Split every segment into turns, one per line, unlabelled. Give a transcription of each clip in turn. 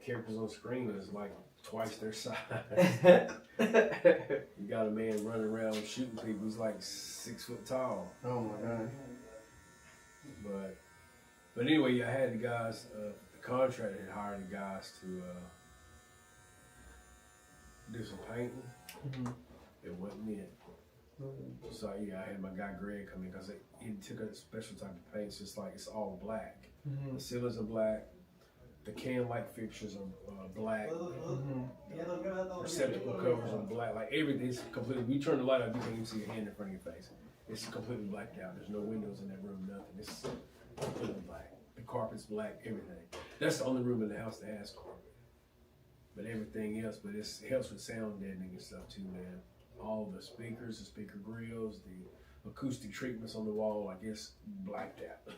characters on screen is like twice their size. You got a man running around shooting people. He's like 6 foot tall.
Oh my god.
But anyway, yeah, I had the guys. The contractor had hired the guys to do some painting.
Mm-hmm.
It wasn't it. So yeah, I had my guy Greg come in because he took a special type of paint. It's just like it's all black.
Mm-hmm.
The ceilings are black. The can light fixtures are black.
Mm-hmm.
Receptacle covers are black. Like everything's completely. We turn the light out, you can't even see your hand in front of your face. It's completely blacked out. There's no windows in that room. Nothing. It's completely black. The carpet's black. Everything. That's the only room in the house that has carpet. But everything else. But it helps with sound deadening and stuff too, man. All the speakers, the speaker grills, the acoustic treatments on the wall, like it's blacked out.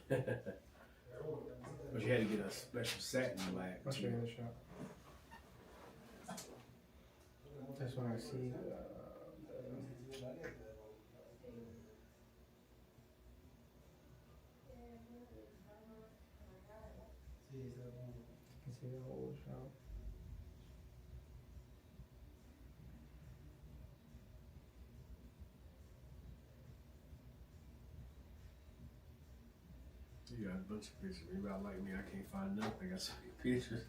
But you had to get a special satin black.
I'll show you the shot. That's when I see. You can see the whole shot.
You got a bunch of pictures. Maybe I like me, I can't find nothing. I got so many pictures.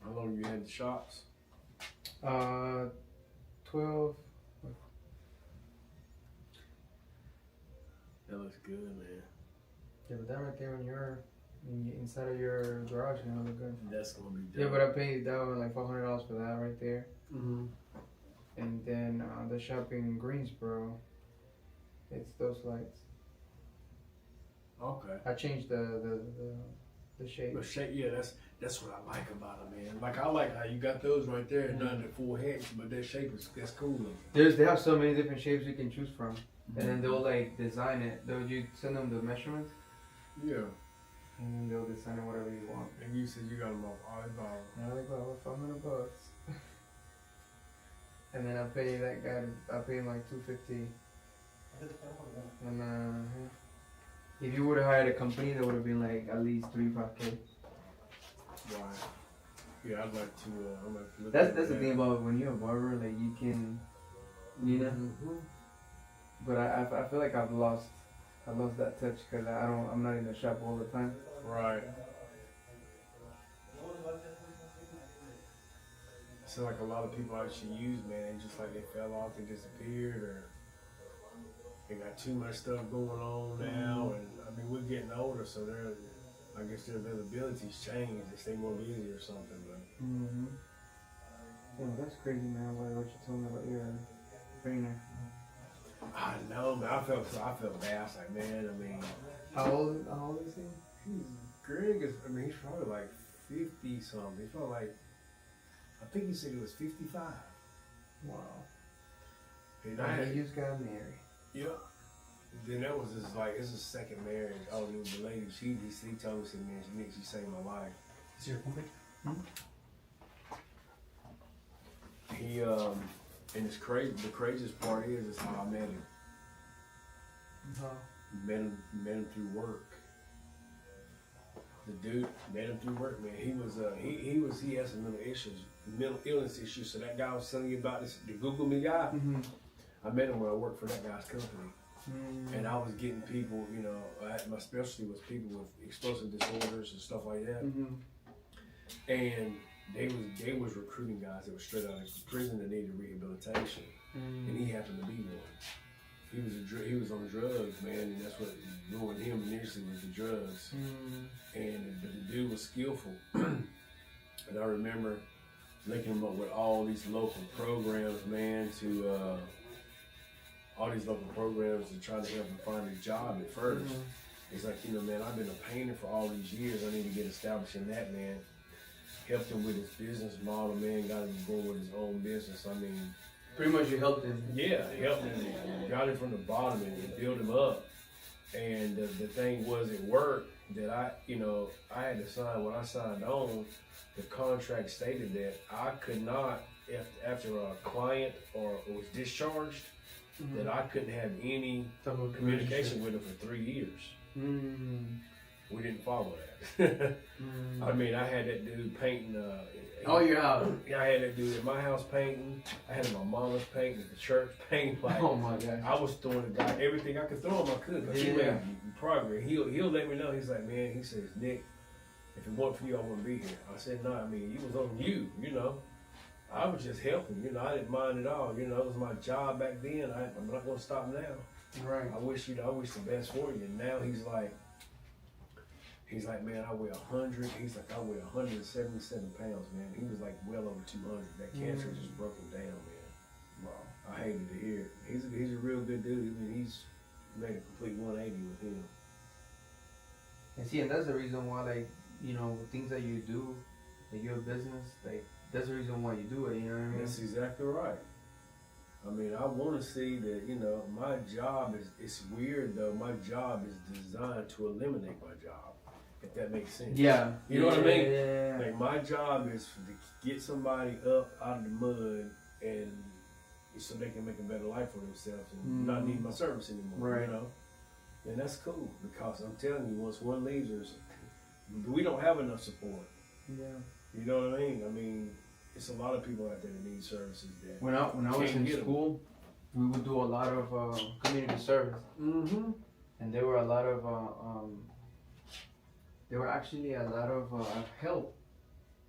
How long have you had the shops?
12.
That looks good, man.
Yeah, but that right there when you're inside of your garage, you know, look good.
That's gonna be dope.
Yeah, but I paid that one like $400 for that right there.
Mm-hmm.
And then the shop in Greensboro, it's those lights.
Okay.
I changed the shape.
The shape, yeah, that's what I like about it, man. Like I like how you got those right there,
Mm-hmm.
not the full heads, but their shape that's cool.
They have so many different shapes you can choose from, and then they'll like design it. You send them the measurements,
Yeah.
and then they'll design it whatever you want.
And you said you got them off Alibaba.
Alibaba, $500. And then I pay that guy. I pay him like $250. And if you would have hired a company, that would have been like at least $3-5K.
Right. Yeah, I'd like to. I'm like to look
That's
at
the
that.
thing about when you're a barber, like you can, you know.
Mm-hmm.
But I feel like I lost that touch because I'm not in the shop all the time.
Right. So like a lot of people actually use, man, they just like they fell off, they disappeared, or they got too much stuff going on now, and I mean we're getting older, so I guess their availability's changed. They stay more busy or something, but.
Mm-hmm. Yeah, that's crazy, man. What you told me about your trainer.
I know, man. I felt bad. I was like, man, I mean.
How old is he?
Greg is, I mean, he's probably like 50 something. He's probably like, I think he said he was 55.
Wow.
And
He just got married.
Yeah. Then that was his second marriage. Oh, the lady, he told me, man, she saved my life.
Is your company?
He, and it's crazy. The craziest part is how I met him. Met him through work. The dude met him through work, man. He had some mental illness issues. So that guy I was telling you about, this, the Google Me guy, I met him when I worked for that guy's company. And I was getting people, you know, my specialty was people with explosive disorders and stuff like that. And they was recruiting guys that were straight out of prison that needed rehabilitation. And he happened to be one. He was on drugs, man, and that's what ruined him initially was the drugs. But the dude was skillful. And I remember linking him up with all these local programs, man, to try to help him find a job at first. It's like, you know, man, I've been a painter for all these years. I need to get established in that, man. Helped him with his business model, man. Got him going with his own business. I mean,
Pretty much you helped him.
yeah, helped him. Got him from the bottom and built him up. And the thing was, it worked. that I had to sign. When I signed on, the contract stated that I could not, if after a client or was discharged, that I couldn't have any communication with him for 3 years. We didn't follow that. I mean, I had that dude painting.
Your house?
Yeah, I had that dude at my house painting. I had my mama's painting, at the church painting. Like,
oh my gosh.
I was throwing the guy everything I could throw him. I could. Cause he made progress. He'll let me know. He's like, man. He says, Nick, if it wasn't for you, I wouldn't be here. I said, no. I mean, it was on you. You know, I was just helping. You know, I didn't mind at all. You know, it was my job back then. I'm not gonna stop now.
Right.
I wish the best for you. And now he's like, man, I weigh 100. He's like, I weigh 177 pounds, man. He was like well over 200. That cancer just broke him down, man. Wow. I hated to hear it. He's a real good dude. I mean, he's made a complete 180 with him.
And see, and that's the reason why, like, you know, the things that you do, like your business, like, that's the reason why you do it, you know what I mean?
That's exactly right. I mean, I want to see that, you know, my job it's weird though, my job is designed to eliminate my job. If that makes sense.
Yeah.
You know what I mean?
Yeah.
Like, my job is to get somebody up out of the mud and so they can make a better life for themselves and not need my service anymore.
Right.
You know? And that's cool because I'm telling you, once one leaves us, we don't have enough support.
Yeah.
You know what I mean? I mean, it's a lot of people out there that need services that
when I was in school, we would do a lot of community service. And there were a lot of actually a lot of help,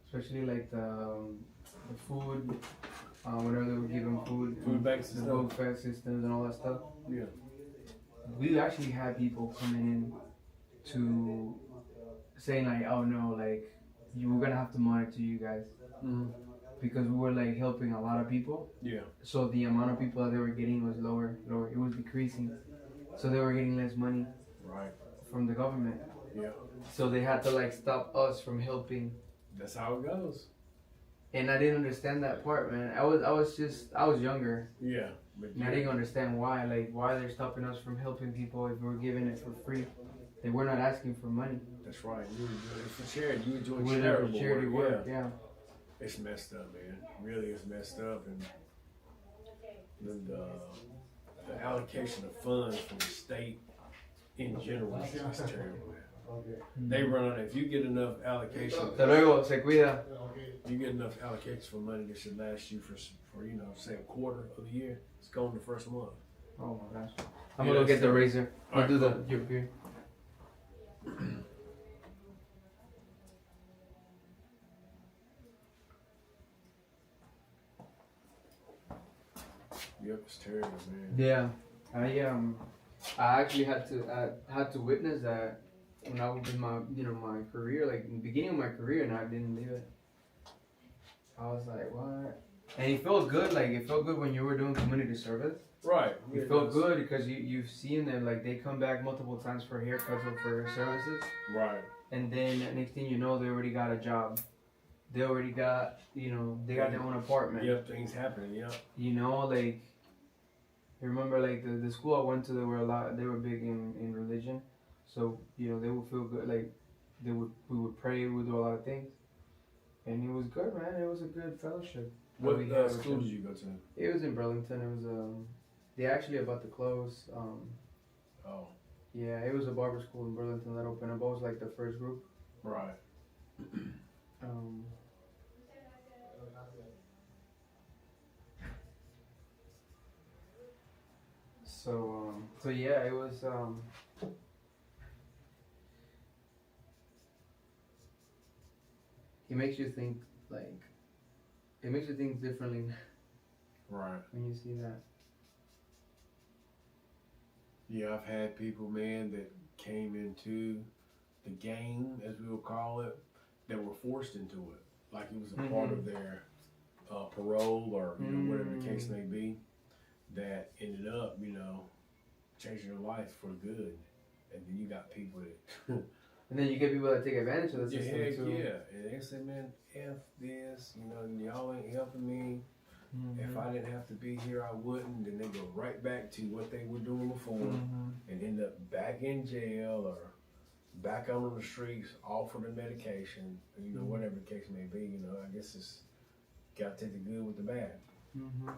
especially like the food, whenever they would give them food
banks,
the food bank systems and all that stuff.
Yeah.
We actually had people coming in to saying like, oh no, like you were gonna have to monitor you guys because we were like helping a lot of people.
Yeah.
So the amount of people that they were getting was lower. It was decreasing. So they were getting less money from the government.
Yeah.
So they had to like stop us from helping.
That's how it goes.
And I didn't understand that part, man. I was younger.
Yeah. But
and I didn't understand why they're stopping us from helping people if we're giving it for free. They were not asking for money.
That's right. You were doing it for charity. You were doing charity work.
Yeah.
It's messed up, man. Really, it's messed up, and the allocation of funds from the state in general is just terrible, man. They run on. If you get enough allocation,
Hasta luego, se cuida.
You get enough allocations for money that should last you for say a quarter of the year. It's gone the first month.
Oh my gosh. I'm gonna go get the razor. I'll do your beard.
Yep, it's terrible, man.
Yeah, I actually had to witness that when I was in my my career, like in the beginning of my career, and I didn't leave it. I was like, what? And it felt good. Like it felt good when you were doing community service.
Right.
It felt good because you've seen them, like they come back multiple times for haircuts or for services.
Right.
And then next thing you know, they already got a job. They already got, they got their own apartment.
Yep, things happening, yep.
Like, I remember like the school I went to, they were big in religion. So, they would feel good, like we would pray, we would do a lot of things. And it was good, man. It was a good fellowship.
What school did you go to?
It was in Burlington. It was, they actually about to close.
Oh.
Yeah, it was a barber school in Burlington that opened up. I was like the first group.
Right.
So yeah, it was, it makes you think, like, it makes you think differently.
Right.
When you see that.
Yeah, I've had people, man, that came into the game, as we will call it, that were forced into it. Like it was a part of their parole or whatever the case may be, that ended up, changing their life for good. And then you got people that...
And then you get people that take advantage of the system too.
Yeah, and they say, man, F this, y'all ain't helping me. If I didn't have to be here, I wouldn't. Then they go right back to what they were doing before and end up back in jail or back out on the streets, off of the medication, you know, whatever the case may be, you know, I guess it's gotta take the good with the bad.
Mm-hmm.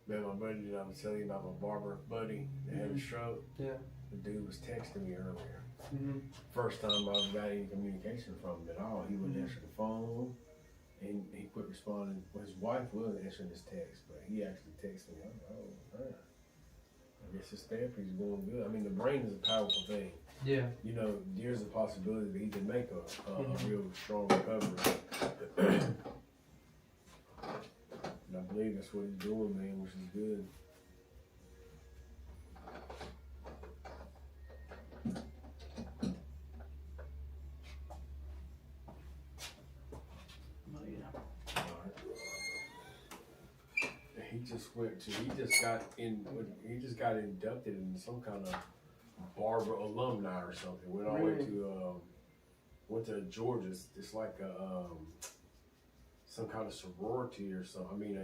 Man, my buddy that I was telling you about, my barber buddy that had a stroke,
Yeah.
the dude was texting me earlier.
Mm-hmm.
First time I got any communication from him at all. He wouldn't answer the phone, and he quit responding. Well, his wife was answering his text, but he actually texted me. I was like, oh, man. I guess his therapy's going good. I mean, the brain is a powerful thing.
Yeah.
You know, there's a possibility that he can make a real strong recovery. And I believe that's what he's doing, man, which is good. He just got inducted in some kind of barber alumni or something. Went all the way to went to Georgia. It's like some kind of sorority or something. I mean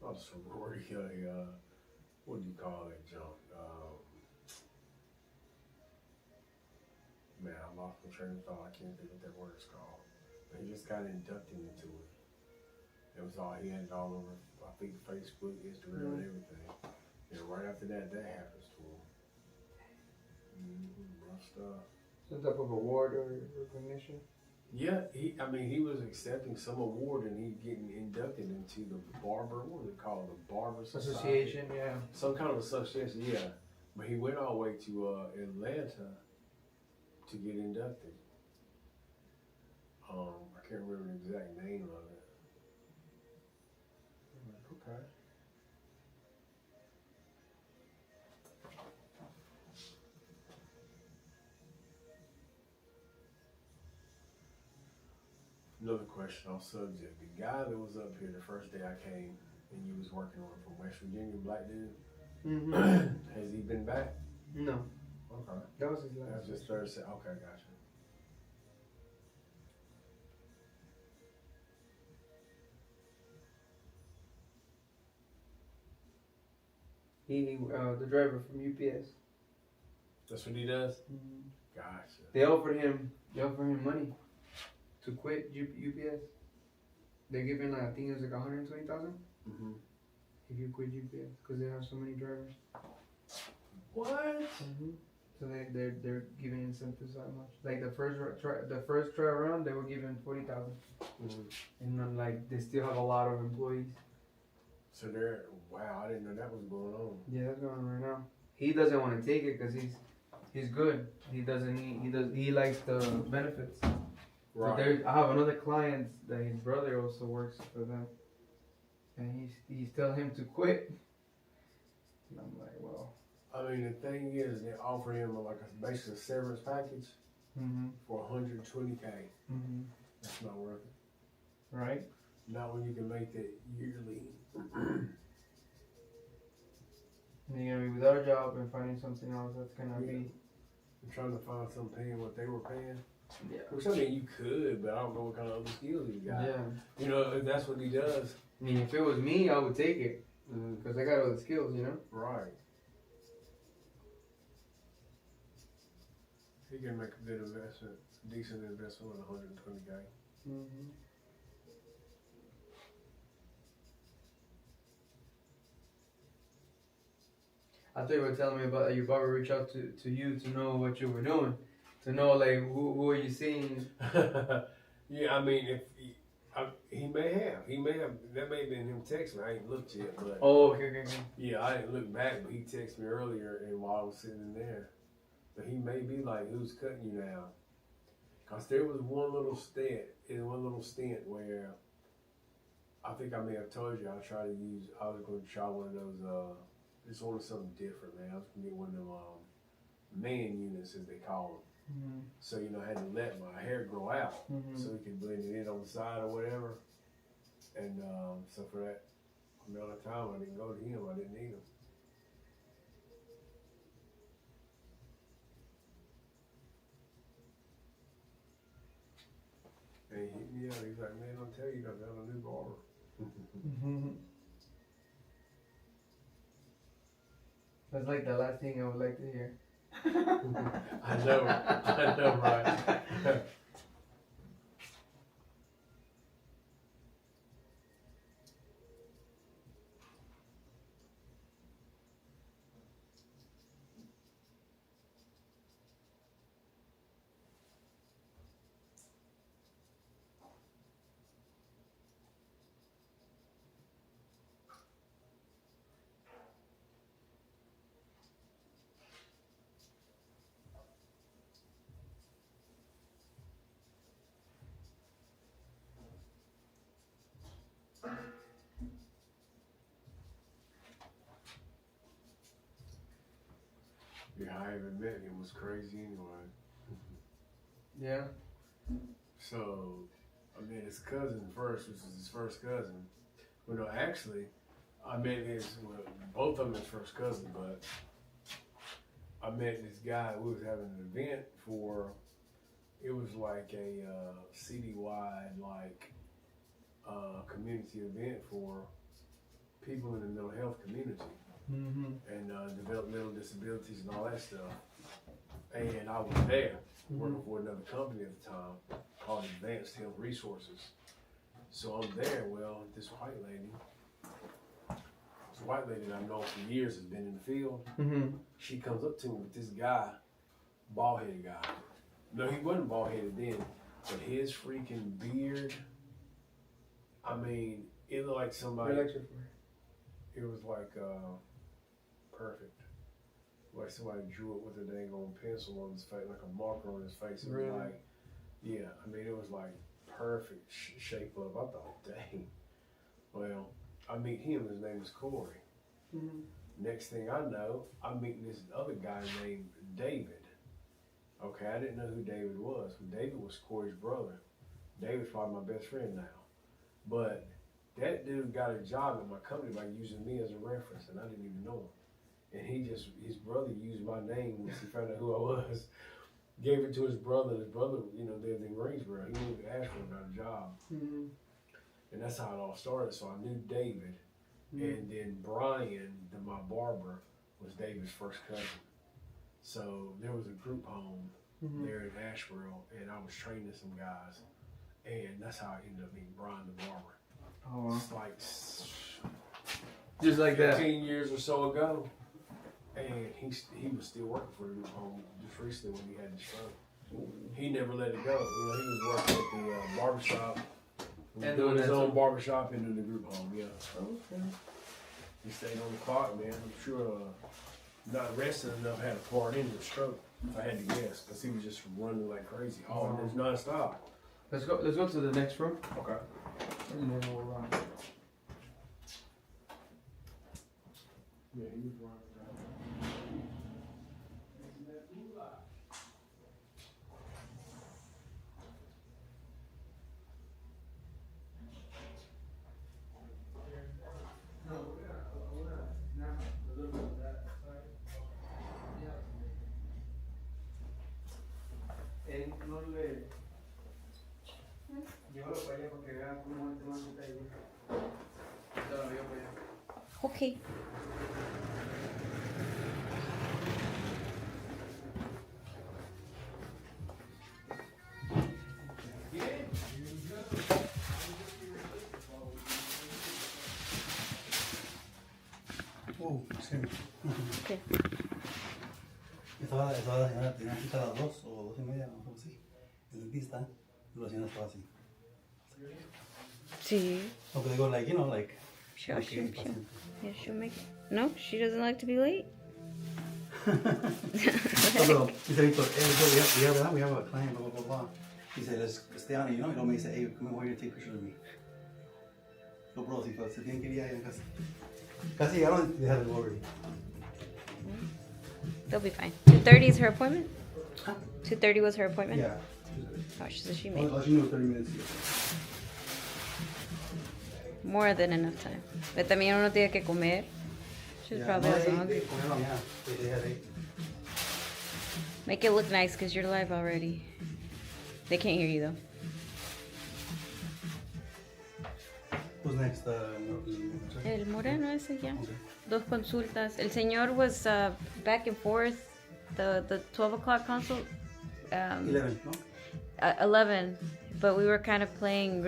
not a sorority, what do you call that junk? Man, I lost my train of thought. I can't think what that word is called. But he just got inducted into it. It was all, he had it all over, I think, Facebook, Instagram, and everything. And right after that happens to him. Rough stuff.
Some type of award or recognition?
Yeah, he was accepting some award and he getting inducted into the barber, what was it called? The Barber Society?
Association, yeah.
Some kind of association, yeah. But he went all the way to Atlanta to get inducted. I can't remember the exact name of it. I'm like, okay. Another question on subject. The guy that was up here the first day I came and you was working on from West Virginia, black dude, has he been back?
No.
Okay.
That was his last.
That's just Thursday. Okay, gotcha.
He the driver from UPS.
That's what he does? Gotcha.
They offered him money to quit UPS. They're giving, I think it was like 120,000 if you quit UPS because they have so many drivers.
What?
So they're giving incentives that much. Like the first try around, they were giving 40,000, and then like they still have a lot of employees.
So they're, wow, I didn't know that was going on.
Yeah, that's going on right now. He doesn't want to take it because he's good. He likes the benefits.
Right.
I have another client that his brother also works for them, and he's telling him to quit. And I'm like, well.
I mean, the thing is, they offer him like a basic severance package for 120K. That's not worth it.
Right.
Not when you can make that yearly.
And you're gonna be without a job and finding something else that's gonna be.
I'm trying to find something paying what they were paying.
Yeah.
Which I mean, you could, but I don't know what kind of other skills he got.
Yeah.
You know, if that's what he does.
I mean, if it was me, I would take it because I got all the skills, you know.
Right. He can make a good investment, decent investment with 120K.
I thought you were telling me about your barber reached out to you to know what you were doing, to know like who are you seeing.
Yeah, I mean, if he may have, that may have been him texting me. I ain't looked yet, but
okay.
Yeah, I didn't look back, but he texted me earlier, and while I was sitting in there, but he may be like, who's cutting you now? Cause there was one little stint where I think I may have told you I was going to try one of those. Just wanted something different, man. I was gonna get one of them man units, as they call them. So you know, I had to let my hair grow out so we could blend it in on the side or whatever. And so for that amount of time, I didn't go to him. I didn't need him. And he hit me Yeah, he's like, man, I'll tell you, I got a new barber.
That's like the last thing I would like to hear.
I know, right? Yeah, I haven't met him. Was crazy anyway.
Yeah.
So, I met his cousin first, which was his first cousin. Well, no, actually, I met both of them his first cousin, but I met this guy. We was having an event for, it was like a citywide, like, community event for people in the mental health community. And developmental disabilities and all that stuff. And I was there working for another company at the time called Advanced Health Resources. So I'm there. Well, this white lady that I've known for years has been in the field. She comes up to me with this guy, bald-headed guy. No, he wasn't bald-headed then, but his freaking beard, I mean, it looked like somebody. It was like perfect. Like somebody drew it with a dang on pencil on his face, like a marker on his face. It was like, yeah, I mean, it was like perfect shape of. I thought, dang. Well, I meet him. His name is Corey. Next thing I know, I'm meeting this other guy named David. Okay, I didn't know who David was. David was Corey's brother. David's probably my best friend now. But that dude got a job at my company by using me as a reference, and I didn't even know him. And his brother used my name once he found out who I was, gave it to his brother. His brother, lived in Greensboro. He moved to Asheville and got a job. And that's how it all started. So I knew David. And then Brian, my barber, was David's first cousin. So there was a group home there in Asheville, and I was training some guys. And that's how I ended up meeting Brian the barber.
Oh,
it's like
just like
15 years or so ago, and he was still working for the group home just recently when he had the stroke. He never let it go. He was working at the barbershop, and doing his own barbershop and doing the group home. Yeah. Okay. He stayed on the clock, man. I'm sure not resting enough had a part in the stroke. If I had to guess, because he was just running like crazy. Oh, it's nonstop.
Let's go to the next room.
Okay.
And then we'll run.
Yeah, he was running.
Llévalo para allá para que vean cómo este man está ahí. Te lo envío para allá.
Okay.
Oh, sí.
Okay.
Esa señora tenía cita a las 2 o 2:30, no sé si. El dentista, y la señora estaba así.
Sí.
Lo que digo, like.
Sure. Yeah, she'll make it. No, she doesn't like to be late.
No, pero dice Víctor, we have a client, blah, blah, blah. He said, let's stay on it, you know, me dice, hey, come over here and take pictures of me. Yo, bro, si se tienen que ir allá en casa. Casi llegaron y dejaron el already.
They'll be fine. 2:30 is her appointment?
Huh?
2:30 was her appointment?
Yeah.
Oh, so she made
She knew 30 minutes.
more than enough time. But también uno tiene que comer. She's probably also hungry.
They had 8.
Make it look nice because you're live already. They can't hear you though.
Who's next?
El moreno ese ya.
Okay.
2 consultas. El señor was back and forth. The 12 o'clock consult.
11, no?
11, but we were kind of playing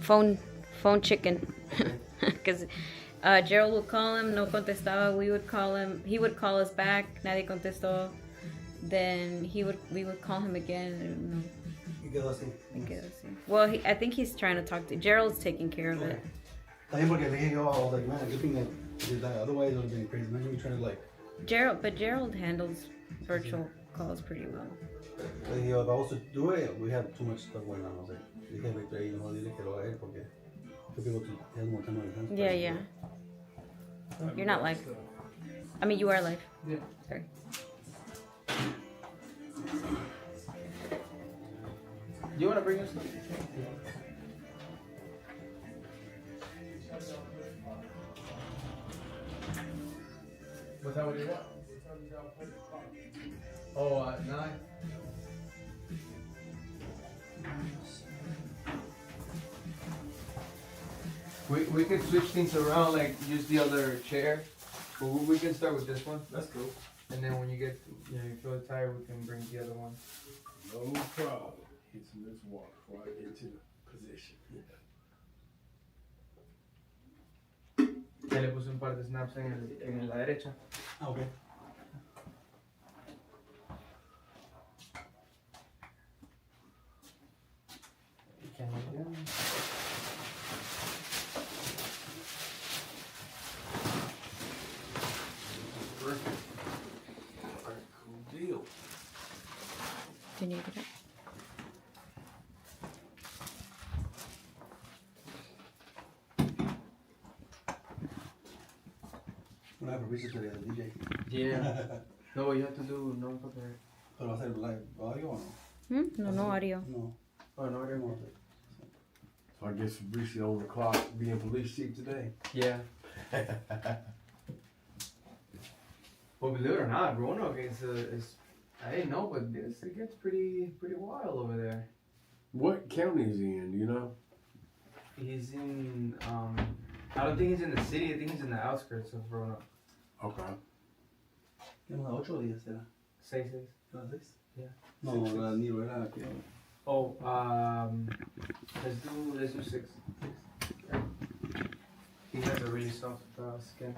phone chicken. Because Gerald would call him, no contestaba. We would call him. He would call us back. Nadie contestó. Then we would call him again. And, no.
Y quedó así.
Well, I think he's trying to talk to. Gerald's taking care of it.
También porque le dije yo, I was like, man, good thing that you did that. Otherwise, it would have been crazy. Imagine me trying to like.
Gerald handles virtual calls pretty well.
Le dije, if I was to do it, we have too much stuff going on. I was like, dije, Victor, ahí no dile que lo haga él porque people has more time on his hands.
Yeah. You're not live. I mean, you are live.
Yeah.
Sorry.
You want to bring us stuff? What time would you want? Oh, 9. We could switch things around, like use the other chair. But we can start with this one.
That's cool.
And then when you get, you feel tired, we can bring the other one.
No problem. Hit some of this water before I get to the position.
Ya le puse un par de snaps en la derecha.
Okay.
Perfect. All right, cool deal.
Do you need it?
Una research de DJ.
Yeah. No, you have to do non-copyright.
Pero va a ser live audio o no?
No audio.
No.
Oh, no, I
No.
So I guess Fabricio on the clock being police chief today.
Yeah. Well, believe it or not, Roanoke is I didn't know, but it gets pretty wild over there.
What county is he in, do you know?
He's in, I don't think he's in the city, I think he's in the outskirts of Roanoke.
Okay.
¿Tenemos a 8 o 10 será?
6.
¿A 6?
Yeah.
No, la Niro era que...
Oh, let's do 6. He has a really soft skin.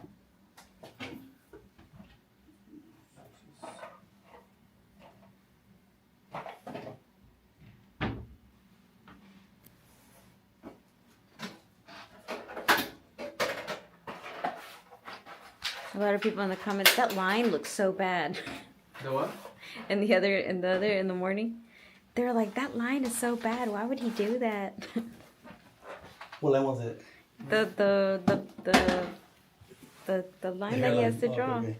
A lot of people in the comments. That line looks so bad.
The what?
In the morning, they were like, "That line is so bad. Why would he do that?"
What line was it?
The line that he has to draw.
Okay.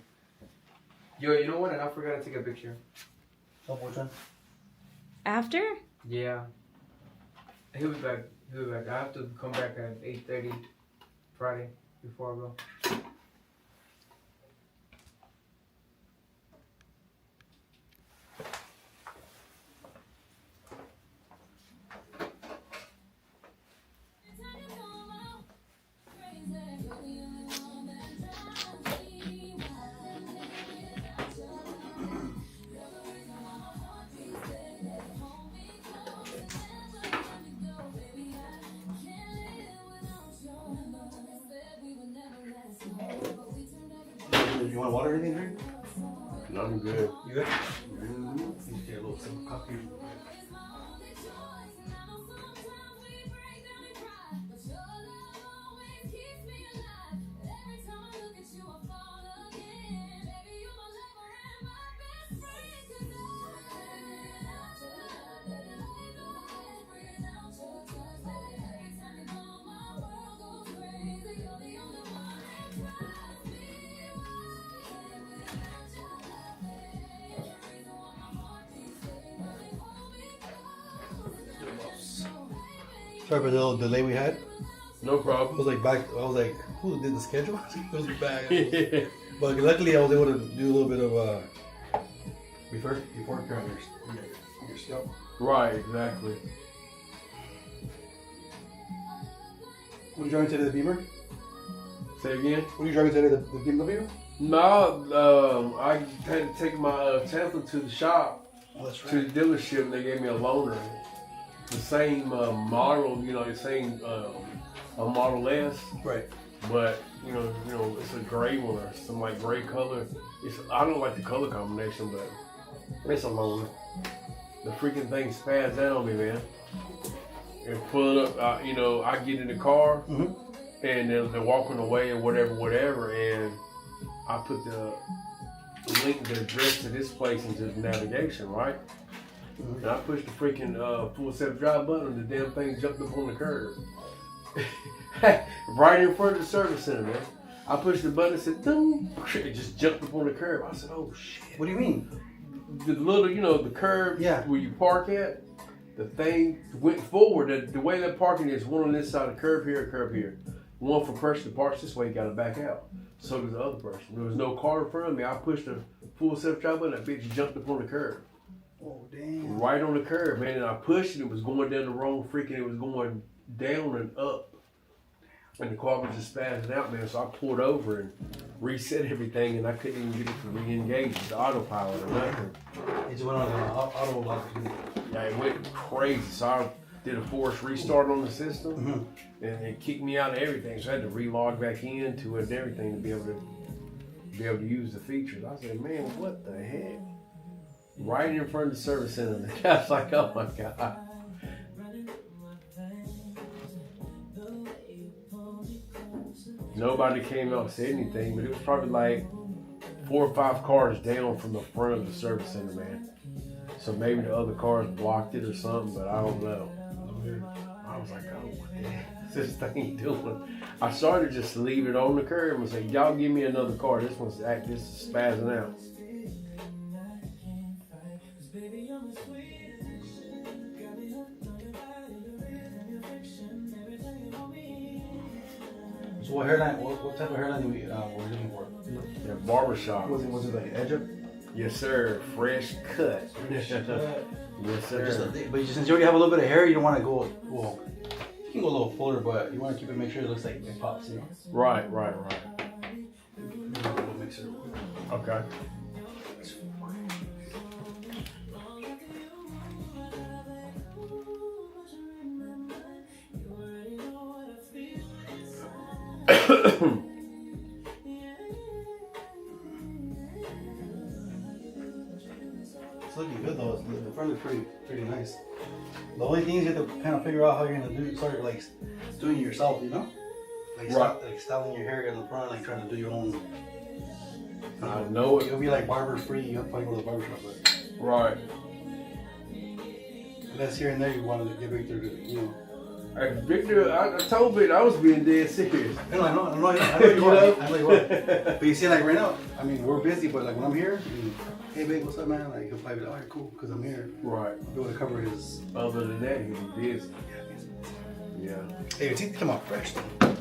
Yo, you know what? And I forgot to take a picture.
Oh, which one?
After?
Yeah. He'll be back. I have to come back at 8:30 Friday before I go.
You want water or anything, drink?
No, I'm good.
You good? You get a little some coffee. Sorry for the little delay we had.
No
I
problem.
was like back. I was like, who did the schedule? It was back. But luckily, I was able to do a little bit of before cutting your scalp.
Right, exactly.
What are you driving today, the Beamer?
Say again?
What are you driving today, the Beamer?
No, I had to take my Tesla to the shop,
Oh, that's
to the dealership, and they gave me a loaner. The same model, the same a Model S.
Right.
But you know, it's a gray one or some like gray color. I don't like the color combination, but it's a loaner. The freaking thing spazzed out on me, man. And pull up, I get in the car, and they're walking away or whatever, and I put the link, the address to this place into the navigation, right? And I pushed the freaking full self-drive button, and the damn thing jumped up on the curb. Right in front of the service center, man. I pushed the button and said, "Ding!" It just jumped up on the curb. I said, "Oh shit!"
What do you mean?
The little, the curb where you park at, the thing went forward. The way they're parking is one on this side, a curb here. One for person that parks this way, you got to back out. So does the other person. There was no car in front of me. I pushed the full self-drive button. That bitch jumped up on the curb.
Oh damn!
Right on the curb, man. And I pushed it. It was going down the wrong freaking. It was going down and up. And the car was just spazzing out, man. So I pulled over and reset everything, and I couldn't even get it to re-engage the autopilot or nothing.
It just went on an auto lock.
Yeah, it went crazy. So I did a forced restart on the system, and it kicked me out of everything. So I had to re-log back into it and everything to be able to use the features. I said, man, what the heck? Right in front of the service center. The guy's like, oh my God. Nobody came out and said anything, but it was probably like 4 or 5 cars down from the front of the service center, man. So maybe the other cars blocked it or something, but I don't know. I was like, oh, what the heck is this thing doing? I started just to leave it on the curb and say, y'all give me another car. This is spazzing out.
So what hairline? What type of hairline were we looking for?
Yeah, barbershop.
Was it like edge up?
Yes, sir. Fresh cut. Yes, sir.
But since you already have a little bit of hair, you don't want to go. Well, you can go a little fuller, but you want to keep it. Make sure it looks like it pops. You know.
Right.
Mixer.
Okay.
It's looking good though. The front is pretty nice. The only thing is you have to kind of figure out how you're gonna start like doing it yourself, you know? Like like styling your hair in the front, like trying to do your own.
I know it.
It'll be like barber free. You have to probably go to the barber shop, but
right.
Unless here and there you want to get Victor to, you know.
Hey, Victor, I told Victor I was being dead serious.
I know you are. I know you are. But you see, like right now, I mean, we're busy, but like when I'm here, hey babe, what's up, man? Like he'll probably be like, alright, cool, because I'm here.
Right.
I'll be able to cover his.
Other than that, he'll be busy. Yeah.
Hey, your teeth come out fresh though.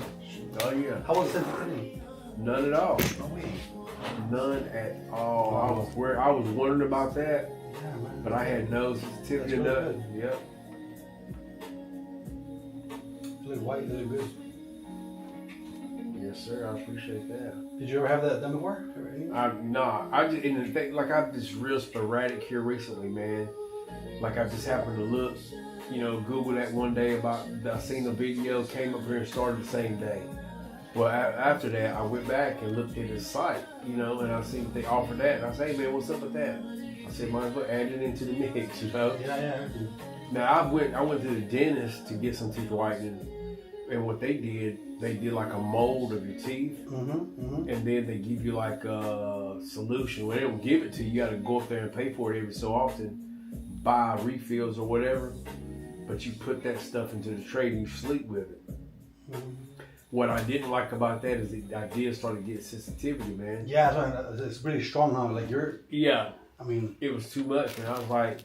Oh yeah.
How was the sensitivity?
None at all.
No way.
None at all. I was wondering about that,
Yeah, man.
but I had no sensitivity to
That's
nothing. Yep.
You look white, you look good.
Yes, sir. I appreciate that.
Did you ever have that done before?
I'm just real sporadic here recently, man. Like I just happened to look, Google that one day I seen a video, came up here and started the same day. Well, after that, I went back and looked at his site, and I seen they offered that. And I said, hey man, what's up with that? I said, might as well add it into the mix,
Yeah.
Now I went to the dentist to get some teeth whitening, and what they did like a mold of your teeth, and then they give you like a solution. Well, they don't give it to you. You got to go up there and pay for it every so often, buy refills or whatever. But you put that stuff into the tray and you sleep with it. What I didn't like about that is the idea started to get sensitivity, man.
Yeah, it's really strong now. Like I mean,
it was too much, man. I was like,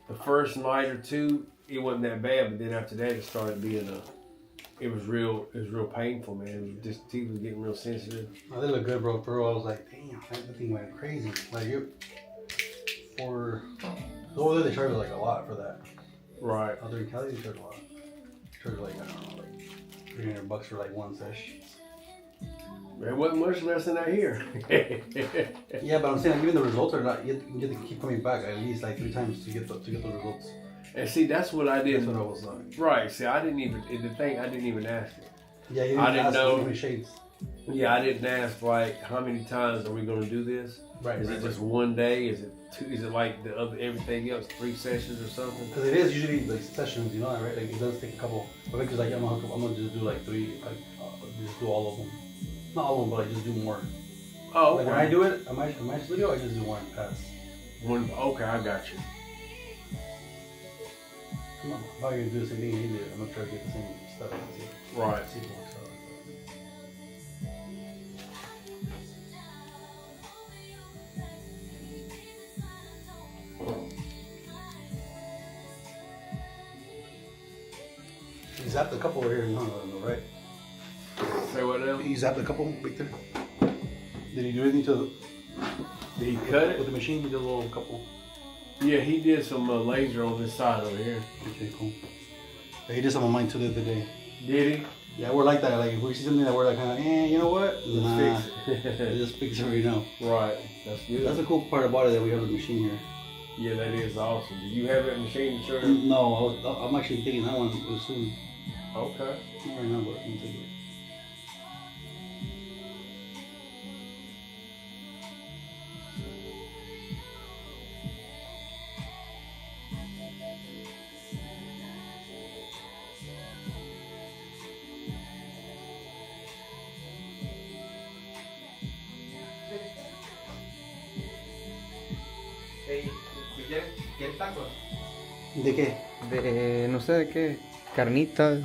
the first night or two, it wasn't that bad, but then after that, it started being it was real painful, man. Just teeth was getting real sensitive.
Oh, they look good, bro. I was like, damn, that thing went crazy. Like over there they charge like a lot for that.
Right.
Out there in Cali they charge a lot. Charge like I don't know, like $300 for like one sesh.
There wasn't much less than that here.
Yeah, but I'm saying like, even the results are not. You have to keep coming back at least like 3 times to get the results.
And see, that's what I didn't.
That's what I was like.
Right. See, I didn't even. The thing, I didn't even ask it.
Yeah, you
I didn't
ask
know.
how many shades.
Yeah, I didn't ask like how many times are we gonna do this?
Right.
Is it just one day? Is it two? Is it like the other everything else, 3 sessions or something?
Because it is usually like sessions, you know, right? Like it does take a couple. But Victor's like, I'm gonna just do like 3, like just do all of them. Not all of them, but I just do more.
Oh,
like when I do it, I might just do I just do one pass.
One. Okay, I got you.
I'm probably gonna do the same thing you did. I'm gonna try to get the same stuff.
Right.
See if it works out. You zapped a couple over here, no, right?
Say what else?
You zapped a couple, Victor? Did he do anything to
Did he cut it?
with the machine? He did a little couple.
Yeah, he did some laser on this side over here.
Okay, cool. Yeah, he did some on mine too the other day.
Did he?
Yeah, we're like that. Like if we see something that we're like, kind of, you know what?
Let's fix it.
Just fix it right now.
Right. That's good.
That's the cool part about it that we have the machine here.
Yeah, that is awesome. Do you have that machine, sir?
No, I'm actually taking that one soon.
Okay.
Not right now, but I'm taking it.
¿Quieres tacos?
¿De qué?
De, no sé de qué, carnitas,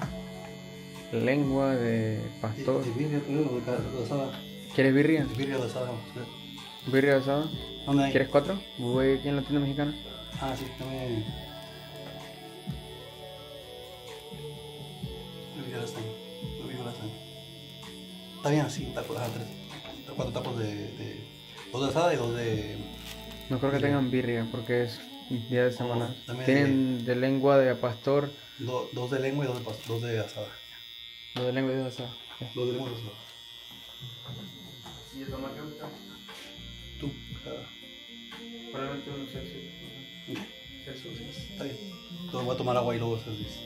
lengua de pastor.
De birria, de asada.
¿Quieres birria?
De birria de asada.
¿Birria asada?
¿Dónde hay?
¿Quieres 4? Voy aquí en la tienda mexicana.
Ah, sí, también. Está bien así, tacos, 4 tacos de 2 de asada y 2 de...
No creo que tengan birria porque es día de semana.
también
Tienen de lengua de pastor.
2 de lengua y 2 de asada.
2 de lengua y 2 de asada.
2 de lengua y 2 de asada.
¿Y el tomate gusta?
Tú,
Probablemente un Celsius.
Celsius, está bien. Entonces voy a tomar agua y luego Celsius.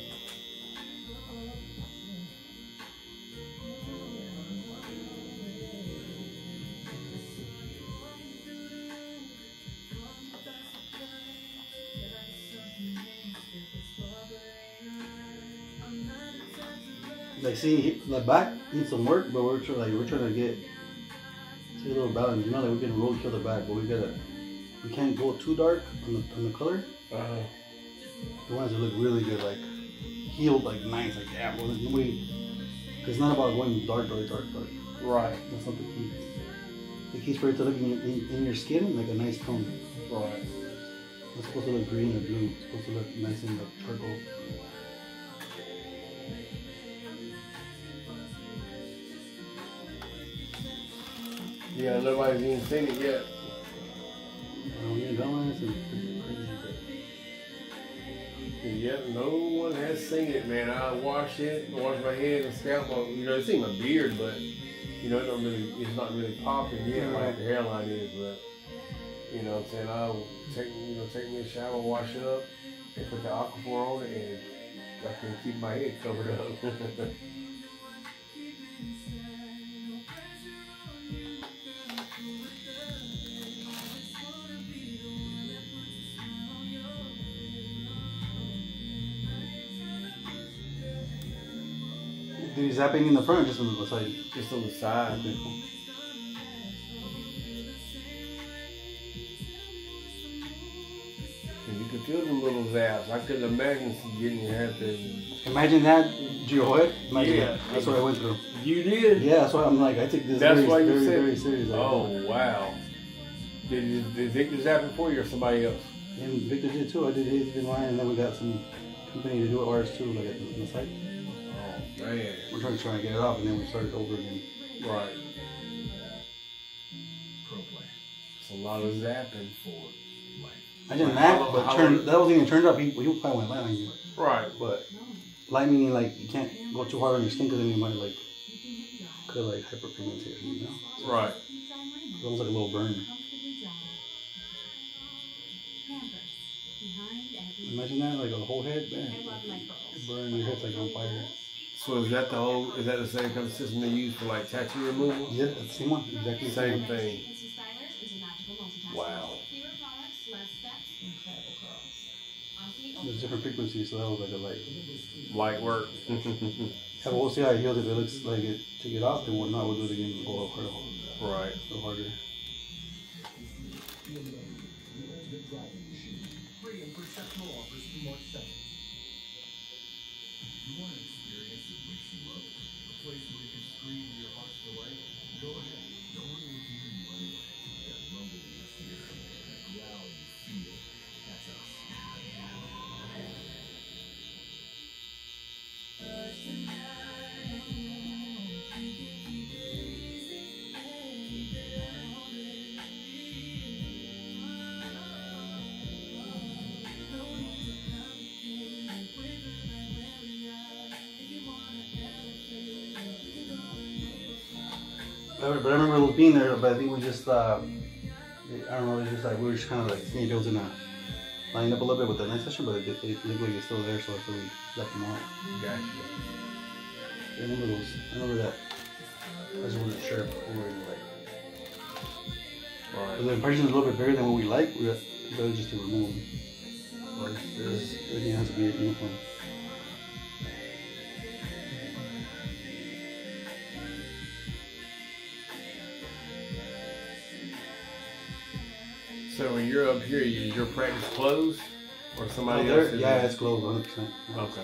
Like, see, the back needs some work, but we're trying to get a little balance. You know, like we can roll kill the back, but we can't go too dark on the color. We want it to look really good, like healed, like nice, like yeah. Well, nobody, cause it's not about going dark.
Right.
That's not the key. The key is for it to look in your skin like a nice tone.
Right.
It's supposed to look green or blue. It's supposed to look nice and like purple.
Yeah, nobody's even seen it yet.
We ain't done this and crazy.
Yep, no one has seen it, man. I wash my head and scalp. You know, it's in my beard, but you know, it's not really popping yet like the hairline is. But you know what I'm saying? I'll take me a shower, wash it up, and put the aquaphor on it, and I can keep my head covered up.
Did he zapping in the front or just on the side?
Just on the side.
Okay, cool.
And you could feel them little zaps. I couldn't imagine getting your hair there.
Imagine that, Gio. Imagine
Yeah.
that. That's what I went through.
You did?
Yeah, that's why I'm like, I take this
That's why you
very,
said-
very serious.
Oh, wow. Did Victor zap it for you or somebody else?
And Victor did too. I did his in mine, and then we got some company to do ours too, like on the site.
Oh, man.
We're trying to get it off, and then we started over again.
Right. It's a lot of zapping.
Imagine that, but that wasn't even turned up. He probably went light on you.
Right.
But Light meaning like you can't go too hard on your skin because then you might like could like hyperpigmentation, you know?
Right.
It's almost like a little burn. Imagine that, like a whole head, man. You burn your head's like on fire.
So is that the same kind of system they use for like tattoo removal?
Yeah, that's the same one. Exactly the
Same thing. Wow.
There's different frequencies, so that was like a
Light work.
Yeah, but we'll see how it heals. If it looks like it to get off, then we'll do it again and go a little harder.
Right.
A little harder. But I remember being there, but I think we just, I don't know, it's just like, we were just kind of like seeing if it was gonna line up a little bit with the night session, but it looked like it's still there, so we left them out.
Gotcha.
I remember that. I just wasn't sure if we were like.
Right.
But the impression is a little bit bigger than what we like, we better just to remove them. Everything has to be uniform.
So when you're up here, is your practice closed? Or somebody
Oh,
else?
yeah, it's closed, 100%.
Okay.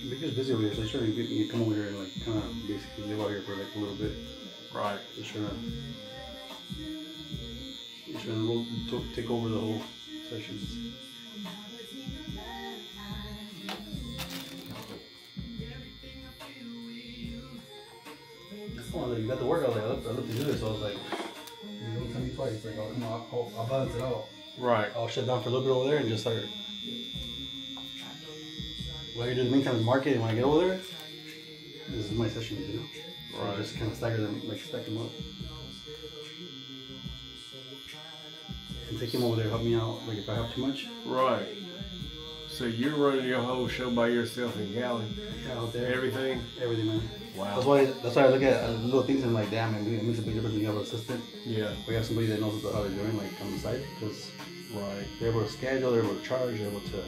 Because busy over here, so trying to get me to come over here and like kind of basically live out here for like a little bit.
Right.
Just trying to take over the whole sessions. Oh, like, you got the workout. Like, I love to do this. So I was like, you don't tell me twice. Like, oh, come on, I'll balance it out.
Right.
I'll shut down for a little bit over there and just start. What I do in the meantime is market, and when I get over there, this is my sessions, you know? So
Right.
I just kind of stagger them, like stack them up. And take him over there, help me out, like if I have too much.
Right. So you're running your whole show by yourself in Cali?
Yeah, out there.
Everything?
Everything, man.
Wow.
That's why I look at little things and like, damn, it makes a big difference when you have an assistant.
Yeah.
We have somebody that knows how they're doing, like on the side, because
Right.
they're able to schedule, they're able to charge, they're able to,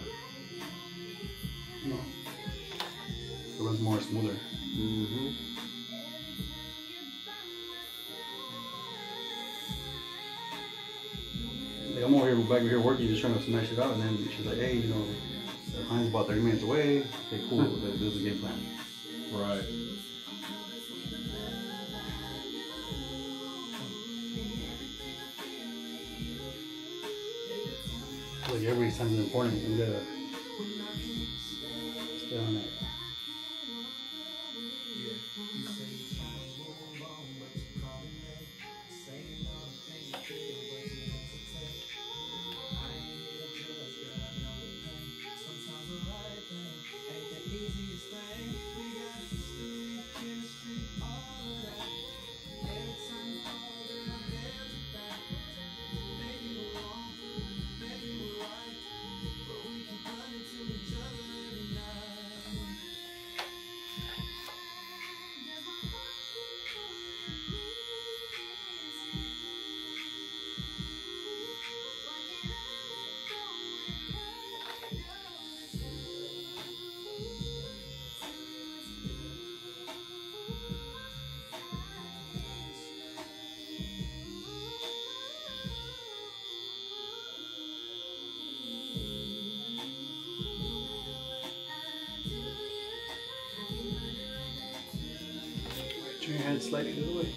you know, it runs more smoother.
Mm-hmm.
Like I'm over here, back here working, just trying to smash it out, and then she's like, hey, you know, the client's about 30 minutes away. Okay, cool. This is a game plan.
Right.
Like every time is important, and you gotta stay on that. Turn your head slightly to the way.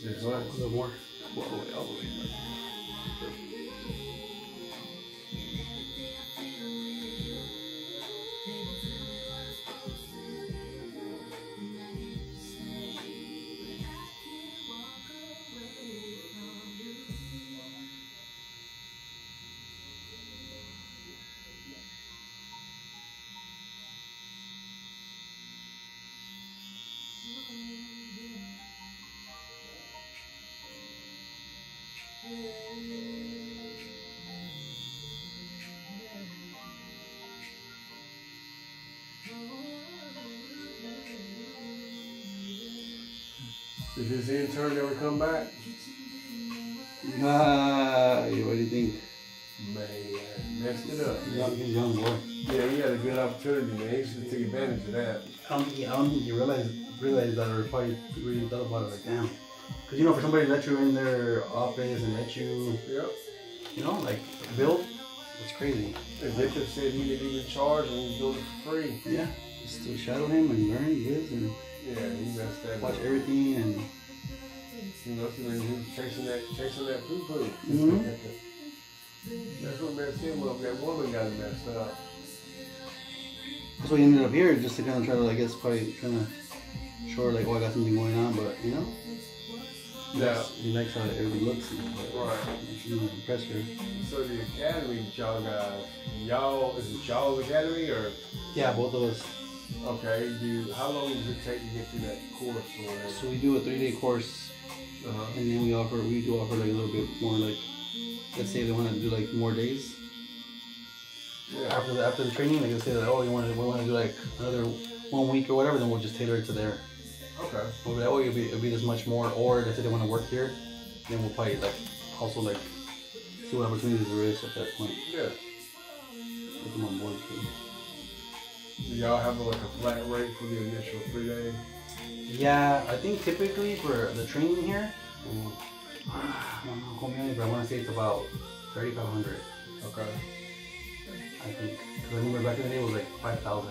This way?
A little more. All the way, all the way.
Did this intern ever come back?
What do you think?
Man, messed it up.
He's a young boy.
Yeah, he had a good opportunity, man. He should have taken advantage of that.
I don't think he realized that, or probably really thought about it like, damn. Because, you know, for somebody to let you in their office and let you, you know, like, build, it's crazy.
And Victor said he didn't even charge and he was doing it for free.
Yeah, just to shadow him and learn his and
Yeah, he messed that
watch
up.
everything and...
You know, he was chasing that poo-poo.
Mm-hmm.
That's what messed him up. That woman got him messed up.
That's why he ended up here, just to kind of try to, I guess, probably kind of show her, like, oh, I got something going on, but, you know?
Yeah.
He likes how everything looks.
Right.
You know, impress her.
So the academy that y'all guys, is it y'all's academy or?
Yeah, both of us.
Okay, how long does it take to get through that course or whatever?
So we do a 3-day course, and then we do offer like a little bit more, like, let's say they want to do like more days.
Yeah.
After the training, like, let's say that, oh, we want to do like another 1 week or whatever, then we'll just tailor it to there.
Okay.
We'll be like, oh, it'll be this much more, or let's say they want to work here, then we'll probably like also like see what opportunities there is at that point.
Yeah.
Put them on board too.
Do y'all have like a flat rate for the initial 3 days?
Yeah, I think typically for the training here, I don't know, quote me on it, but I want to say it's about 3,500.
Okay.
I think. Because I remember back in the day it was like 5,000.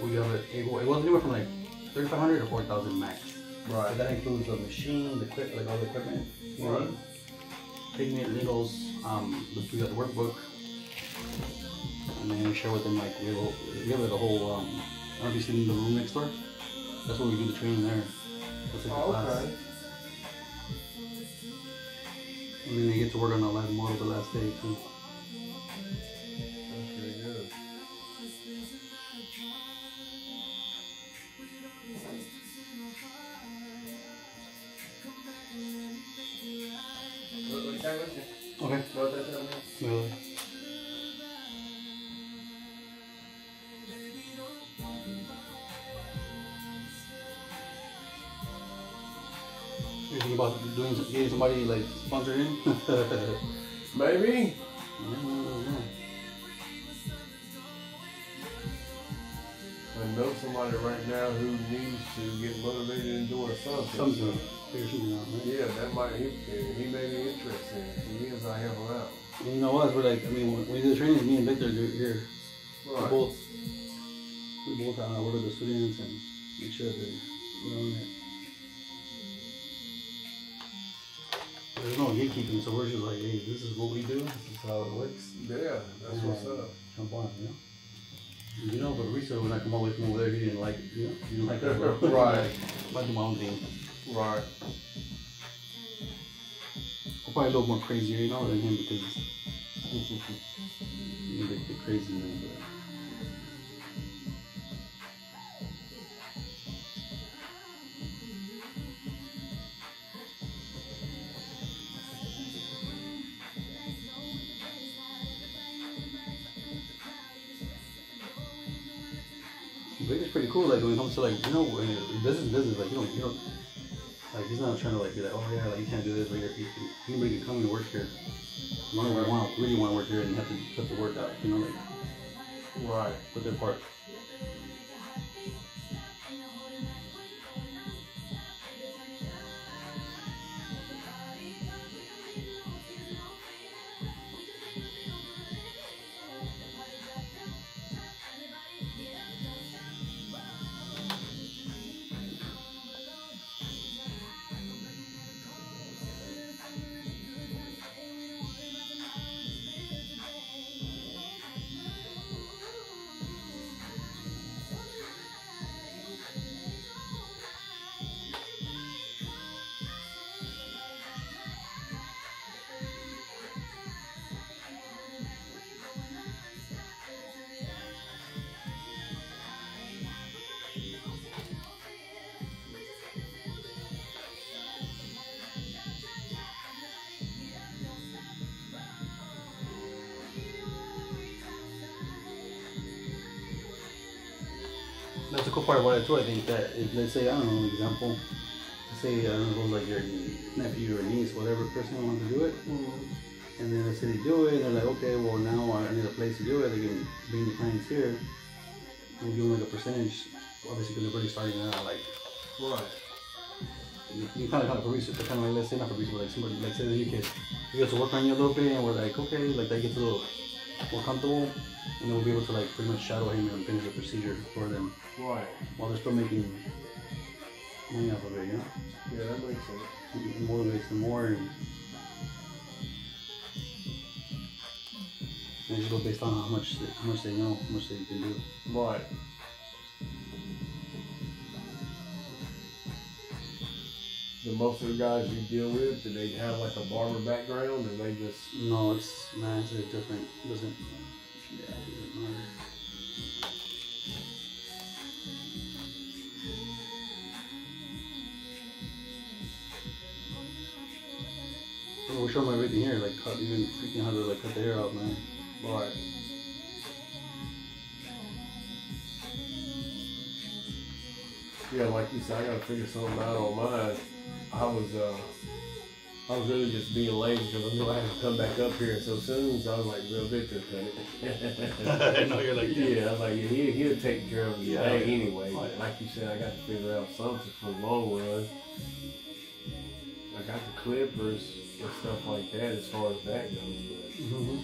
We got it was anywhere from like 3,500 to 4,000 max.
Right.
So that includes the machine, like all the equipment,
Right.
pigment, needles, we got the workbook, and then we share with them like we have like a whole I don't know if you've seen the room next door. That's where we do the training there. That's like the class.
Okay.
And then they get to work on a live model the last day too.
That's pretty good.
Okay. Really. You think about getting somebody like sponsored in?
Maybe. I know somebody right now who needs to get motivated in doing something.
Figure something out, right?
Yeah, that might he may be interested. If he is, I help him out.
And you know what? We're like, I mean, when we do the training, me and Victor do it here.
Right.
We both work with the students and make sure that they're on it. There's no gatekeeping, so we're just like, hey, this is what we do. This is how it works.
Yeah, that's what's up.
Jump on, you know. You know, but research when I come away from over there, he didn't like it. You know, he didn't like that.
Right.
I do my own thing.
Right.
I'm probably a little more crazier, you know, than him because he's a bit crazy, man. But Victor's pretty cool, like when it comes to like, you know, when business, like you don't, like he's not trying to like be like, oh yeah, like you can't do this, but anybody can come and work here. As long as they really want to work here and you have to put the work out, you know, like
Right.
put their part. part about it too. I think that if, let's say, I don't know, example, let's say I don't know, like your nephew or niece, whatever person wants to do it, and then let's say they do it, and they're like, okay, well now I need a place to do it. They can bring the clients here and give them like a percentage. Obviously, because they're already starting out, like
Right.
you kind of for research, kind of like, let's say not for research, but like somebody, like say that you get to work on you a little bit, and we're like, okay, like that gets a little more comfortable, and then we'll be able to like pretty much shadow him and finish the procedure for them.
Right.
While they're still making money off of it, you know?
Yeah, that makes sense.
It motivates them more, and it's just go based on how much they know, how much they can do.
Right. The most of the guys you deal with, do they have like a barber background, and they just?
No, it's different. It doesn't. Yeah, it doesn't matter. Oh, we're showing everything here, like even freaking how to like cut the hair off, man.
Right. Yeah, like you said, I gotta figure something out on mine. I was really just being lazy because I knew I had to come back up here so soon. So I was like, "Real Victor, cut it."
I know you're like,
yeah, I was like, he'll take care of me
Yeah.
anyway.
Oh, yeah.
Like you said, I got to figure out something for the long run. I got the clippers and stuff like that as far as that goes. But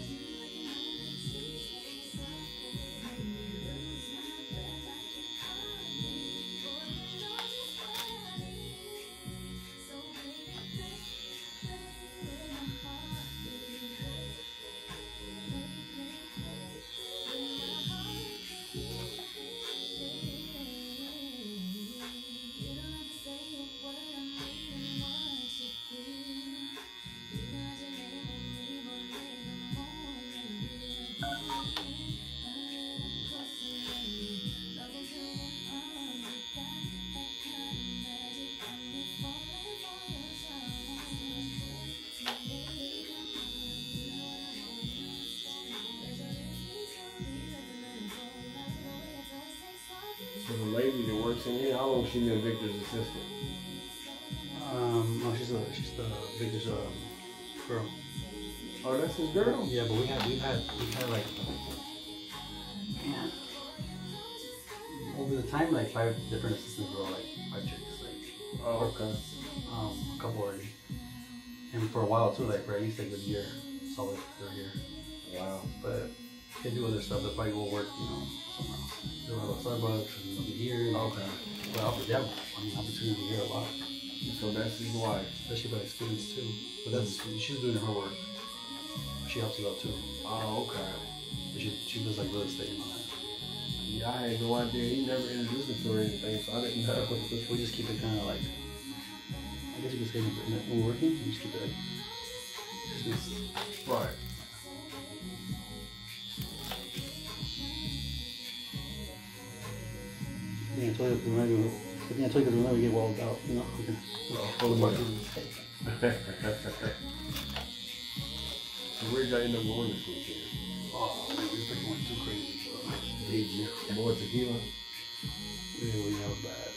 so the lady that works in here, how long has she been Victor's assistant?
no, she's the Victor's girl.
Oh, that's his girl?
Yeah, but we've had like, man, over the time, like 5 different assistants, bro, like 5 chicks, like,
Oh, okay.
a couple already, and for a while too, like for at least like a year, solid for a year.
Wow.
But they do other stuff. They'll probably go work, somewhere else. They'll have a Starbucks and they'll be here. And
Okay.
But they have, opportunity here a lot,
So that's his wife.
especially by students too. But she's doing her work. She helps you out too.
Oh, okay.
But she does like real estate and all that.
Yeah, I had no idea. He never introduced me to her or anything, so I didn't know.
We just keep it kind of like, I guess you could say when we're working, we just keep it like,
Right.
I told you because whenever we get walled out, we can
Oh, yeah. So where did y'all end up going this weekend?
Oh man, we freaking went too crazy.
Did you? More tequila?
Yeah, we have bad.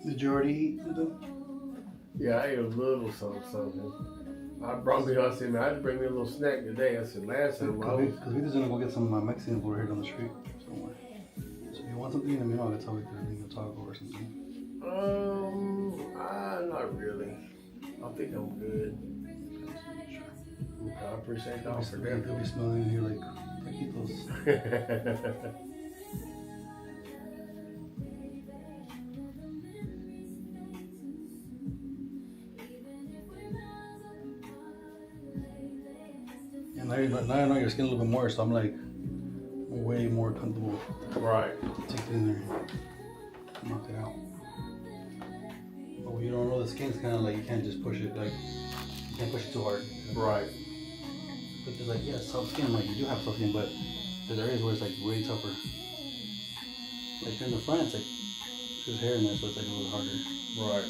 Did you already eat something?
Yeah, I ate a little something. I brought me, I said, man, I had to bring me a little snack today. I said, last time I was...
Because we just gonna go get some Mexican food here down the street somewhere. So if you want something, let me know. That's how we can talk or something.
Not really. I think I'm good. I appreciate
They'll
y'all for
be
that.
smelling in here like taquitos. And now I know your skin a little bit more, so I'm like way more comfortable.
Right.
Take it in there, knock it out. But when you don't know the skin's kind of like you can't just push it like you can't push it too hard.
Right.
But they're like, yeah, soft skin. Like you do have soft skin, but there's areas where it's like way tougher. Like here in the front, it's like there's hair in there, so it's like a little harder.
Right.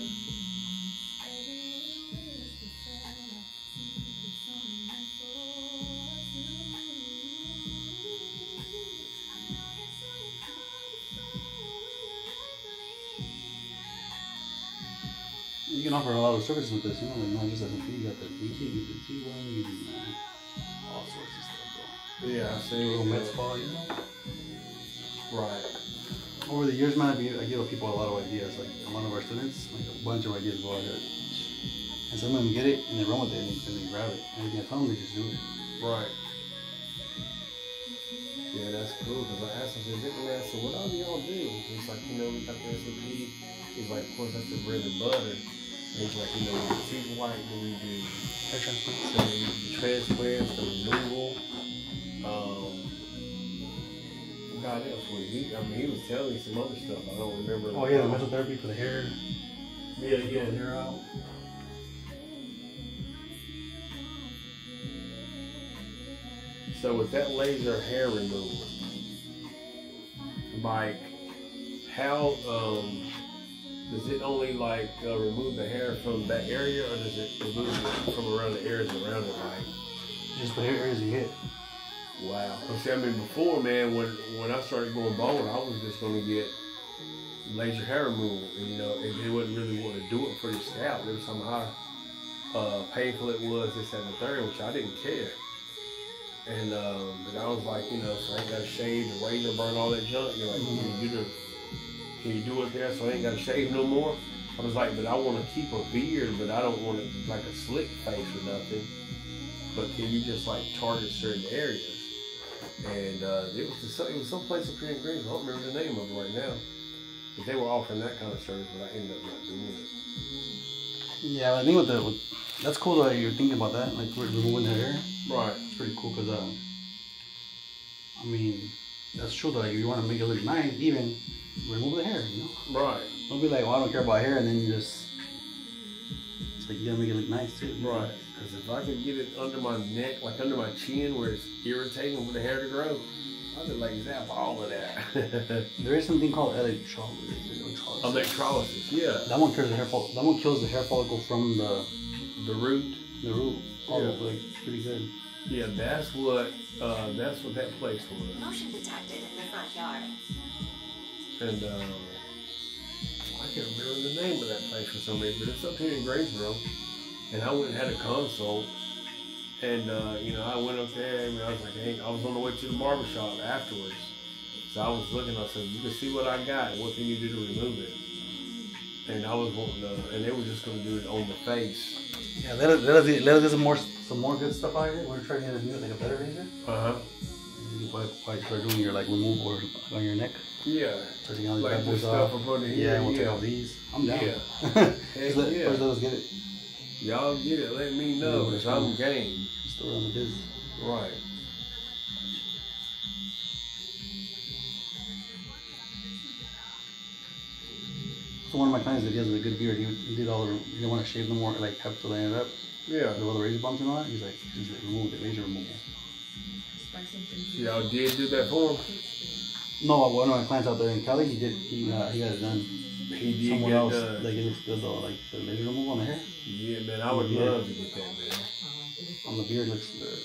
You can offer a lot of services with this, you know, like not just S&P, you got the BT, you do the T1, you do all sorts of stuff, bro.
Yeah, I see.
A little med spa, you know.
Right.
Over the years, man, I give people a lot of ideas. Like a lot of our students, like a bunch of ideas go out here. And some of them get it and they run with it and they grab it. Everything I tell them, they just do it.
Right. Yeah, that's cool, because I asked him, I said, man, so what all do y'all do? He's like, you know, we got the S&P. He's like, of course, that's the bread and butter. And he's like, you know, we do teeth whitening, we do
Hair transplant.
so we do transplants, the removal. God else was he? I mean, he was telling me some other stuff. I don't remember.
Oh yeah, the mesotherapy for the hair.
Yeah,
Pull the hair out.
So with that laser hair removal, like, how does it only like remove the hair from that area, or does it remove it from around the areas around it? Like,
Just the hair areas you hit.
wow. Well, see, I mean, before, man, when I started going bald, I was just gonna get laser hair removal, and you know, it wouldn't really want to do it for your scalp. It was somehow painful it was, this and the third, which I didn't care. And I was like, you know, so I ain't got to shave the razor, burn all that junk. You're like, can you do it there so I ain't got to shave no more? I was like, but I want to keep a beard, but I don't want it like a slick face or nothing. But can you just like target certain areas? And it was someplace up here in Greensboro. I don't remember the name of it right now. But they were offering that kind of service, but I ended up not doing it.
Yeah, I think that's cool that you're thinking about that, like removing the hair.
Right.
It's pretty cool because, I mean, that's true though. If you want to make it look nice, even remove the hair, you know?
Right.
Don't be like, well, I don't care about hair, and then you just, it's like you gotta make it look nice too.
Right. Because if I could get it under my neck, like under my chin where it's irritating for the hair to grow, I'd be like, zap all of that.
There is something called electrolysis.
Electrolysis, yeah.
That one kills the hair follicle. That one kills the hair follicle from the
root.
The root. Oh,
Yeah.
like pretty good.
Yeah, that's what that place was.
Motion detected in the front yard.
And I can't remember the name of that place for some reason, but it's up here in Greensboro. And I went and had a consult. And you know, I went up there and I was like, hey, I was on the way to the barbershop afterwards. So I was looking, I said, you can see what I got, what can you do to remove it? And I was wanting to, and they were just gonna do it on the face.
Yeah, let us get some more good stuff out here. We're trying to get a new, like a better razor. You can probably start doing your like removal or on your neck.
Yeah.
Taking all these
Like
bad
the
boys
stuff
off.
up under here.
Yeah, we'll take off these. I'm down.
Yeah.
Just let us get it.
Y'all get it, let me know, because I'm game.
Store it on the business.
Right.
So one of my clients that he has a good beard, he did all the, he didn't want to shave no more, like have to line it up.
Yeah.
With all the razor bumps and all that. He's like remove it, razor removal.
Y'all did do that for him?
No, one of my clients out there in Cali, he got it done.
He did
Someone
get
else,
it done.
like it looks good though, like the laser removal on the hair.
Yeah, man, I would love to get that, man.
On the beard looks good.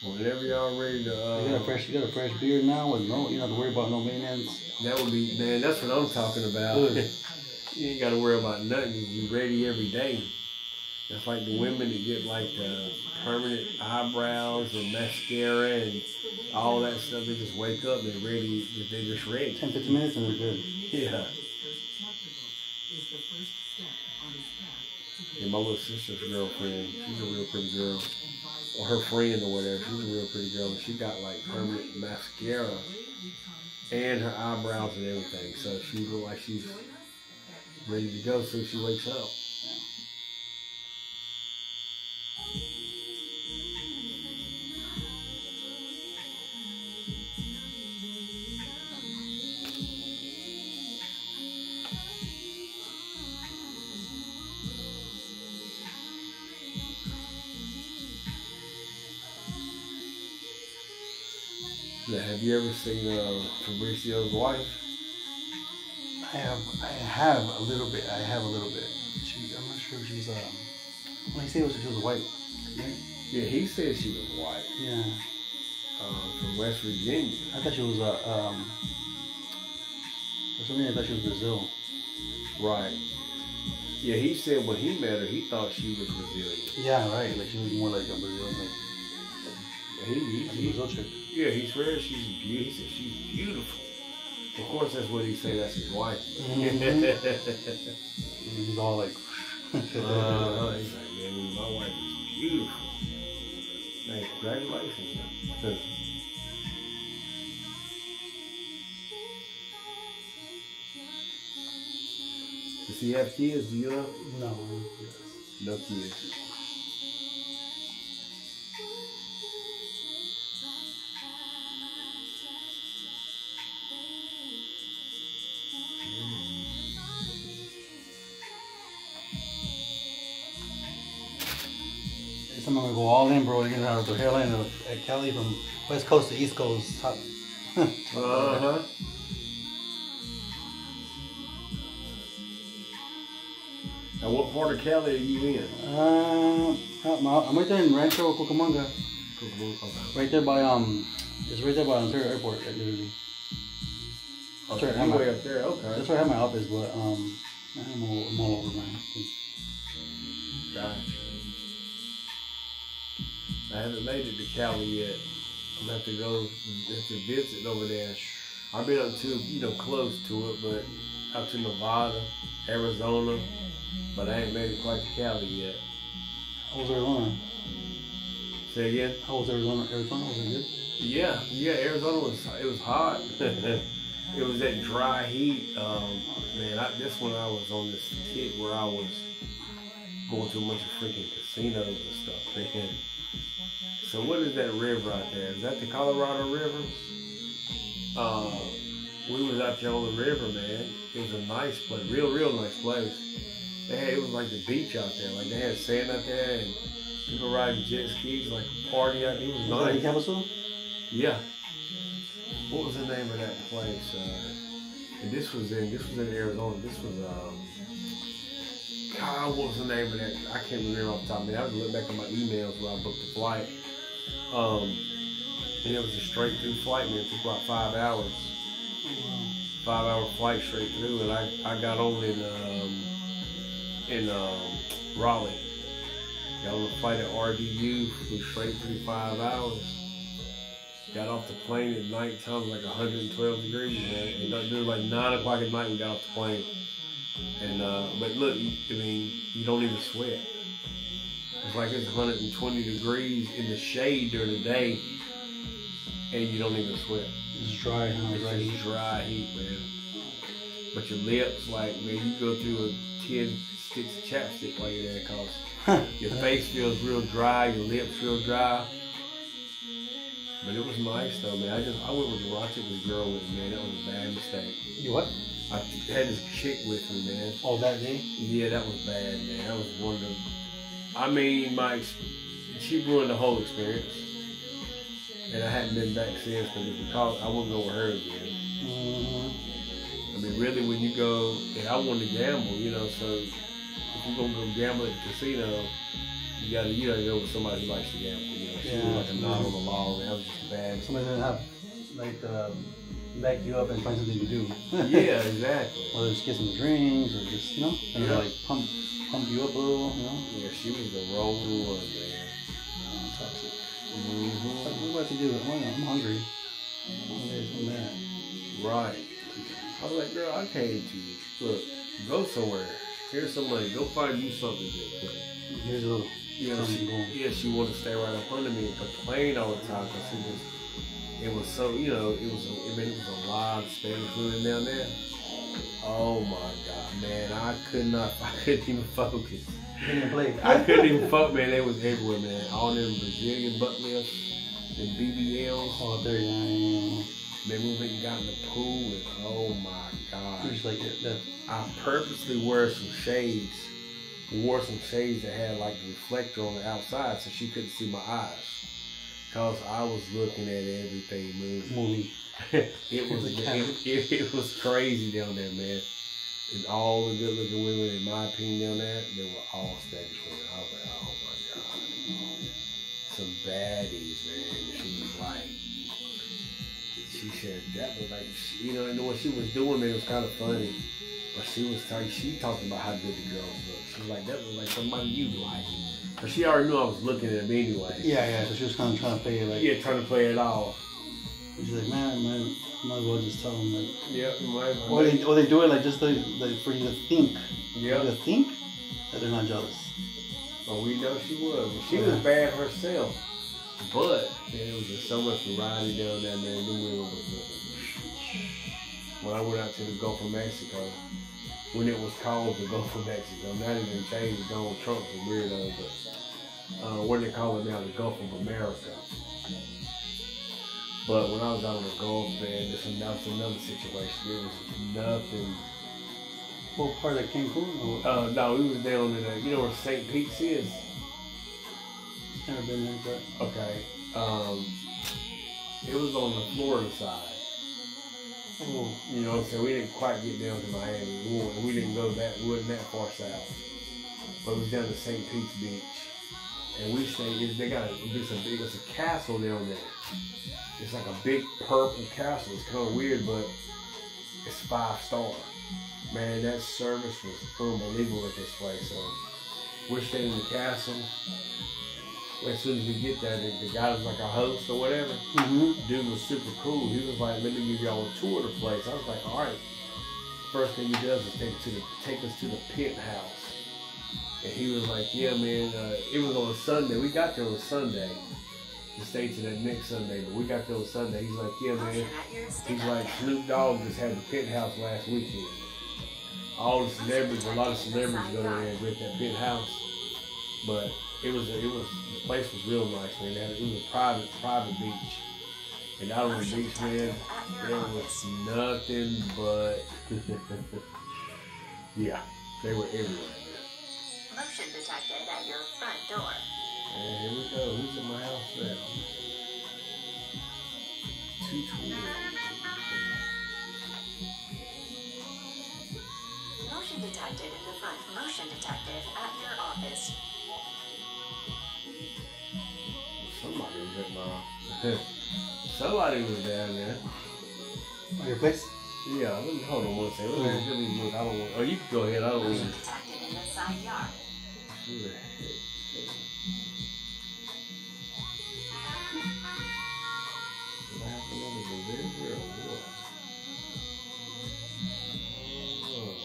Whenever y'all ready to,
You got a fresh beard now with no, you don't have to worry about no maintenance.
that would be, man, that's what I'm talking about.
Good.
You ain't got to worry about nothing. You ready every day. That's like the women that get like the permanent eyebrows or mascara and all that stuff. They just wake up, they're ready, they're just ready.
10-15 minutes and they're good.
Yeah. And my little sister's girlfriend. She's a real pretty girl. Or her friend or whatever. She's a real pretty girl. And she got like permanent mascara and her eyebrows and everything. So she look like she's ready to go so she wakes up. Now, have you ever seen Fabrizio's wife?
I have a little bit. I'm not sure if she's well, he said she was white, right?
Yeah, he said she was white.
Yeah.
From West Virginia.
I thought she was for some reason I thought she was Brazil.
Right. Yeah, he said when he met her, he thought she was Brazilian.
Yeah, right. Like she was more like a Brazilian, like Brazil chick.
Yeah, he swears she's beautiful. He said she's beautiful. Of course, that's what he say. That's his wife.
Mm-hmm. He's all like,
he's like, man, my wife is beautiful. Hey, congratulations. Does he have kids? Do you know?
No.
No kids.
Next time I'm gonna go all in, bro. You're gonna have the hairline of Cali from West Coast to East Coast. Top.
Uh-huh. Now, what part of Cali are you in?
I'm right there in Rancho Cucamonga. Right there by it's right there by Ontario Airport. Like, literally.
Okay, you're way up there. Okay.
That's where I have my office, but I'm all over, man.
Gotcha. I haven't made it to Cali yet. I'm gonna have to go visit over there. I've been up to, close to it, but out to Nevada, Arizona, but I ain't made it quite to Cali yet.
How was Arizona?
Say again?
How was Arizona? Arizona, was it good?
Yeah, Arizona was hot. It was that dry heat. This one I was on this kick where I was going to a bunch of freaking casinos and stuff, man. So what is that river out there? Is that the Colorado River? We was out there on the river, man. It was a nice place, real nice place. It was like the beach out there. Like they had sand out there and people riding jet skis, like a party out there. It was nice.
Havasu?
Yeah. What was the name of that place? And this was in Arizona. This was God, what was the name of that? I can't remember off the top of my head. I was looking back on my emails when I booked the flight. And it was a straight through flight, man. It took about 5 hours. 5 hour flight straight through, and I got on in Raleigh. Got on the flight at RDU, flew straight through 5 hours. Got off the plane at night time, like 112 degrees, man. And it was like 9 o'clock at night we got off the plane. And but look, you don't even sweat. It's like it's 120 degrees in the shade during the day, and you don't even sweat.
It's dry, huh?
It's just dry heat, man. But your lips, like, man, you go through a 10 sticks of chapstick while you're there, cause your face feels real dry, your lips real dry. But it was nice though, man. I went with I took this girl with me, man. That was a bad mistake.
You what?
I had this chick with me, man.
Oh, that day?
Yeah, that was bad, man. That was one of them. She ruined the whole experience. And I hadn't been back since, because I wouldn't go with her again.
Mm-hmm.
Really, when you go, and I wanted to gamble, so if you're gonna go gamble at the casino, you gotta go with somebody who likes to gamble. She was like a knot on the law, and that was just bad.
Somebody doesn't have, back you up and find something to do.
Yeah, exactly.
Or just get some drinks, or just, and like pump you up a little,
Yeah, she was the wrong one, man.
Toxic.
Mm-hmm.
What am I about to do? I'm hungry. I'm mad.
Right. I was like, girl, I came to look, go somewhere. Here's some money. Go find you something to do.
Here's a little.
She wanted to stay right up under me and complain all the time because it was so, it was a lot of Spanish women down there. Oh my God, man, I couldn't even focus. I couldn't even focus, man. They was everywhere, man. All them Brazilian butt lifts and BBLs.
Oh, there, yeah.
Man, we went and got in the pool and oh my God.
Just like that.
I purposely wore some shades that had like a reflector on the outside so she couldn't see my eyes. Cause I was looking at everything moving. It was crazy down there, man. And all the good looking women, in my opinion, down there, they were all Spanish women. I was like, oh my God. Some baddies, man. She was like, she said that was like, and what she was doing, man, was kind of funny. But she talked about how good the girls look. She was like, that was like somebody you like. But she already knew I was looking at him anyway.
Yeah, so she was kind of trying to play it like.
Yeah, trying to play it off.
She's like, man, might as well just tell them like.
Yeah,
Or they do it like just like for you to think.
Yeah.
For you to think that they're not jealous.
Oh, we know she was. She was bad herself. But man, it was just so much variety down there, man. When I went out to the Gulf of Mexico, when it was called the Gulf of Mexico, not even changed. Donald Trump's a weirdo, but what they call it now, the Gulf of America. But when I was out on the Gulf, man, that was another situation. There was nothing.
What part of Cancun?
No, we was down in you know where St. Pete's is?
Never been there, but.
Okay. It was on the Florida side.
Oh.
You know what I'm saying? We didn't quite get down to Miami. We didn't go we wasn't that far south. But we was down to St. Pete's Beach. And we stayed, it's a castle down there. It's like a big purple castle. It's kind of weird, but it's 5-star. Man, that service was unbelievable at this place. So we're staying in the castle. As soon as we get there, the guy was like our host or whatever.
Mm-hmm.
Dude was super cool. He was like, let me give y'all a tour of the place. I was like, all right. First thing he does is take us to the penthouse. And he was like, yeah, man, it was on a Sunday. We got there on Sunday. We stayed to that next Sunday, but we got there on Sunday. He's like, yeah, man. He's like, Snoop Dogg just had the penthouse last weekend. All the celebrities, a lot of celebrities go there and rent that penthouse. But the place was real nice, man. It was a private beach. And out on the beach, man, there was nothing but, yeah, they were everywhere.
Motion detected at your front door.
And here we go. Who's in my house now? 220.
Motion detected in the front. Motion detected at your office.
Somebody was at my. Somebody was down there.
Oh, your place?
Yeah, hold on one second. Let me look. I don't want. Oh, you can go ahead. I don't want.
Motion detected in the side yard.
Who the heck? What happened on the delivery or what? Oh.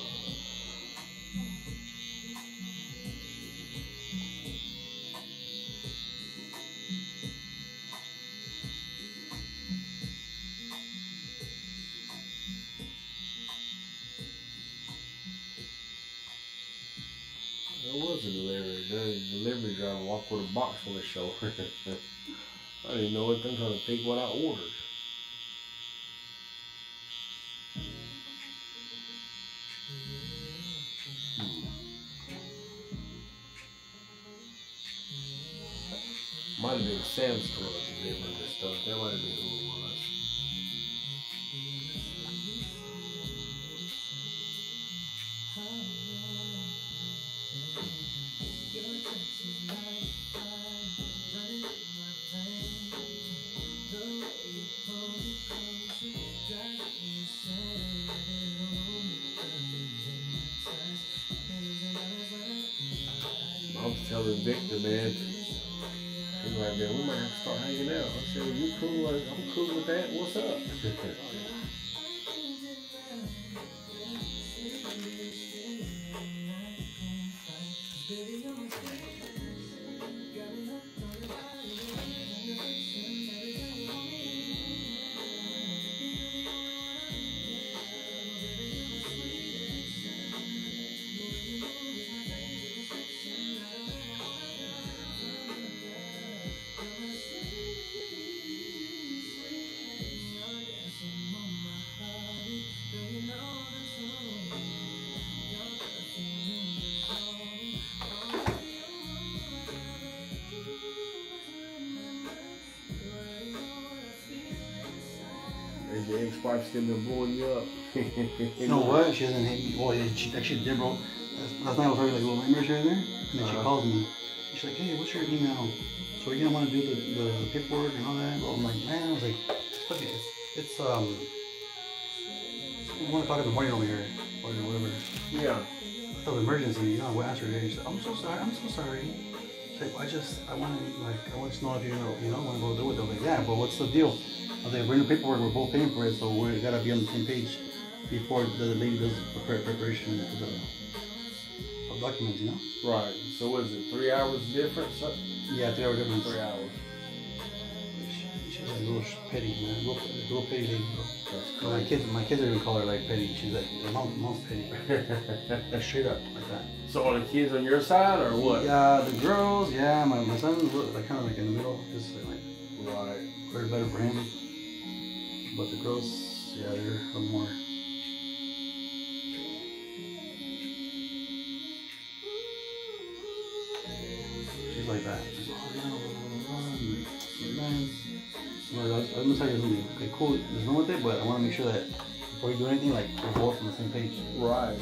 There was a delivery. The delivery driver walked with a box on his shoulder. I didn't know what I'm trying to think what I ordered. Might have been Sam's Club delivering this stuff. That might have been who it was. I was telling Victor, man, he's like, man, we might have to start hanging out. I said, you cool? I'm cool with that. What's up? Is your ex-wife still been blowing you up?
You know what? She doesn't hate me. Well, yeah, she actually did, bro. Last night I was having like a little nightmares here and there. And then she calls me. She's like, hey, what's your email? So are you gonna want to do the paperwork and all that? Well, I'm like, man, I was like, fuck it. It's 1 o'clock in the morning over here. Or whatever.
Yeah.
It's an emergency, you know, I answered her. She's like, I'm so sorry. She's like, I want to know if you're gonna, want to go do it. I was like, yeah, but what's the deal? I was like, we're in the paperwork, we're both paying for it, so we gotta be on the same page before the lady does preparation of documents, you know?
Right. So was it 3 hours difference?
Yeah, 3 hour difference.
3 hours.
She's like a little petty, man. Real petty lady, bro.
That's
So
crazy.
my kids even call her like petty. She's like, mom's petty. That's straight up like that.
So are the kids on your side or what?
Yeah, the girls, yeah, my son's like kind of like in the middle, just like
Right.
quite better for him. But the girls, yeah, they're a little more. She's like that. She's like, I'm gonna tell you something. Okay, cool. There's wrong with it, but I want to make sure that before you do anything, like we're both on the same page.
Right.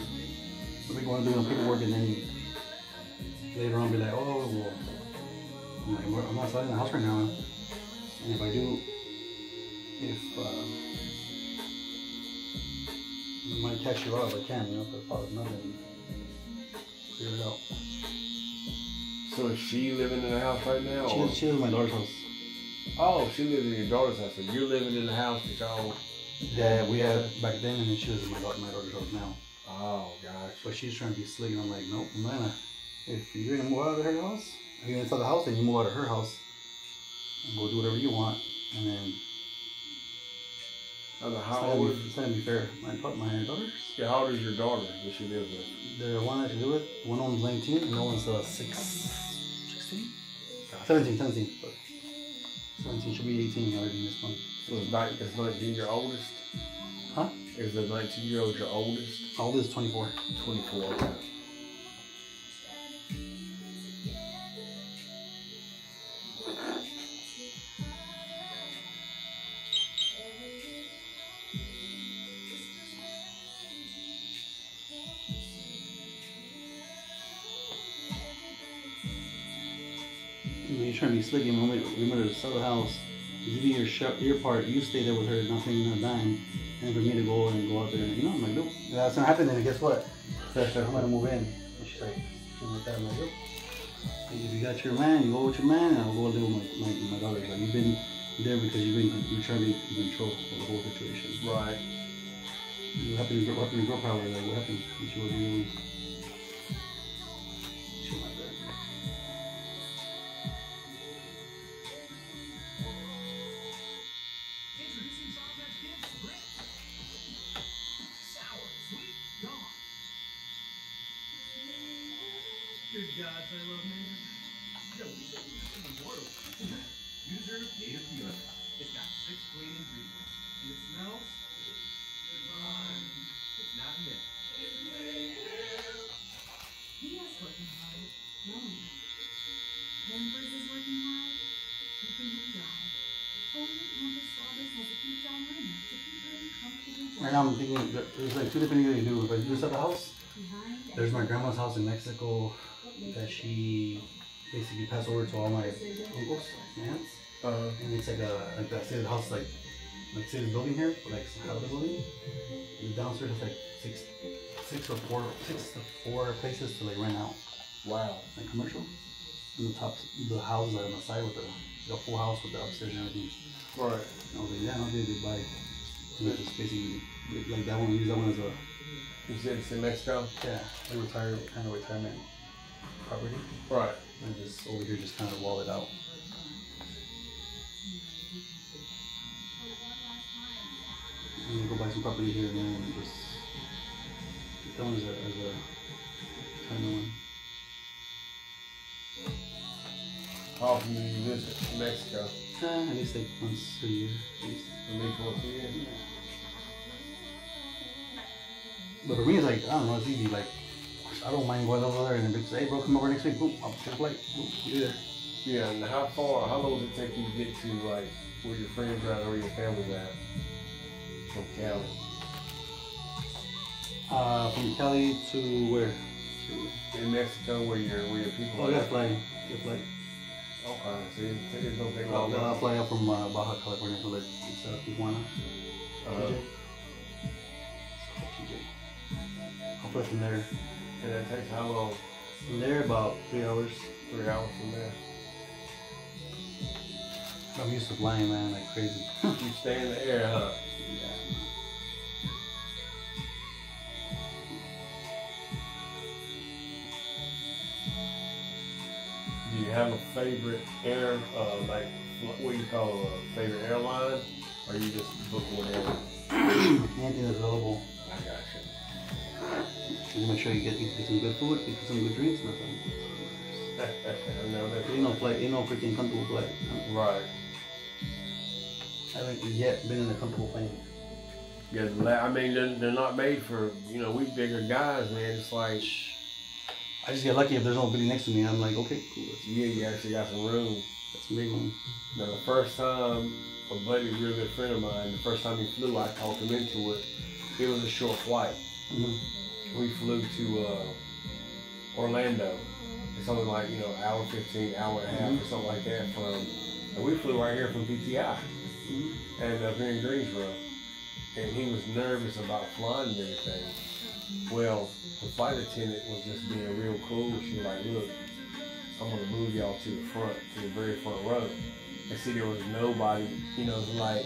So we want to do no paperwork, and then later on be like, oh, well, I'm not selling the house right now. And if I do, I might catch you out if I can, if I follow nothing, clear it out.
So is she living in the house right now? Or?
She lives in my daughter's house.
Oh, she lives in your daughter's house. So you're living in the house that y'all.
Yeah, we had back then, and then she lives in my daughter's house now.
Oh gosh.
But she's trying to be slick, and I'm like, nope, I'm not gonna. If you're gonna move out of her house, if you're gonna sell the house, then you move out of her house and go do whatever you want, and then.
I don't know how old is.
It's not gonna be fair. My daughters.
Yeah, how old is your daughter that she lives with?
The one that she lives with, one of them's 19, and the other one's 16? 17. 17, she'll be 18 already this month.
So is 19 your oldest?
Huh?
Is the 19-year-old your oldest?
Oldest is 24.
24. Okay.
You're trying to be slick, and remember to sell the house. You do your part, you stay there with her, not paying her a dime, and for me to go out there, I'm like, nope. That's not happening, and guess what? I'm gonna move in. And she's like that, I'm like, nope. If you got your man, you go with your man, and I'll go live with my daughter. Like, you've been there because you're trying to be in control of the whole situation.
Right.
What happened to your girl power? Like, what happened? She wasn't doing shit like that.
Good gods, I love mango. User native deodorant. It's got 6 clean ingredients. And it smells divine. It's not mint.
He is working hard. No. Pampers is working hard. Keeping him dry. Only Pampers Fathers has a deep dry liner to keep him comfortably dry.
Right now I'm thinking that there's like 2 different things you can do. If I do sell the house,
Behind
there's my grandma's house in Mexico that she basically passed over to all my uncles and aunts. And it's like that same house, like say the building here, like how the building. And downstairs is like six to four places to like rent out,
Wow.
like commercial. And the houses are on the side with the full house with the upstairs and everything.
Right.
And I was like, yeah, how did they buy? And I just basically like that one. Use that one as a
You said it's in Mexico?
yeah, a retirement property.
Right.
And just over here, just kind of wall it out. And then go buy some property here and then just that one as a kind of one.
How often do you visit Mexico?
At least like once a year, at least.
At least once a year?
But for me, it's like, I don't know, it's easy. Like, I don't mind going over there and say, hey, bro, come over next week. Boom, I'll take a flight. Boom, be there.
Yeah, and how long does it take you to get to, like, where your friends are at or your family's at? from Cali?
From Cali to where?
In Mexico, where your people
Oh, I got a flight.
Okay, so it don't take long.
I'll fly out from Baja California to like Tijuana.
Uh-huh.
TJ. I'll fly from there.
And that takes how long?
From there about 3 hours.
3 hours from there.
I'm used to flying, man, like crazy.
You stay in the air, huh?
Yeah.
Do you have a favorite like what do you call a favorite airline, or you just book whatever?
Anything that's available.
I got you.
Just make sure you get some good food, get some good drinks, nothing.
No, that's
Ain't no flight, ain't no freaking comfortable flight.
right.
I haven't yet been in a comfortable plane.
Yeah, I mean they're not made for we bigger guys, man. It's like
I just get lucky if there's nobody next to me. I'm like, okay, cool.
you actually got some room.
That's a big one.
Now the first time a buddy, a real good friend of mine, the first time he flew, I talked him into it. It was a short flight.
Mm-hmm.
We flew to Orlando. It's something like hour 15, hour and a half, or something like that and we flew right here from PTI, and up here in Greensboro. And he was nervous about flying and everything. Well, the flight attendant was just being real cool. She was like, look, I'm gonna move y'all to the front, to the very front row. And see, there was nobody, like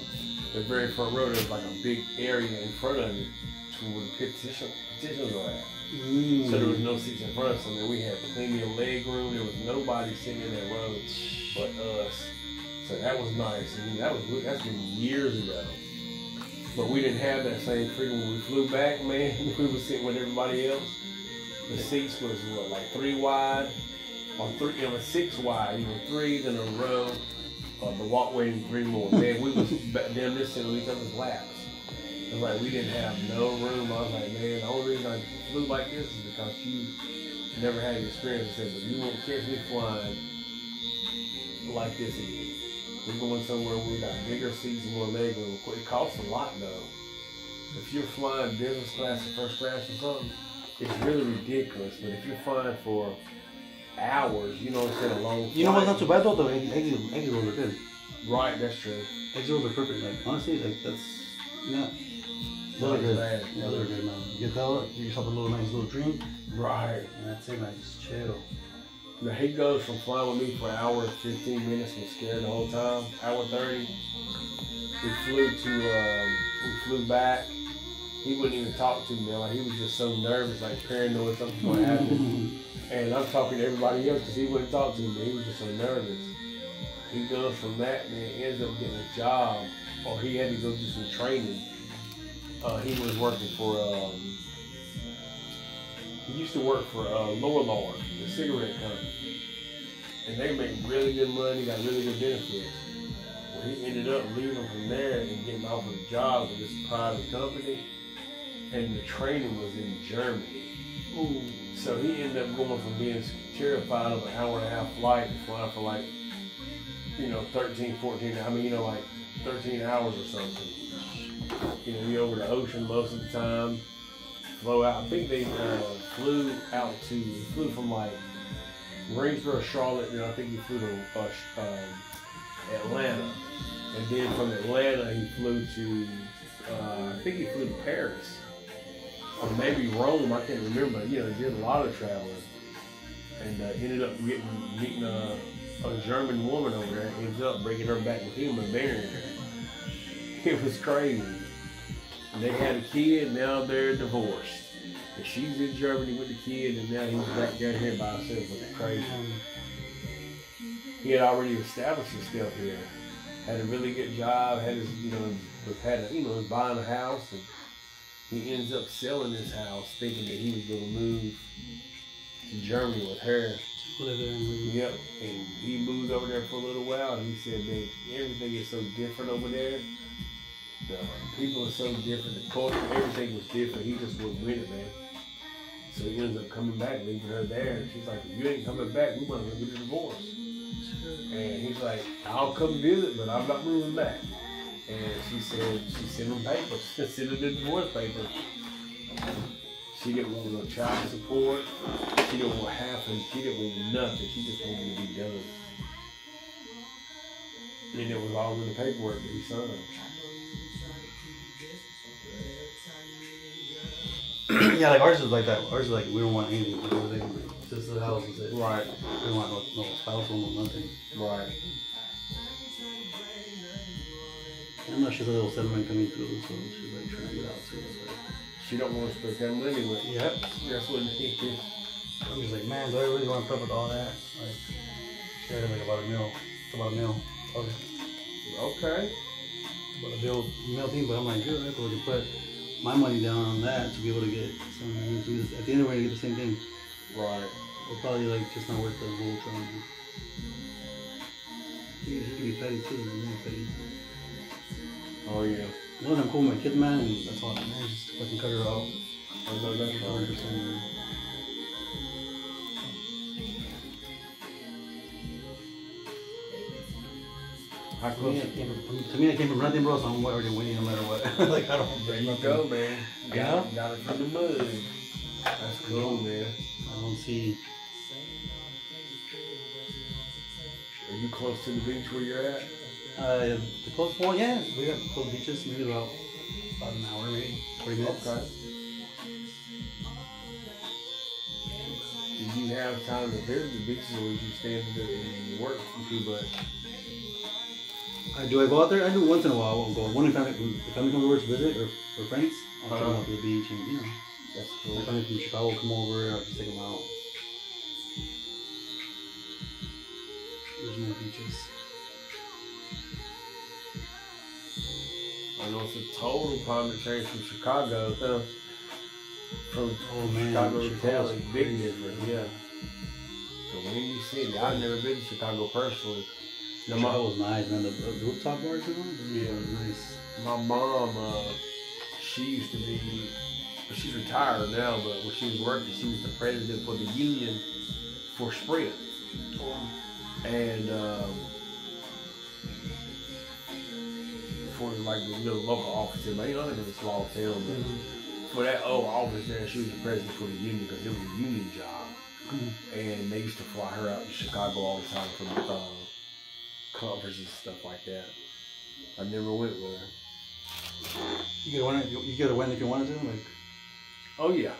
the very front row, there was like a big area in front of it to where the petitions were at. So there was no seats in front of us. I mean, we had plenty of leg room. There was nobody sitting in that row but us. So that was nice. And that's been years ago. But we didn't have that same freedom when we flew back, man. We were sitting with everybody else. The seats was like 3 wide, or 6 wide. 3, then a row, the walkway and 3 more. Man, we was damn near sitting on each other's laps. It was like we didn't have no room. I was like, man, the only reason I flew like this is because you never had the experience. I said, but you won't catch me flying like this again. We're going somewhere where we got bigger seats and more leg room. It costs a lot though. If you're flying business class or first class or something, it's really ridiculous. But if you're flying for hours, you know what I'm saying, a long flight.
You know what's not too bad though? The exit rolls are good.
Right, that's true.
Exit rolls are perfect. Like honestly, like that's those are good.
Bad.
Yeah, those are good, man. You get that, get yourself a nice little drink.
Right.
And that's it, man. Just chill.
Now he goes from flying with me for an hour and 15 minutes and scared the whole time. Hour 30. We flew back. He wouldn't even talk to me. Like he was just so nervous, like paranoid something's gonna happen. And I'm talking to everybody else because he wouldn't talk to me. He was just so nervous. He goes from that, man, ends up getting a job, or he had to go do some training. He was working for he used to work for Lorillard, the cigarette company. And they make really good money, got really good benefits. Well, he ended up leaving from there and getting offered a job with this private company. And the training was in Germany. Ooh. So he ended up going from being terrified of an hour and a half flight to flying for like, 13, 14, 13 hours or something. You're over the ocean most of the time. Flew out. I think they flew from like Greensboro, Charlotte, and I think he flew to Atlanta. And then from Atlanta he flew to Paris. Or maybe Rome, I can't remember. He did a lot of traveling. And ended up meeting a German woman over there. Ended up bringing her back with him and marrying her. It was crazy. And they had a kid, now they're divorced. And she's in Germany with the kid, and now he's back down here by himself. It's crazy. He had already established himself here. Had a really good job, had his, was buying a house, and he ends up selling his house thinking that he was going to move to Germany with her. Yep, and he moved over there for a little while, and he said, man, everything is so different over there. The people are so different, the culture, everything was different. He just wasn't with it, man. So he ends up coming back, leaving her there. And she's like, if you ain't coming back, we want to get a divorce. And he's like, I'll come visit, but I'm not moving back. And she said she sent them papers. She sent them the divorce papers. She didn't want no child support. She didn't want half and she didn't want nothing. She just wanted to be done. And it was all in the paperwork that he signed.
Yeah, like ours is like that. Ours is like we don't want anything to do with anything. Just the house is it.
Right.
We don't want no spousal, no nothing.
Right.
I'm not sure the little settlement coming through, so she's like trying to get out too. So.
She don't want to spend that money with.
Yep.
That's what it is.
I'm just like, man, do I really want to put up with all that? Like, she had like about a mil. It's about a mil. Okay.
Okay.
It's about a mil thing, but I'm like, good, I could put my money down on that to be able to get some. At the end, we're gonna get the same thing.
Right.
We're probably like just not worth the whole trying. He can be petty too. He's really petty.
Oh yeah.
You know, I'm cool with my kids, man, and that's all. Man, just fucking cut her out.
I know that's right.
100%.
How
To
close?
me, I came from nothing, bro, so I'm already winning no matter what. Like, I don't.
There you go, man.
Yeah?
Got it from the mud. That's cool, man.
I don't see.
Are you close to the beach where you're at?
The close one, yeah. We got close beaches, maybe about an hour, maybe 40 minutes.
Okay. Did you have time to visit the beaches, or did you stand and work too much?
Do I go out there? I do once in a while. I'll go. One if family comes over to visit or friends, I'll take them out to the beach and
That's cool.
my family from Chicago will come over. I'll just take them out. There's no beaches.
I know it's a total climate change from Chicago. From Chicago to Cali, big difference. Yeah. So when you see it, I've never been to Chicago personally.
Chicago was nice, man. The rooftop bars,
Yeah,
was nice.
My mom, she used to be, she's retired now, but when she was working, she was the president for the union for Sprint. And for like the local office, but I live in a small town, but for that old office there, she was the president for the union because it was a union job. And they used to fly her out to Chicago all the time for conferences and stuff like that. I never went with her.
You could have went if you wanted to, like.
Oh yeah.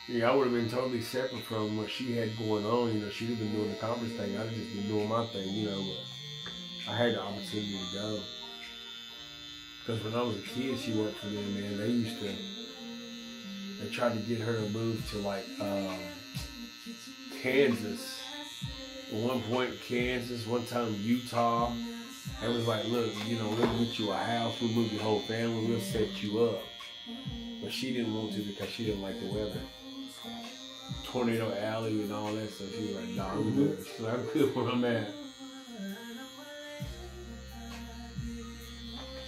Yeah, I would have been totally separate from what she had going on. You know, she'd have been doing the conference thing. I'd just been doing my thing, you know. But I had the opportunity to go. Because when I was a kid, she worked for them, man. They tried to get her to move to like Kansas. At one point, Kansas, one time Utah. It was like, look, you know, we'll get you a house, we'll move your whole family, we'll set you up. But she didn't want to because she didn't like the weather. Tornado Alley and all that stuff. She was like, nah, I'm good. She's like, I'm good where I'm at.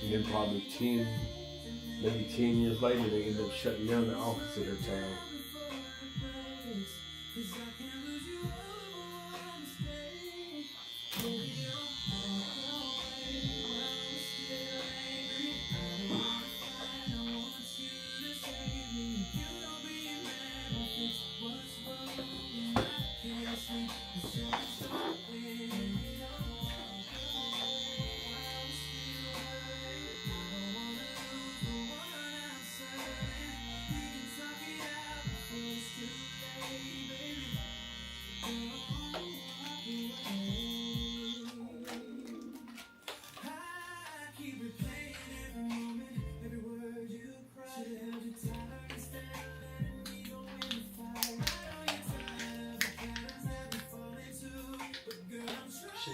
And then probably 10 years later, they ended up shutting down the office in her town.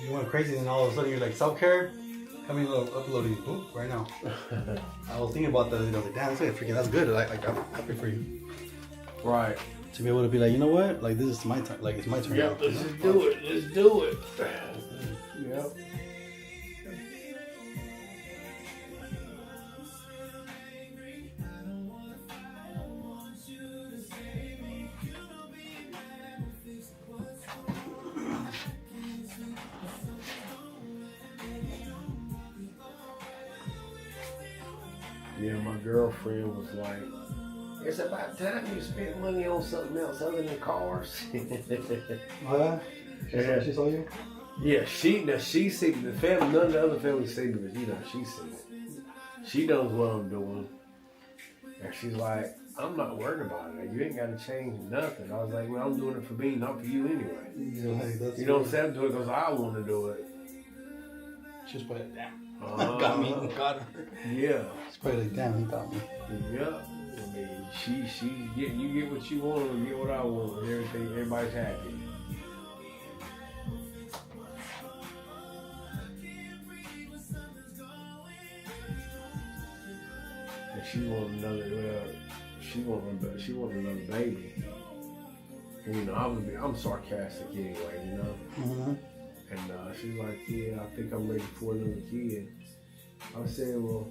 You went crazy, and all of a sudden you're like, self-care, coming uploading right now. I was thinking about that. I was like, damn, that's good. Like, I'm happy for you.
Right.
To be able to be like, you know what? Like, this is my turn. Like, it's my turn.
Yep, let's just do it. Let's do it. Yep. Yeah, my girlfriend was like, it's about time you spent money on something else other than cars.
What?
Yeah.
She saw you?
Yeah, she see the family, none of the other family see me, but she see it. She knows what I'm doing. And she's like, I'm not worried about it. You ain't got to change nothing. I was like, well, I'm doing it for me, not for you anyway.
You're like, that's
You know what I'm saying? I'm doing it because I want to do it.
She was probably like, damn.
Got
me, got her.
Yeah.
She's probably like, damn, he got me.
Yeah. I mean, you get what you want and get what I want and everything, everybody's happy. And she wanted another baby. And, I'm sarcastic anyway,
Mm-hmm.
And she's like, yeah, I think I'm ready for another kid. I said, well,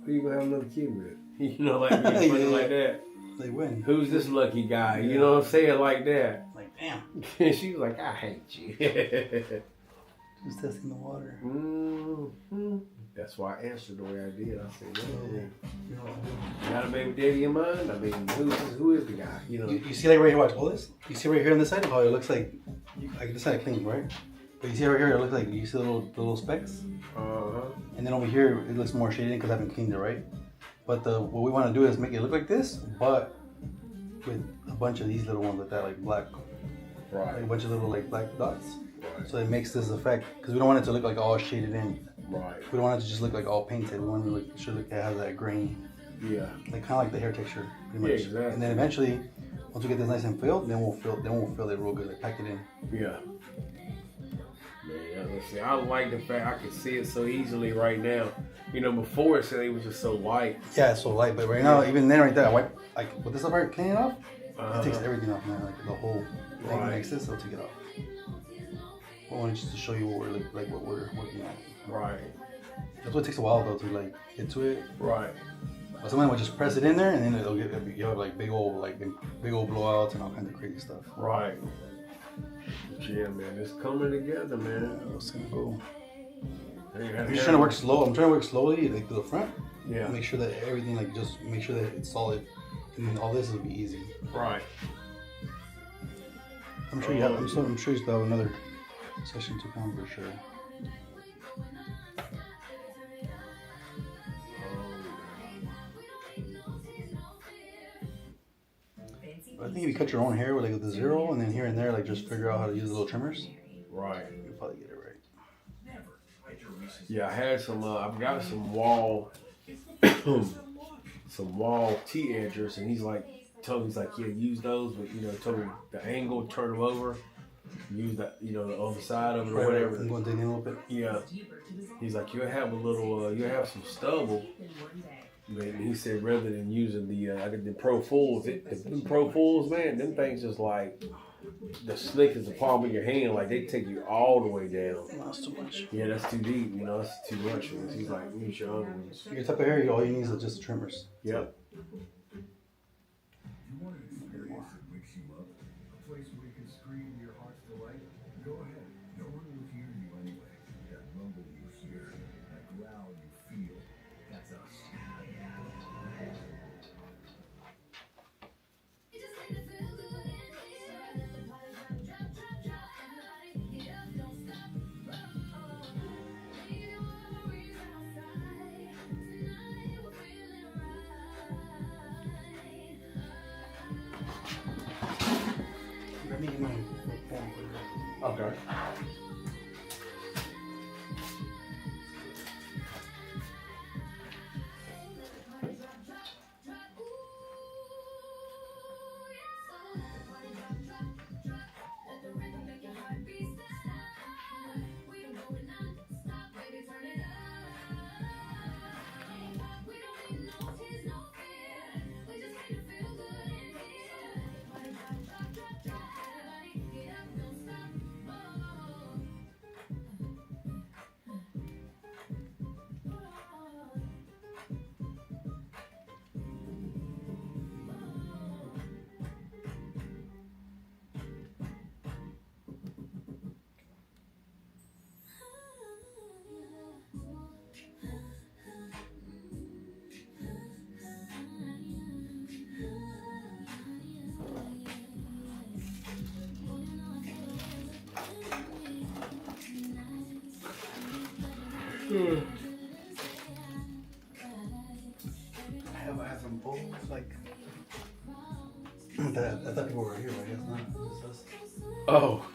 who you gonna have another kid with? Like being funny
Yeah.
like that.
They win.
Who's this lucky guy? You know what I'm saying? Like that.
Like, damn.
And she was like, I hate you.
Just testing the water.
Mm-hmm. That's why I answered the way I did. I said, you got a baby daddy in mind? I mean, who is the guy?
You see like right here, watch all this? You see right here on this side how it looks like this side clean, right? But you see right here, it looks like, you see the little specks?
Uh-huh.
And then over here, it looks more shaded because I haven't cleaned it, right? But what we want to do is make it look like this, but with a bunch of these little ones like that, like black.
Right.
Like a bunch of little like black dots.
Right.
So it makes this effect, because we don't want it to look like all shaded in.
Right.
We don't want it to just look like all painted. We want it to look, it has that grain.
Yeah.
Like kind of like the hair texture, pretty much.
Yeah, exactly.
And then eventually, once we get this nice and filled, then we'll fill it real good, like pack it in.
Yeah. Man, let's see. I like the fact I can see it so easily right now. Before it said it was just so light.
Yeah, it's so light, but right now, even then, right there, I wipe like with this up right, clean it off.
Uh-huh.
It takes everything off, man. Like the whole thing
Right.
makes this, so take it off. I wanted just to show you what we're working on.
Right.
That's what takes a while though to like get to it.
Right.
But someone would just press it in there, and then you'll have like big old blowouts and all kinds of crazy stuff.
Right. Yeah, man, it's coming together, man.
It's gonna go.
Hey,
I'm just trying to work slow. I'm trying to work slowly, like to the front.
Yeah.
Make sure that everything, like, just make sure that it's solid, and then all this will be easy.
Right.
I'm sure you have. I'm sure you still have another session to come for sure. But I think if you cut your own hair with like the zero, and then here and there, like just figure out how to use the little trimmers,
Right.
you'll probably get it right.
Yeah, I had some. I've got some wall, some wall T-edgers, and he's like, yeah, use those, but told me the angle, turn them over, use that, the other side of it or whatever.
I'm going to dig in a little bit.
Yeah. He's like, you'll have a little, you'll have some stubble. But he said rather than using the Pro Fulls, the Pro Fulls, man, them things just like the slick as the palm of your hand, like they take you all the way down.
No, that's too much.
Yeah, that's too deep, that's too much for this. He's like, use your other ones.
Your type of hair, all you need is just trimmers.
Yep.
You want an experience that wakes you up? A place where you can scream your heart's delight? Go ahead. No one will hear you anyway. That rumble you hear, that growl you feel, that's us.
Let me get my phone for you.
Okay.
I have some bowls like that. I thought people were here, but I guess not. It's us.
Oh,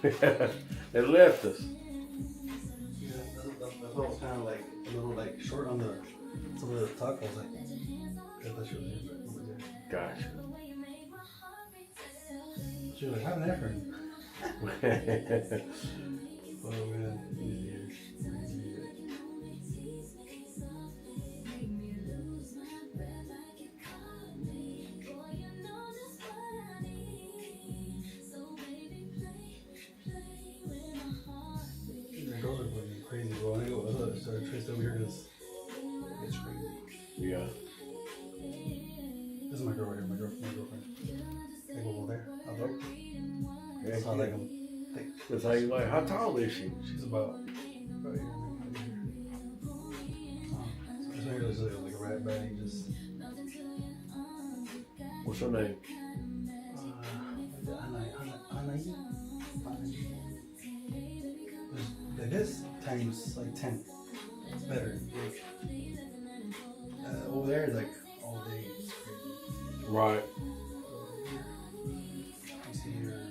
they left us.
Yeah, that's what was kind of like a little like short on the some of the tacos. Like, I thought she was here, but over there.
Gotcha.
She was like, have an effort. Oh man, the girls are going crazy, bro. I go start tracing over here because it's crazy.
Yeah.
This is my girl right here, my girlfriend. They go over there. I'll go.
Yeah,
That's how I like them.
That's how you like. How tall is she?
She's about right here. So this one here looks like a rat baddie, just
What's her name?
Like this times like 10. It's better. Over there is like all day. It's crazy.
Right.
You see here.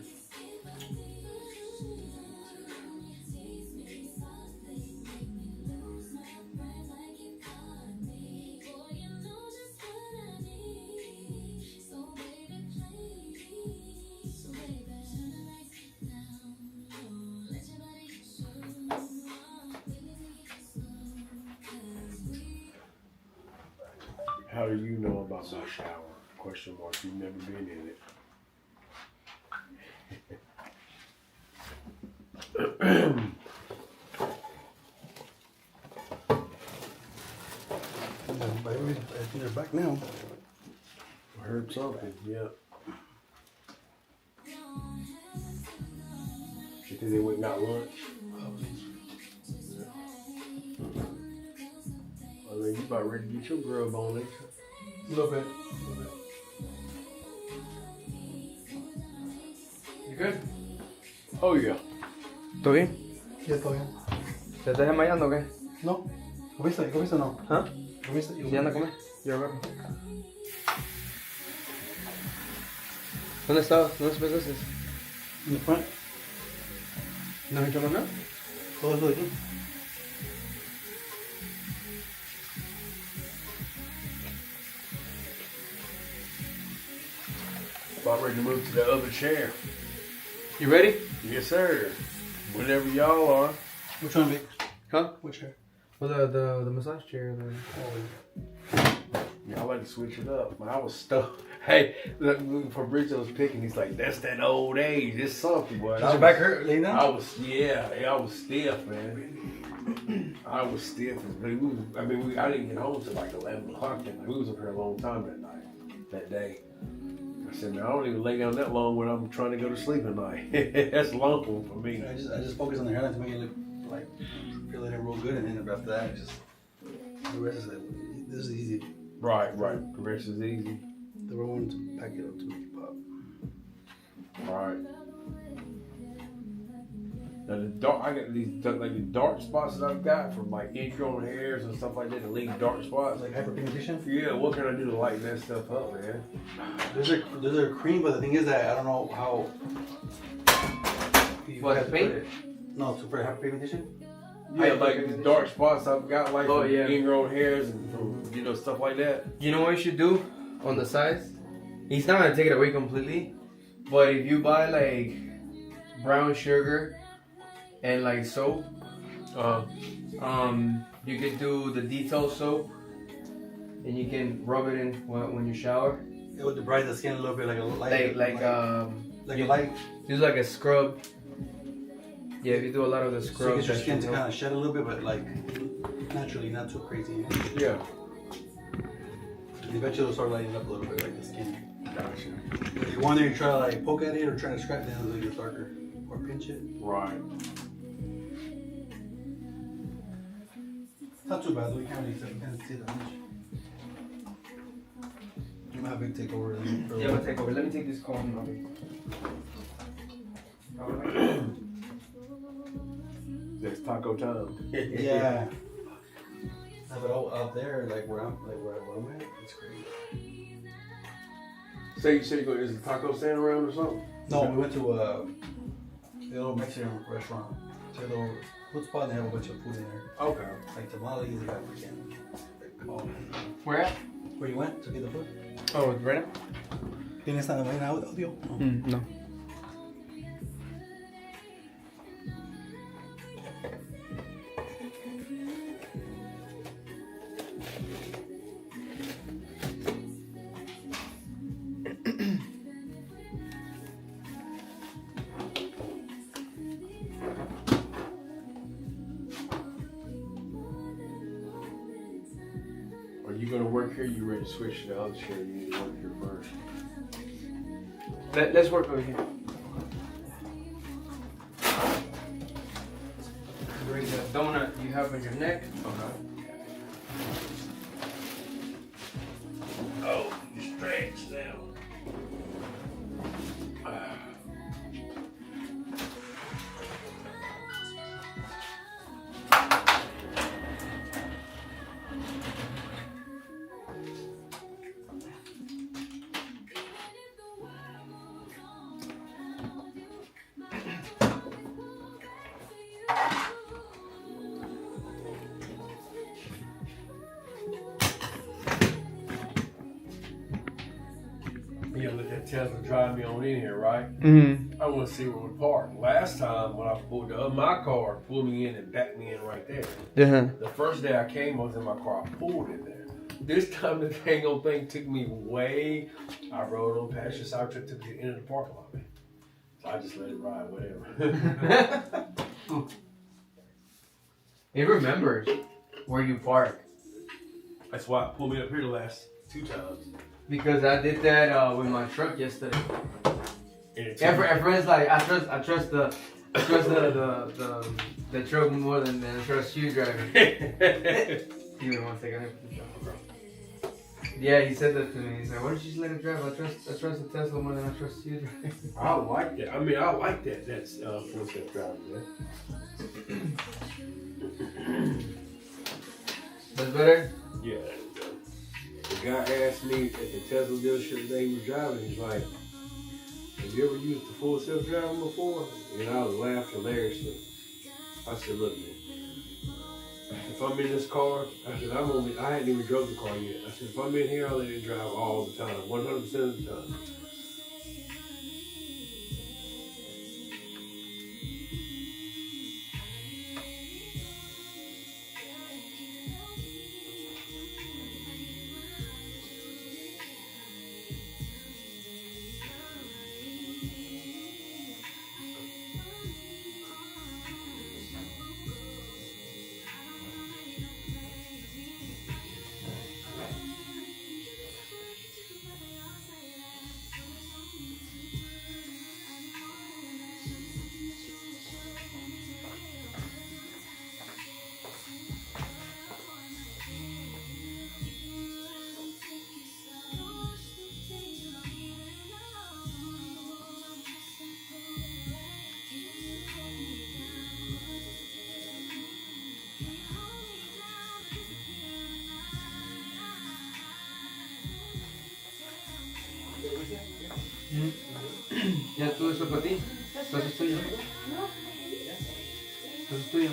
How do you know about my shower? Question mark. You've never been in it.
I think they're back now.
I heard something. Yeah. You think they went and got lunch? I mean, you about ready to get your grub on it.
A little bit.
You good?
Oh yeah.
¿Todo bien?
Ya todo bien.
¿Te estás desmayando o qué?
No. ¿Comiste? ¿Comiste o no?
¿Ah?
¿Comiste?
¿Sí anda a comer? Yo agarro. ¿Dónde estabas? ¿Dónde empezaste?
In the front.
¿No has hecho más nada?
Todo eso de aquí.
About ready to move to the other chair.
You ready?
Yes, sir. Whenever y'all are.
Which one, Vic?
Huh?
Which chair?
Well, the massage chair.
Yeah, I like to switch it up. When I was stuck. Hey, look, Fabrizio was picking. He's like, "That's that old age. It's something." But
Does your back hurt laying down?
I was stiff, man. I was stiff. I didn't get home till like 11 o'clock. And we was up here a long time that night, that day. I said, man, I don't even lay down that long when I'm trying to go to sleep at night. That's a long one for me.
I just focus on the hairline to make it look like feeling it real good, and then after that, just the rest is like, this is easy.
Right. The rest is easy.
The real one to pack it up to make it pop.
Right. Now I got these like the dark spots that I've got from like ingrown hairs and stuff like that. The leave dark spots.
Like hyperpigmentation.
Yeah, what can I do to lighten that stuff up, man?
There's a cream, but the thing is that I don't know how.
What,
have to
paint?
put it. No, for hyperpigmentation.
Yeah, like the dark spots I've got, like
Oh,
from
yeah.
ingrown hairs and from, stuff like that.
You know what you should do on the sides? He's not gonna take it away completely, but if you buy like brown sugar and like soap, you can do the detail soap, and you can rub it in when you shower.
It would debride the skin a little bit, like a light.
Like
a light.
Use like a scrub. Yeah, if you do a lot of the
So
scrub,
you get your
that
skin
should
to
help.
kind of shed a little bit, but like naturally, not too crazy.
Yeah.
Eventually, it'll start lighting up a little bit, like the skin.
Gotcha.
If you want to try to like poke at it or try to scratch it, it'll get darker, or pinch it.
Right.
It's not too bad though. You can't really see that much. You might have a big takeover.
Yeah, I'm gonna take over. Let me take this comb
It's taco time.
Yeah. But out there, like where I'm at, it's crazy.
So you said is the taco stand around or something?
No, we went to a little Mexican restaurant. It's a little food spot, and they have a bunch of food in there.
Okay.
Like tamales, they got freaking, like,
Where at?
where you went to get the food?
Oh, right now?
¿Tienes audio?
No.
Are you gonna work here? You ready to switch to the other chair? You need to work here first.
Let's work over here. Bring the donut you have on your neck.
Oh, you stretch now. You let that Tesla drive me on in here, right?
Mm-hmm.
I want to see where we park. Last time when I pulled my car, pulled me in and backed me in right there.
Yeah.
The first day I came, I was in my car. I pulled in there. This time the dang old thing took me way. I rode on past your side trip to the end of the parking lot, man. So I just let it ride, whatever.
It remembers where you park.
That's why it pulled me up here the last 2 times.
Because I did that with my truck yesterday.
And it took
Everyone's like, I trust the truck more than I trust you driving. Give me 1 second. Yeah, he said that to me. He's like, why don't you just let it drive? I trust the Tesla more than I trust you driving.
I like that. I mean, I like that. That's full-step driving, man.
That's better?
Yeah. The guy asked me at the Tesla dealership that he was driving, he's like, have you ever used the full self-driving before? And I laughed hilariously. I said, look, man, if I'm in this car, I said, I hadn't even drove the car yet. I said, if I'm in here, I'll let it drive all the time, 100% of the time.
¿Ya tú eso para ti? Entonces es tuyo. Entonces es tuyo.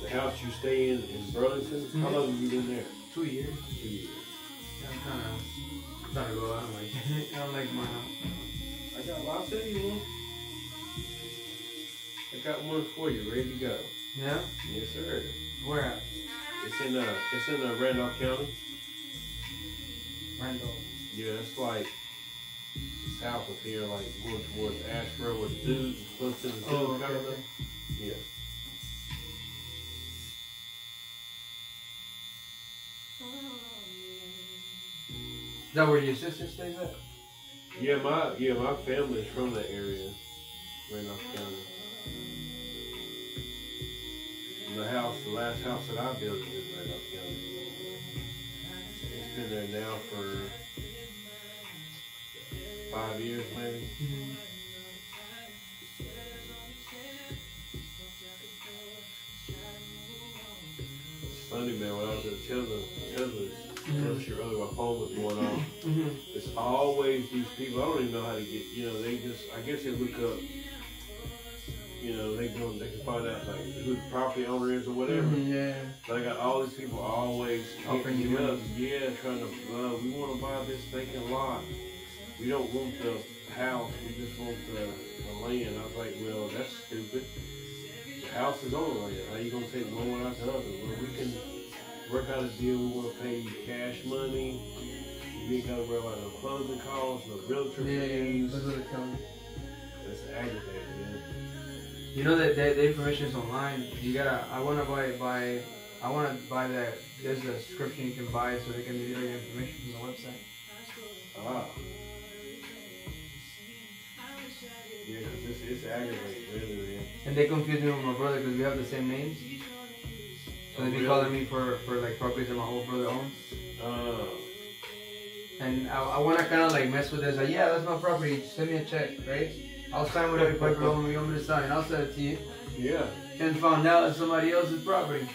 The house you stay in Burlington, how long have you been there?
2 years.
2 years.
Yeah, I'm trying to go out. I don't like my house.
I'll tell you one. I got one for you, ready to go.
Yeah?
Yes, sir.
Where at?
It's in Randolph County.
Randall.
Yeah, it's like south of here, like going towards Asheboro, where the dudes, close to the dudes
Oh, okay,
kind of.
okay.
Yeah.
Is that where your sister stays at?
Yeah, my family's from that area, Randolph County. And the last house that I built is in Randolph County. It's been there now for 5 years, maybe. It's funny, man. When I was at Tesla shit earlier, my phone was going off. It's always these people. I don't even know how to get. They just. I guess they look up. They can find out like who the property owner is or whatever.
Yeah.
But I got all these people always
Offering
hitting
you
me up.
money.
Yeah, trying to. We want to buy this vacant lot. We don't want the house. We just want the land. I was like, well, that's stupid. The house is on the land. How you gonna take one without the other? Well, we can work out a deal. We want to pay you cash money. You ain't gotta worry about no closing costs, no realtor fees.
That's what it comes.
That's aggravating, man.
You know that the information is online. You gotta. I wanna buy that. There's a subscription you can buy so they can give you the information from the website.
Ah. Yeah, because it's aggravating, really, man.
And they confuse me with my brother because we have the same names. So they be calling me for like properties that my whole brother owns. And I want to kind of like mess with this. Like, yeah, that's my property. Just send me a check, right? I'll sign whatever paper you want me to sign. I'll send it to you.
Yeah.
And found out it's somebody else's property.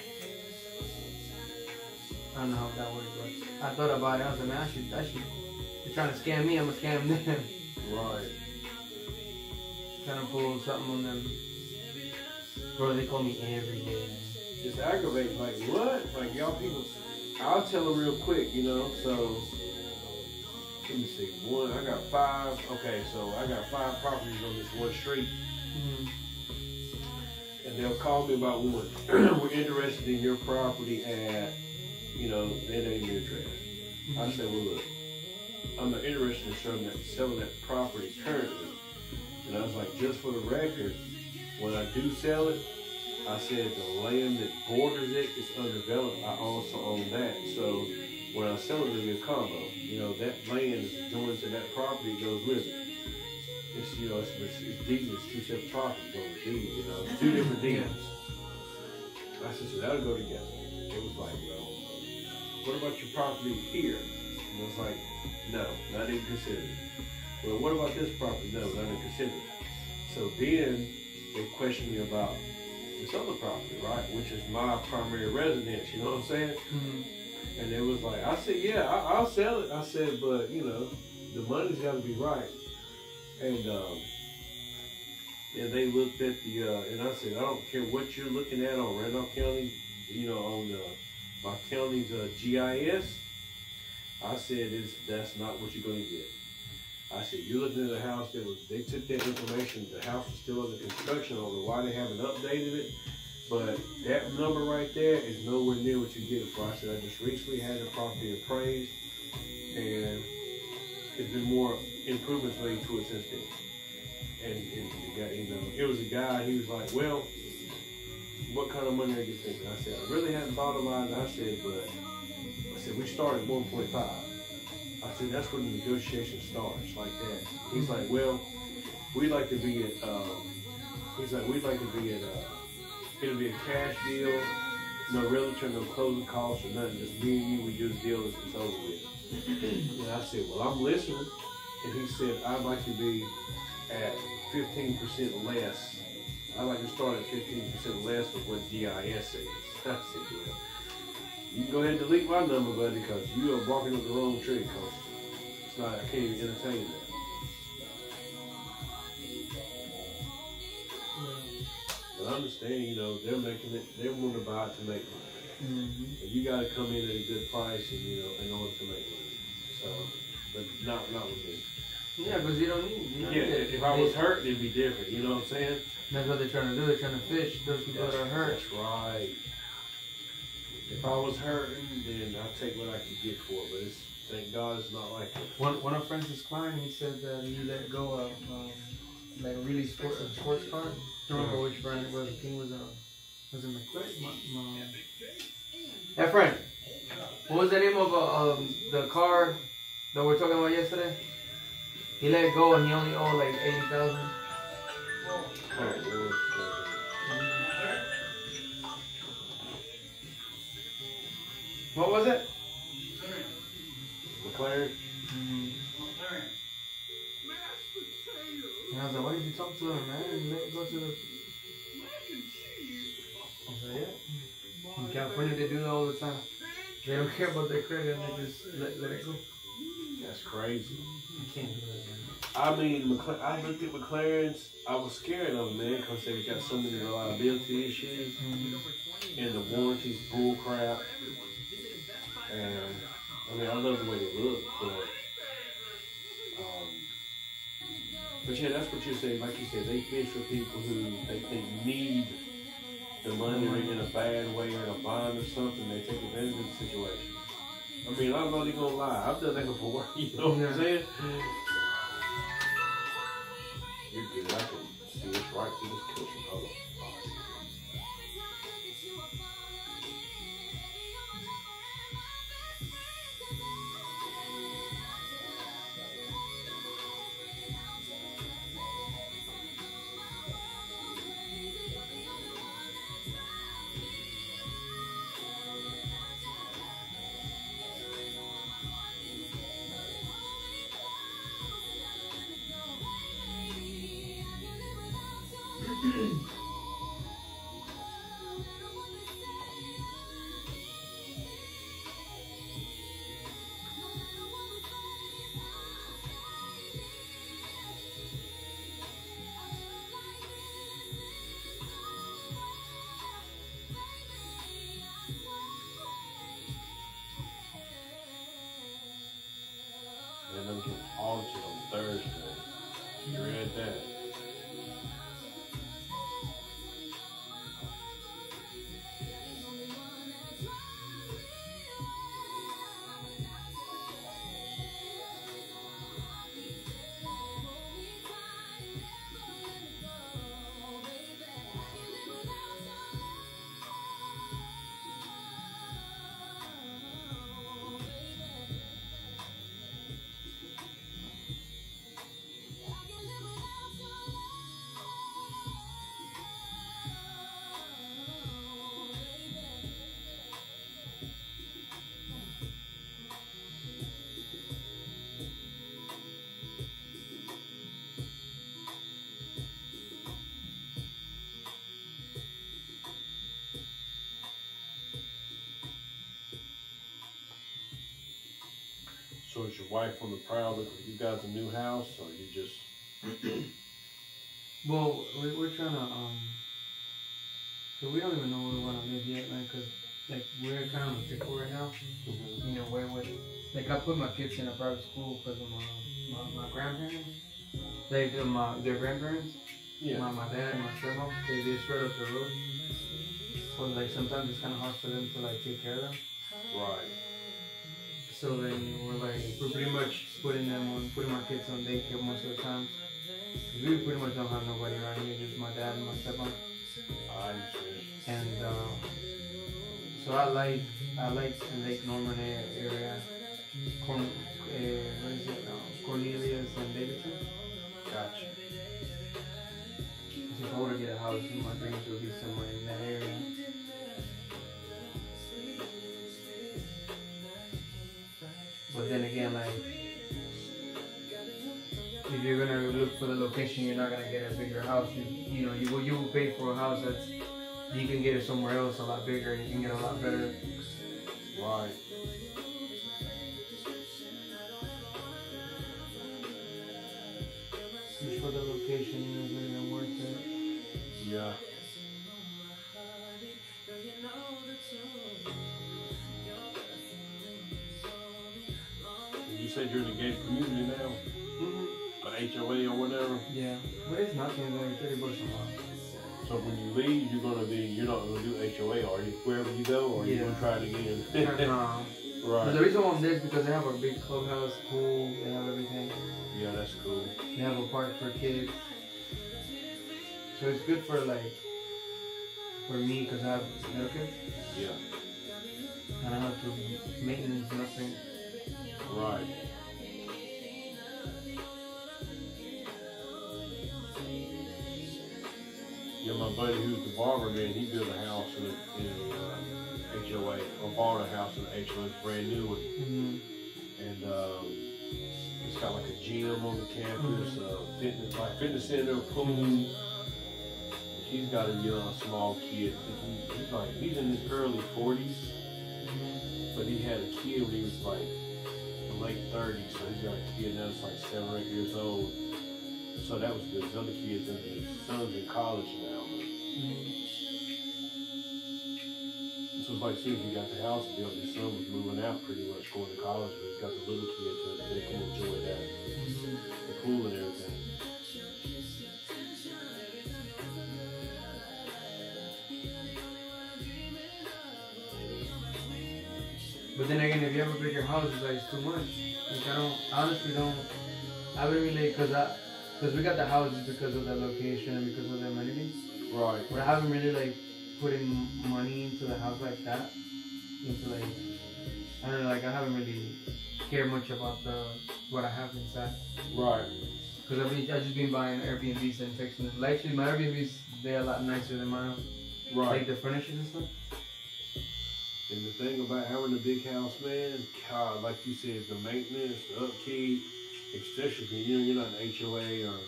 I don't know how that works, but I thought about it. I was like, man, I should. They're trying to scam me. I'm gonna scam them.
Right.
Trying to pull something on them. Bro, they call me every day.
It's aggravating. Like, what? Like, y'all people, I'll tell them real quick, so, let me see. I got 5, okay, so I got 5 properties on this one street. And they'll call me about one. We're interested in your property at, their name and address. I say, well, look, I'm not interested in selling that property currently. And I was like, just for the record, when I do sell it, I said the land that borders it is undeveloped. I also own that. So when I sell it, it'll be a combo. That land is joined to that property, it goes with it. It's, it's deed, it's 2 separate properties on the deed, 2 different deeds. I said, so that'll go together. It was like, well, what about your property here? And I was like, no, not even considered. Well, what about this property? No, not even considered. So then they questioned me about this other property, right? Which is my primary residence, you know what I'm saying? And it was like, I said, yeah, I'll sell it. I said, but, the money's got to be right. And they looked at and I said, I don't care what you're looking at on Randolph County, on my county's GIS. I said, that's not what you're going to get. I said, you're looking at a house they took that information, the house was still under construction. I don't know why they haven't updated it, but that number right there is nowhere near what you get it for. I said, I just recently had the property appraised, and there's been more improvements made to it since then. And the guy, it was a guy, he was like, well, what kind of money are you thinking? I said, I really hadn't thought about it. I said, we started at 1.5. I said, that's when the negotiation starts, like that. He's like, well, we'd like to be at, it'll be a cash deal, no realtor, no closing costs or nothing, just me and you, we do the deal, it's over with. And I said, well, I'm listening. And he said, I'd like to be at 15% less. I'd like to start at 15% less of what GIS says. I said, well, you can go ahead and delete my number, buddy, because you are barking up the wrong tree, because it's not, I can't even entertain that. But I understand, they're making it, they want to buy it to make money. And you got to come in at a good price, and in order to make money. So, but not with me.
Yeah, because you don't need it.
If I was hurt, it'd be different. You know what I'm saying?
That's what they're trying to do. They're trying to fish those people that are hurt.
That's right. If I was hurting, then I'd take what I could get for it. But Thank God it's not like that.
One of Francis Klein, he said that he let go of like a really sports car. I don't remember which brand it was. I think it was it McLaren? Hey friend, what was the name of the car that we were talking about yesterday? He let go and he only owed like 80,000. What was it?
McLaren?
And I was like, why did you talk to her, man? And let it go to the... I was like, yeah. In California, they do that all the time. They don't care about their credit and they just let it go.
That's crazy.
You can't do that, man.
I mean, I looked at McLaren's. I was scared of them, man, because they got so many reliability issues. And the warranty's bull crap. And, I mean, I love the way they look, but yeah, that's what you're saying. Like you said, they fish for people who they think need the money or in a bad way or in a bond or something. They take advantage of the situation. I mean, I'm not even gonna lie. I've done that before. You know what I'm saying? You're good. I can see it's right through this cushion. Hold on. And I'm getting audited on Thursday. You read that? So is your wife on the prowl looking for you guys a new house, or you just...
Well, we're trying to, so we don't even know where we want to live yet, man, because, like, we're kind of pickle right now. You know, where like, I put my kids in a private school because of my grandparents. Like, their grandparents.
Yeah.
My dad and my stepmom, they live right up the road. So, like, sometimes it's kind of hard for them to, like, take care of them.
Right.
So then we're pretty much putting my kids on daycare most of the time. We pretty much don't have nobody around here, just my dad and my stepmom.
I understand.
And so I like the Lake Norman area, what is it? Cornelius and Davidson.
Gotcha.
If I were to get a house, my dreams would be somewhere in that area. But then again, like, if you're gonna look for the location, you're not gonna get a bigger house. You will pay for a house that's, you can get it somewhere else a lot bigger. You can get a lot better.
Right.
Just for the location, it's not even worth it.
Yeah. You said you're in the gated community now? Mm-hmm. HOA or whatever?
Yeah. But it's nothing, it's like $30 a month.
So when you leave, you're not gonna do HOA, are you? Wherever you go, or you're gonna try it again?
No. But the reason why I'm there is because they have a big clubhouse, pool, they have everything.
Yeah, that's cool.
They have a park for kids. So it's good for like, for me, because I have little kids.
Yeah.
And I have to maintenance nothing.
Right. Yeah, my buddy who's the barber, man, he built a house in HOA, or bought a house in the HOA, it's a brand new one. And it's got like a gym on the campus, fitness center, pool. He's got a small kid. He's in his early 40s, but he had a kid when he was like late 30s, so he's got a kid now that's like 7 or 8 years old. So that was good. His other kids, and his son's in college now. So it's like, as soon as he got the house built, his son was moving out pretty much, going to college, but he's got the little kid so they can enjoy that, the pool and everything.
But then again, if you have a bigger house, it's like it's too much. Like I haven't really, because we got the houses because of the location and because of the amenities.
Right.
But I haven't really like putting money into the house like that. Into like, I don't know, like I haven't really cared much about what I have inside.
Right.
Because I've just been buying Airbnbs and fixing them. Like, actually, my Airbnbs, they're a lot nicer than mine.
Right.
Like the furnishings and stuff.
And the thing about having a big house, man, God, like you said, the maintenance, the upkeep, especially if you're not an HOA or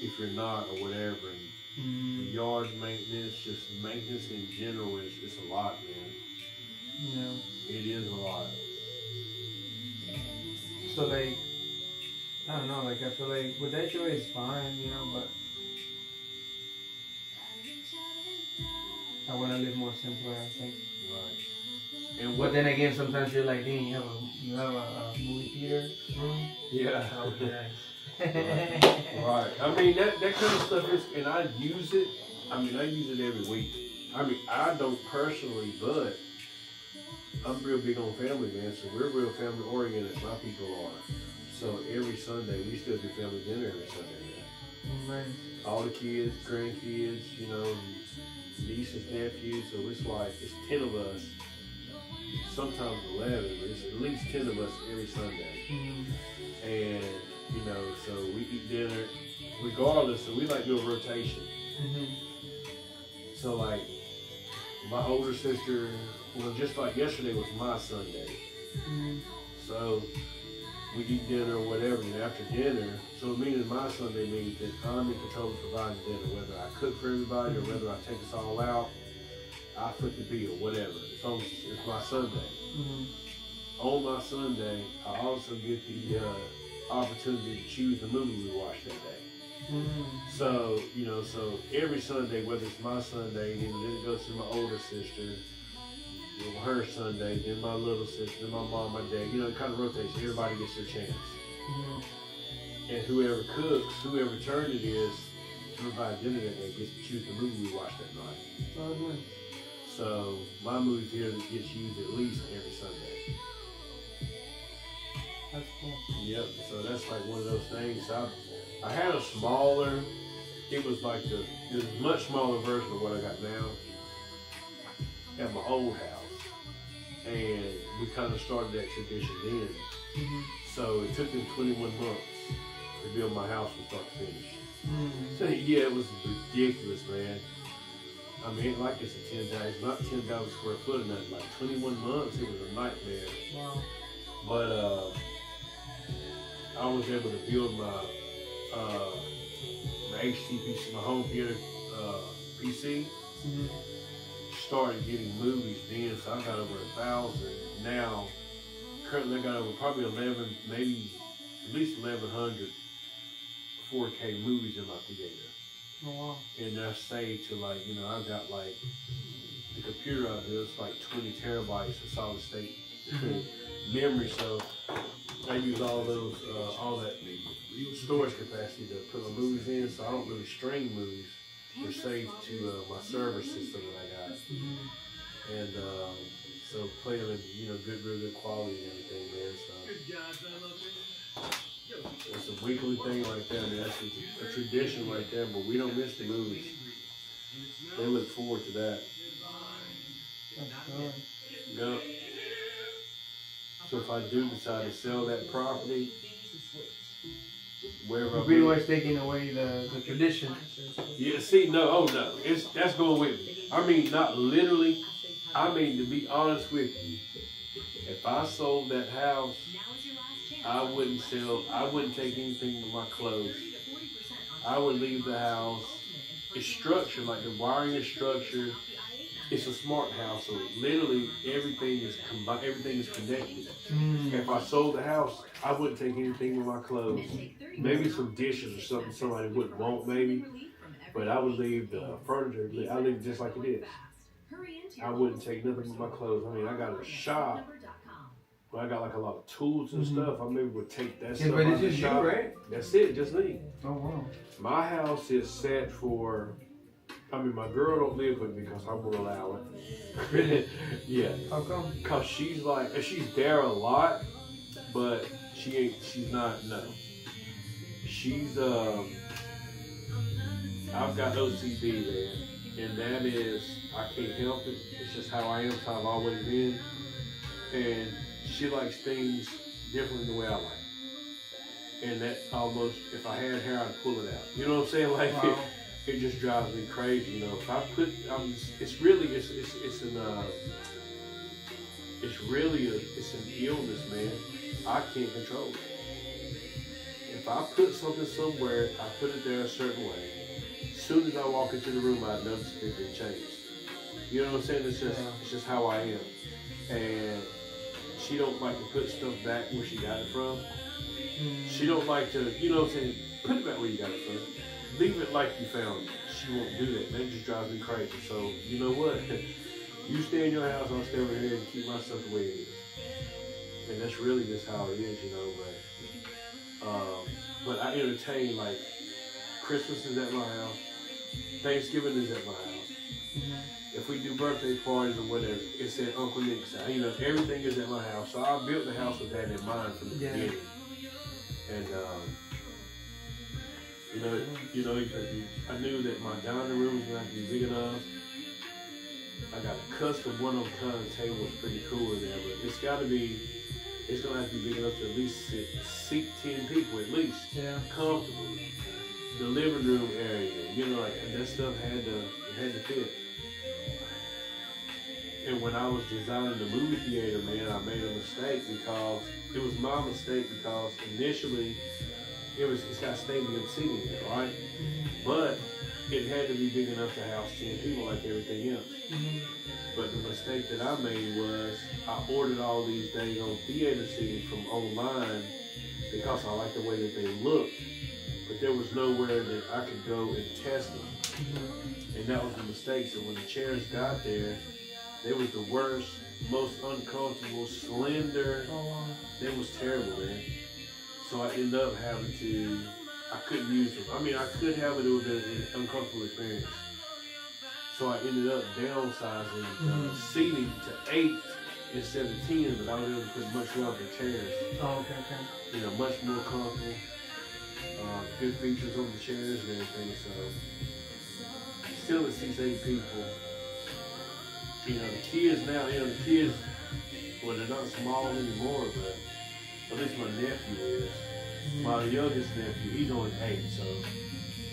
if you're not or whatever, and the yard maintenance, just maintenance in general is just a lot, man.
Yeah.
It is a lot.
So like, I don't know, like I feel like with HOA is fine, but I want to live more simpler, I think.
Right. And
But then again, sometimes you're like, dang, you have a movie theater room?
Yeah.
That would be nice.
Right. I mean, that kind of stuff is, and I use it. I mean, I use it every week. I mean, I don't personally, but I'm real big on family, man. So we're real family oriented. My people are. So every Sunday, we still do family dinner every Sunday, man.
Nice.
All the kids, grandkids, nieces, nephews. So it's like, it's 10 of us. Sometimes 11, but it's at least 10 of us every Sunday. And, so we eat dinner regardless, so we like do a rotation. So like, my older sister, just like yesterday was my Sunday. So we eat dinner or whatever, and after dinner, so meaning my Sunday means that I'm in control of providing dinner, whether I cook for everybody or whether I take us all out, I foot the bill, whatever. So it's my Sunday. On my Sunday, I also get the opportunity to choose the movie we watch that day. So, so every Sunday, whether it's my Sunday, then it goes to my older sister, her Sunday, then my little sister, then my mom, my dad, it kind of rotates. Everybody gets their chance. And whoever cooks, whoever turn it is to provide dinner that day gets to choose the movie we watch that night. So my movie theater gets used at least every Sunday.
That's cool.
Yep, so that's like one of those things. I had a smaller, it was a much smaller version of what I got now at my old house. And we kind of started that tradition then. So it took them 21 months to build my house from start to finish. So yeah, it was ridiculous, man. I mean, it like it's a 10,000, not 10,000 square foot or nothing, like 21 months, it was a nightmare.
Wow.
But I was able to build my HTPC, my home theater PC. Started getting movies then, so I got over 1,000. Now, currently I got over probably 11, maybe at least 1,100 4K movies in my theater.
Oh, wow.
And they're saved to I've got the computer out there, it's like 20 terabytes of solid state memory, so I use all that storage capacity to put my movies in, so I don't really stream movies. They're saved to my server system that I got. And So play them in, you know, real good quality and everything, man. So it's a weekly thing right there, man. That's a tradition right there, but we don't miss the movies. They look forward to that. Yep. So if I do decide to sell that property, wherever
You're pretty much taking away the tradition.
yeah, see, no, that's going with me. I mean, not literally. I mean, to be honest with you, if I sold that house, I wouldn't take anything but my clothes. I would leave the house. It's structured, like the wiring is structured. It's a smart house, so literally everything is combined, everything is connected. If I sold the house, I wouldn't take anything with my clothes. Maybe some dishes or something somebody wouldn't want, maybe. But I would leave the furniture, I leave it just like it is. I wouldn't take nothing with my clothes. I mean, I got a shop, but I got like a lot of tools and stuff. I maybe would take that stuff out of the shop.
Right?
That's it, just me.
Oh, wow.
My house is set for, I mean, my girl don't live with me because I won't allow it.
Really?
Yeah.
How come?
Because she's there a lot, but she's not, no. She's, I've got OCD, man. And that is, I can't help it. It's just how I am, it's how I've always been. And she likes things differently the way I like. And that almost, if I had hair, I'd pull it out. You know what I'm saying? Like,
wow.
it just drives me crazy, you know. If I put, it's really an illness, man. I can't control it. If I put something somewhere, I put it there a certain way. As soon as I walk into the room, I notice it had changed. You know what I'm saying? It's just how I am. And she don't like to put stuff back where she got it from. She don't like to, you know what I'm saying, put it back where you got it from. Leave it like you found it. She won't do that. That just drives me crazy. So, you know what? You stay in your house, I'll stay over here and keep my stuff the way it is. And that's really just how it is, you know. But I entertain, like, Christmas is at my house. Thanksgiving is at my house. If we do birthday parties or whatever, it's at Uncle Nick's house. You know, everything is at my house. So I built the house with that in mind from the beginning. And, you know, I knew that my dining room was going to have to be big enough. I got a custom one-on-one table, was pretty cool in there, but it's going to have to be big enough to at least seat 10 people at least. Yeah. Comfortably. The living room area, you know, like that stuff had to fit. And when I was designing the movie theater, man, I made a mistake because it was my mistake because initially it's got stadium seating in it, right? But it had to be big enough to house 10 people like everything else. But the mistake that I made was I ordered all these dang on theater seating from online because I liked the way that they looked. But there was nowhere that I could go and test them. And that was the mistake. So when the chairs got there, they was the worst, most uncomfortable, slender. They was terrible, man. So I ended up having to, I couldn't use them. I mean, I could have it, it would have been an uncomfortable experience. So I ended up downsizing seating to 8 instead of 10, but I was able to put much larger chairs.
Oh, okay.
You know, much more comfortable. Good features on the chairs and everything, so still it seats 8 people. You know, the kids now, well, they're not small anymore, but at least my nephew is. My youngest nephew, he's only 8, so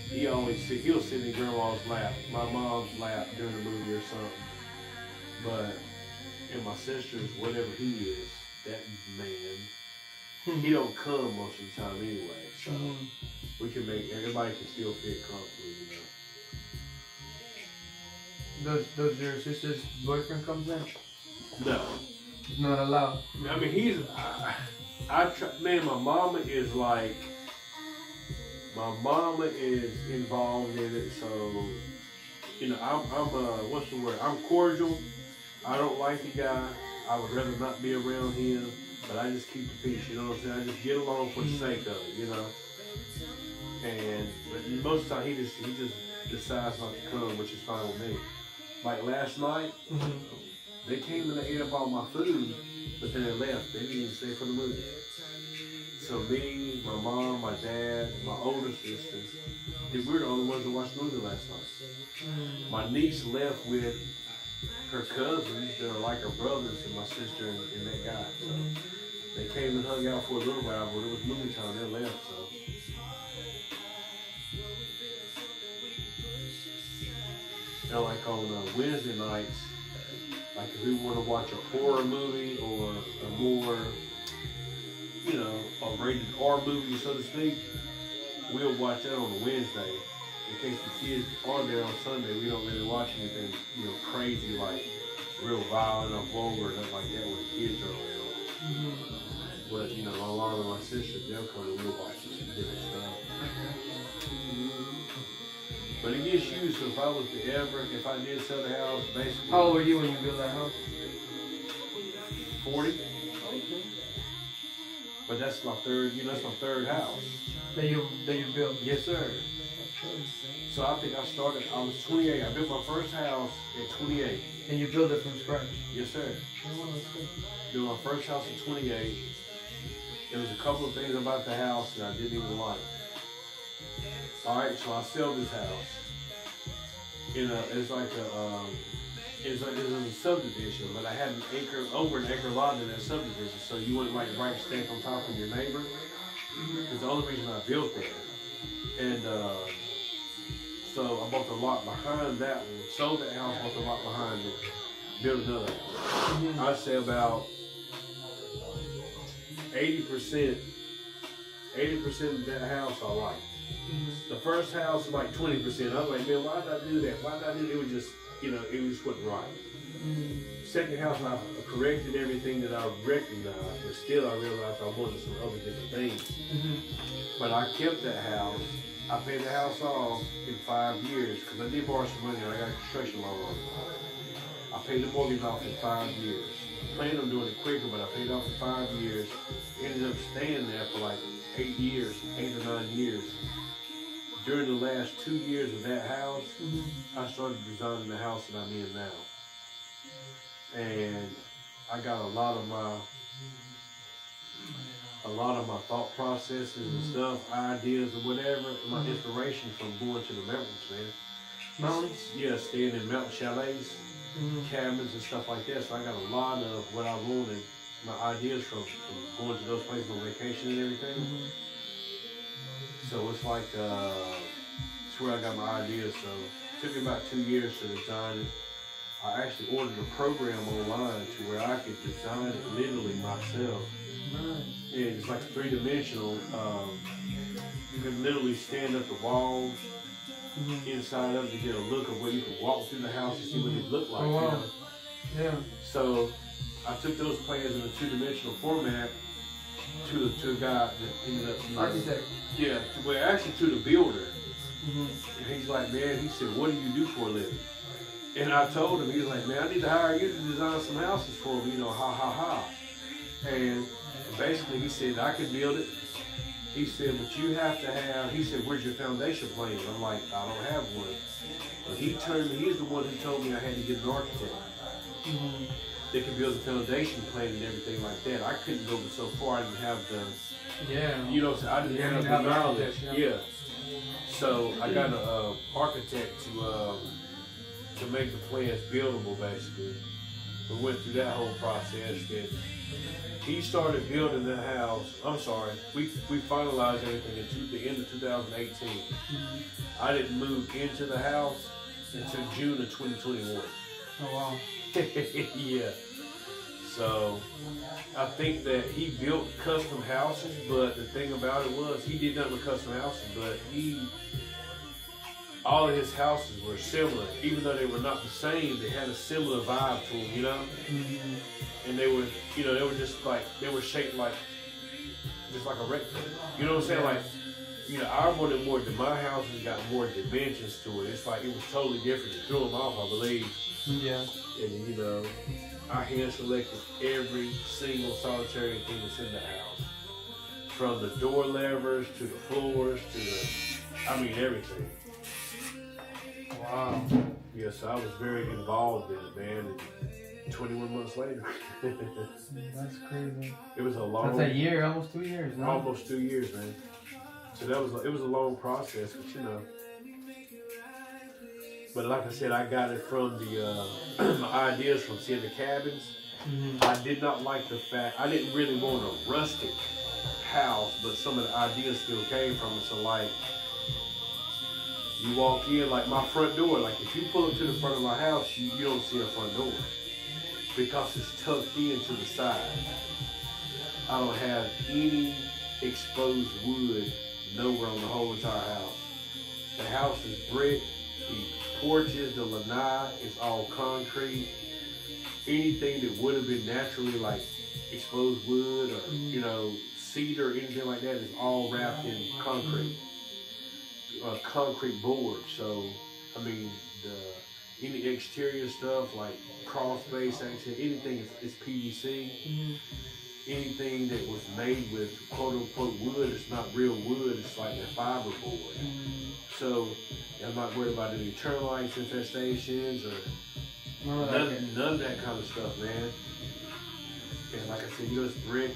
he'll sit in grandma's lap, my mom's lap during the movie or something. But, and my sister's, whatever he is, that man, he don't come most of the time anyway, so we can make, everybody can still fit comfortably, you know.
Does your sister's boyfriend come in?
No.
It's not allowed.
I mean, man, my mama is involved in it, so, you know, what's the word? I'm cordial. I don't like the guy. I would rather not be around him, but I just keep the peace, you know what I'm saying? I just get along for the sake of it, you know? But most of the time, he just decides not to come, which is fine with me. Like last night, They came and they ate up all my food, but then they left. They didn't even stay for the movie. So me, my mom, my dad, my older sisters, we were the only ones that watched the movie last night. My niece left with her cousins that are like her brothers and my sister and that guy. So they came and hung out for a little while, but it was movie time. They left. So. Now, like on Wednesday nights, like if we want to watch a horror movie or a more, you know, a rated R movie, so to speak, we'll watch that on a Wednesday. In case the kids are there on Sunday, we don't really watch anything, you know, crazy like real violent or vulgar or nothing like that when the kids are around. But, you know, along with my sisters, they'll come and we'll watch some different stuff. But it gets used, so if I was to ever, if I did sell the house, basically.
How old were you when you built that house?
40. But that's my third, you know, that's my third house.
That you built?
Yes, sir. So I think I was 28. I built my first house at 28.
And you built it from scratch?
Yes, sir. Built my first house at 28. There was a couple of things about the house that I didn't even like. Alright, so I sell this house. It's like it's a subdivision, but I had over an acre lot in that subdivision, so you wouldn't like right stack on top of your neighbor. It's the only reason I built that. And so I bought the lot behind that one, sold that house, bought the lot behind it, built another house. I'd say about 80% of that house I liked. The first house was like 20%. I was like, man, why did I do that? Why did I do that? It was just, you know, it just wasn't right. Second house, I corrected everything that I recognized, but still I realized I wanted some other different things. But I kept that house. I paid the house off in 5 years because I did borrow some money and I got a construction loan on it. I paid the mortgage off in 5 years. Planned on doing it quicker, but I paid off in 5 years. Ended up staying there for like 8 years, 8 or 9 years. During the last 2 years of that house, I started designing the house that I'm in now. And I got a lot of my thought processes and stuff, ideas or whatever, my inspiration from going to the mountains, man.
Mountains?
Yeah, staying in mountain chalets, cabins and stuff like that. So I got a lot of what I wanted, my ideas from going to those places on vacation and everything. So it's like, it's where I got my ideas. So it took me about 2 years to design it. I actually ordered a program online to where I could design it literally myself. Yeah, it's like 3-dimensional. You can literally stand up the walls inside of it to get a look of where you can walk through the house and see what it looked like.
Oh, wow.
You know?
Yeah.
So I took those plans in a 2-dimensional format to a guy that ended up being
architect.
Yeah, well actually to the builder. And he's like, man, he said, what do you do for a living? And I told him, he was like, man, I need to hire you to design some houses for me, you know, ha ha ha. And basically he said, I can build it. He said, but you have to have, he said, where's your foundation plan? I'm like, I don't have one. But he's the one who told me I had to get an architect. They could build a foundation plan and everything like that. I couldn't go so far. I didn't have the, you know, I didn't have the knowledge. Yeah. So I got an architect to make the plans buildable, basically. We went through that whole process. That he started building the house. I'm sorry, we finalized everything at the end of 2018. I didn't move into the house until June of 2021.
Oh wow.
Yeah. So I think that he built custom houses, but the thing about it was he did nothing with custom houses, but all of his houses were similar. Even though they were not the same, they had a similar vibe to them, you know? And they were, you know, they were just like, they were shaped like, just like a rectangle. You know what I'm saying? Like, you know, I wanted more, my house has got more dimensions to it. It's like, it was totally different. It threw them off, I believe.
Yeah.
And, you know, I hand selected every single solitary thing that's in the house. From the door levers to the floors to the, I mean, everything.
Wow.
Yes, I was very involved in it, man. 21 months later.
That's crazy.
It was a long.
That's a year, almost 2 years. No?
Almost 2 years, man. So it was a long process, but you know. But like I said, I got it from the my ideas from seeing the cabins. I did not like the fact I didn't really want a rustic house, but some of the ideas still came from it. So like, you walk in, like my front door, like if you pull up to the front of my house, you don't see a front door because it's tucked in to the side. I don't have any exposed wood nowhere on the whole entire house. The house is brick, the porches, the lanai is all concrete. Anything that would have been naturally like exposed wood or you know, cedar or anything like that is all wrapped in concrete. Concrete board. So I mean any exterior stuff like crawl space, anything is PVC. Anything that was made with quote unquote wood, it's not real wood, it's like a fiber board. So I'm not worried about any termites infestations or none of that kind of stuff, man. And like I said, you know, it's brick,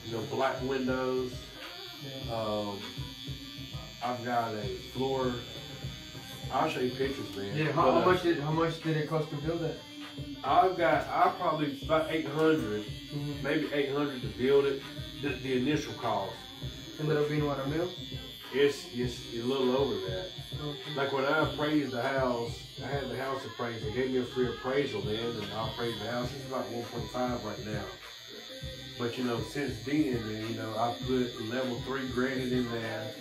you know, black windows. I've got a floor. I'll show you pictures, man.
Yeah, how much did it cost to build it?
I probably about 800, maybe 800 to build it. The initial cost.
Ended up being what, $1 million?
It's a little over that. Like when I appraised the house, I had the house appraised. They gave me a free appraisal then, and I appraised the house. It's about 1.5 right now. But you know, since then, man, you know, I put level 3 granite in there.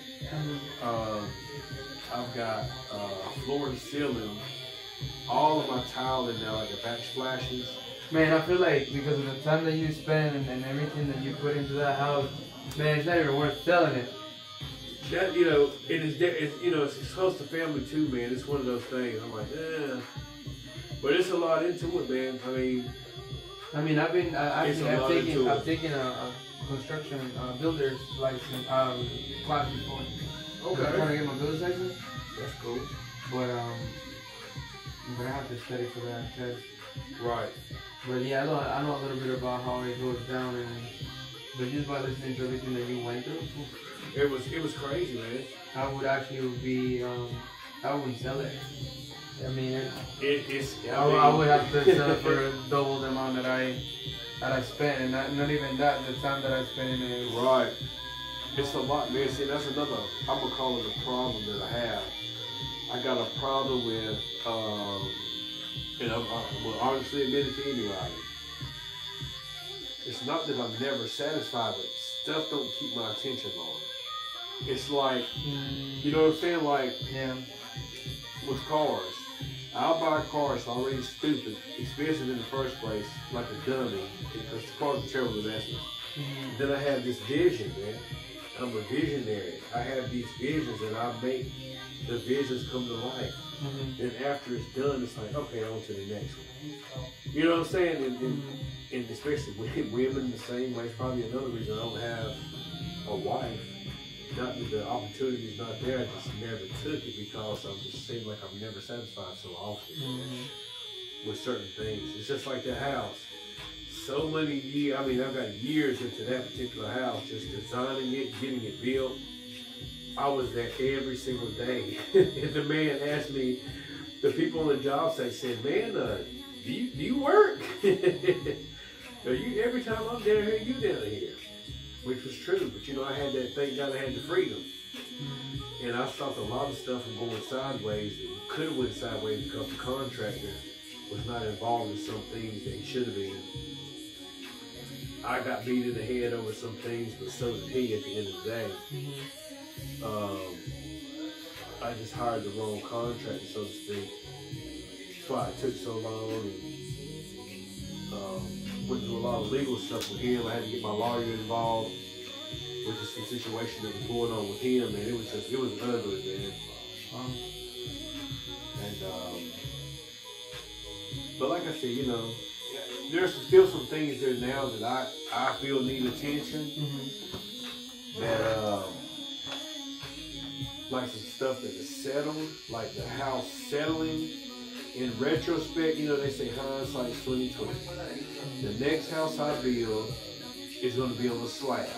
I've got floor to ceiling. All of my tile in there, like the backsplashes.
Man, I feel like because of the time that you spend and everything that you put into that house, man, it's not even worth selling it.
That, you know, you know, it's close to family too, man. It's one of those things. I'm like, but it's a lot into it, man. I've taken a construction builder's license class before. Okay. I'm trying to get my builder's license. That's cool.
But I'm gonna have to study for that test.
Right.
But yeah, I know a little bit about how it goes down, but just by listening to everything that you went through,
it was crazy, man.
I would actually be I wouldn't sell it. I mean, I would have to sell it for double the amount that I spent, and not even that, the time that I spent in it.
Right. It's a lot, man. See, that's another, I'm gonna call it a problem that I have. I got a problem with, and I will honestly admit it to anybody. It's not that I'm never satisfied, but stuff don't keep my attention long. It's like, you know what I'm saying? Like, with cars. I'll buy a car, it's already stupid, expensive in the first place, like a dummy, because the car's a terrible investment. Then I have this vision, man. I'm a visionary. I have these visions and I make the visions come to life. And after it's done, it's like, okay, on to the next one. You know what I'm saying? And especially women the same way. It's probably another reason I don't have a wife. Not that the opportunity is not there, I just never took it because I just seem like I'm never satisfied so often with certain things. It's just like the house. So many years, I mean, I've got years into that particular house, just designing it, getting it built. I was there every single day. And the man asked me, the people on the job site said, man, do you work? Every time I'm down here, you down here. Which was true, but you know, I had that, thank God I had the freedom. And I stopped a lot of stuff from going sideways that could have went sideways because the contractor was not involved in some things that he should have been. I got beat in the head over some things, but so did he at the end of the day. I just hired the wrong contractor, so to speak. That's why it took so long. And went through a lot of legal stuff with him. I had to get my lawyer involved with some situation that was going on with him, and it was ugly, man. And but like I said, you know, there's still some things there now that I feel need attention. That like some stuff that is settled, like the house settling. in retrospect, you know, they say hindsight's 2020. The next house I build is going to be on a slab.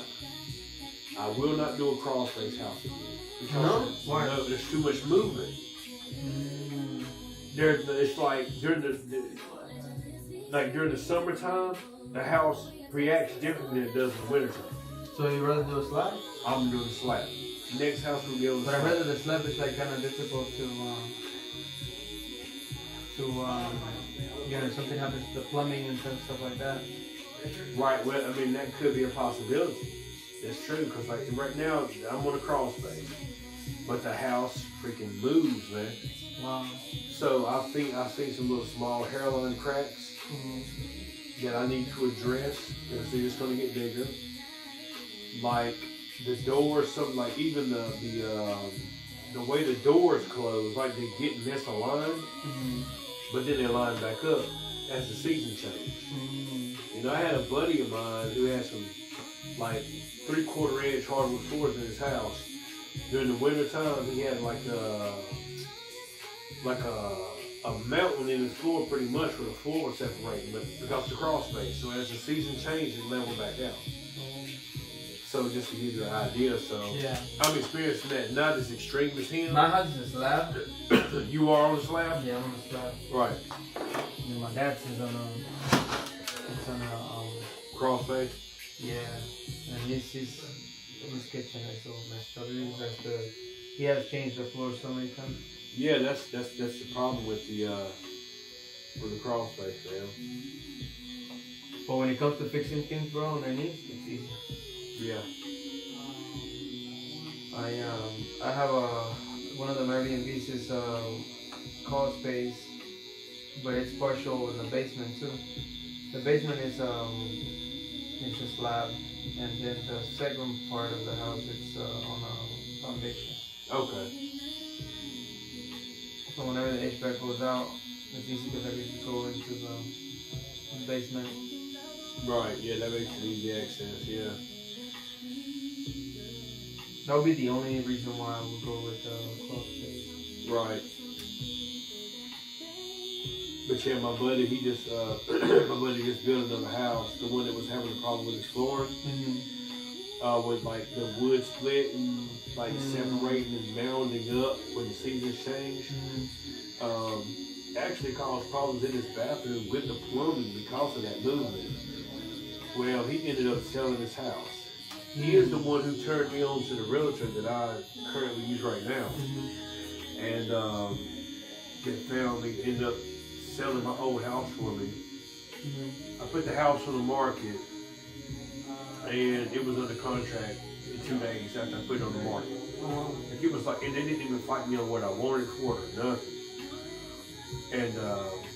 I will not do a crawl space house again. Because
Why?
no, there's too much movement. It's like during the summertime, the house reacts differently than it does in the wintertime.
So you rather do a slab?
I'm doing a slab. Next house will be on the
But I
slab.
heard that the slab is like kind of difficult to you know, something happens to the plumbing and stuff like that.
Right, well, I mean, that could be a possibility. That's true, because like right now, I'm on a crawl space, but the house freaking moves, man.
Wow.
So I think I've seen some little small hairline cracks that I need to address, because they're just going to get bigger. Like the doors, something like even the way the doors close, like they get misaligned, but then they line back up as the season change. You know, I had a buddy of mine who had some like 3/4 inch hardwood floors in his house. During the winter time, he had like a mountain in his floor pretty much where the floor was separating, but because of the crawl space. So as the season changed, it leveled back out. So just to give you an idea, so
Yeah.
I'm experiencing that, not as extreme as him.
My house is a slab.
You are on the slab?
Yeah, I'm on a slab.
Right.
And my dad's is on a
Crawl space?
yeah. And his kitchen is all messed up. He has changed the floor so many times.
Yeah, that's the problem with the crawl space, man.
But when it comes to fixing things, bro, underneath, it's easy.
Yeah.
I have one of the Airbnbs is crawl space, but it's partial in the basement too. The basement is a slab, and then the second part of the house it's on a foundation.
Okay.
So whenever the HVAC goes out, it's easy because I can just go into the basement.
Right, yeah, that makes it easy access, yeah.
That would be the only reason why I would go with crawl space.
Right. But yeah, my buddy just built another house, the one that was having a problem with his flooring. With like the wood split and like separating and mounding up when the seasons change. Actually caused problems in his bathroom with the plumbing because of that movement. Well, he ended up selling his house. He is the one who turned me on to the realtor that I currently use right now. And ended up selling my old house for me. I put the house on the market, and it was under contract in 2 days after I put it on the market. Like it was like, and they didn't even fight me on what I wanted for it or nothing. And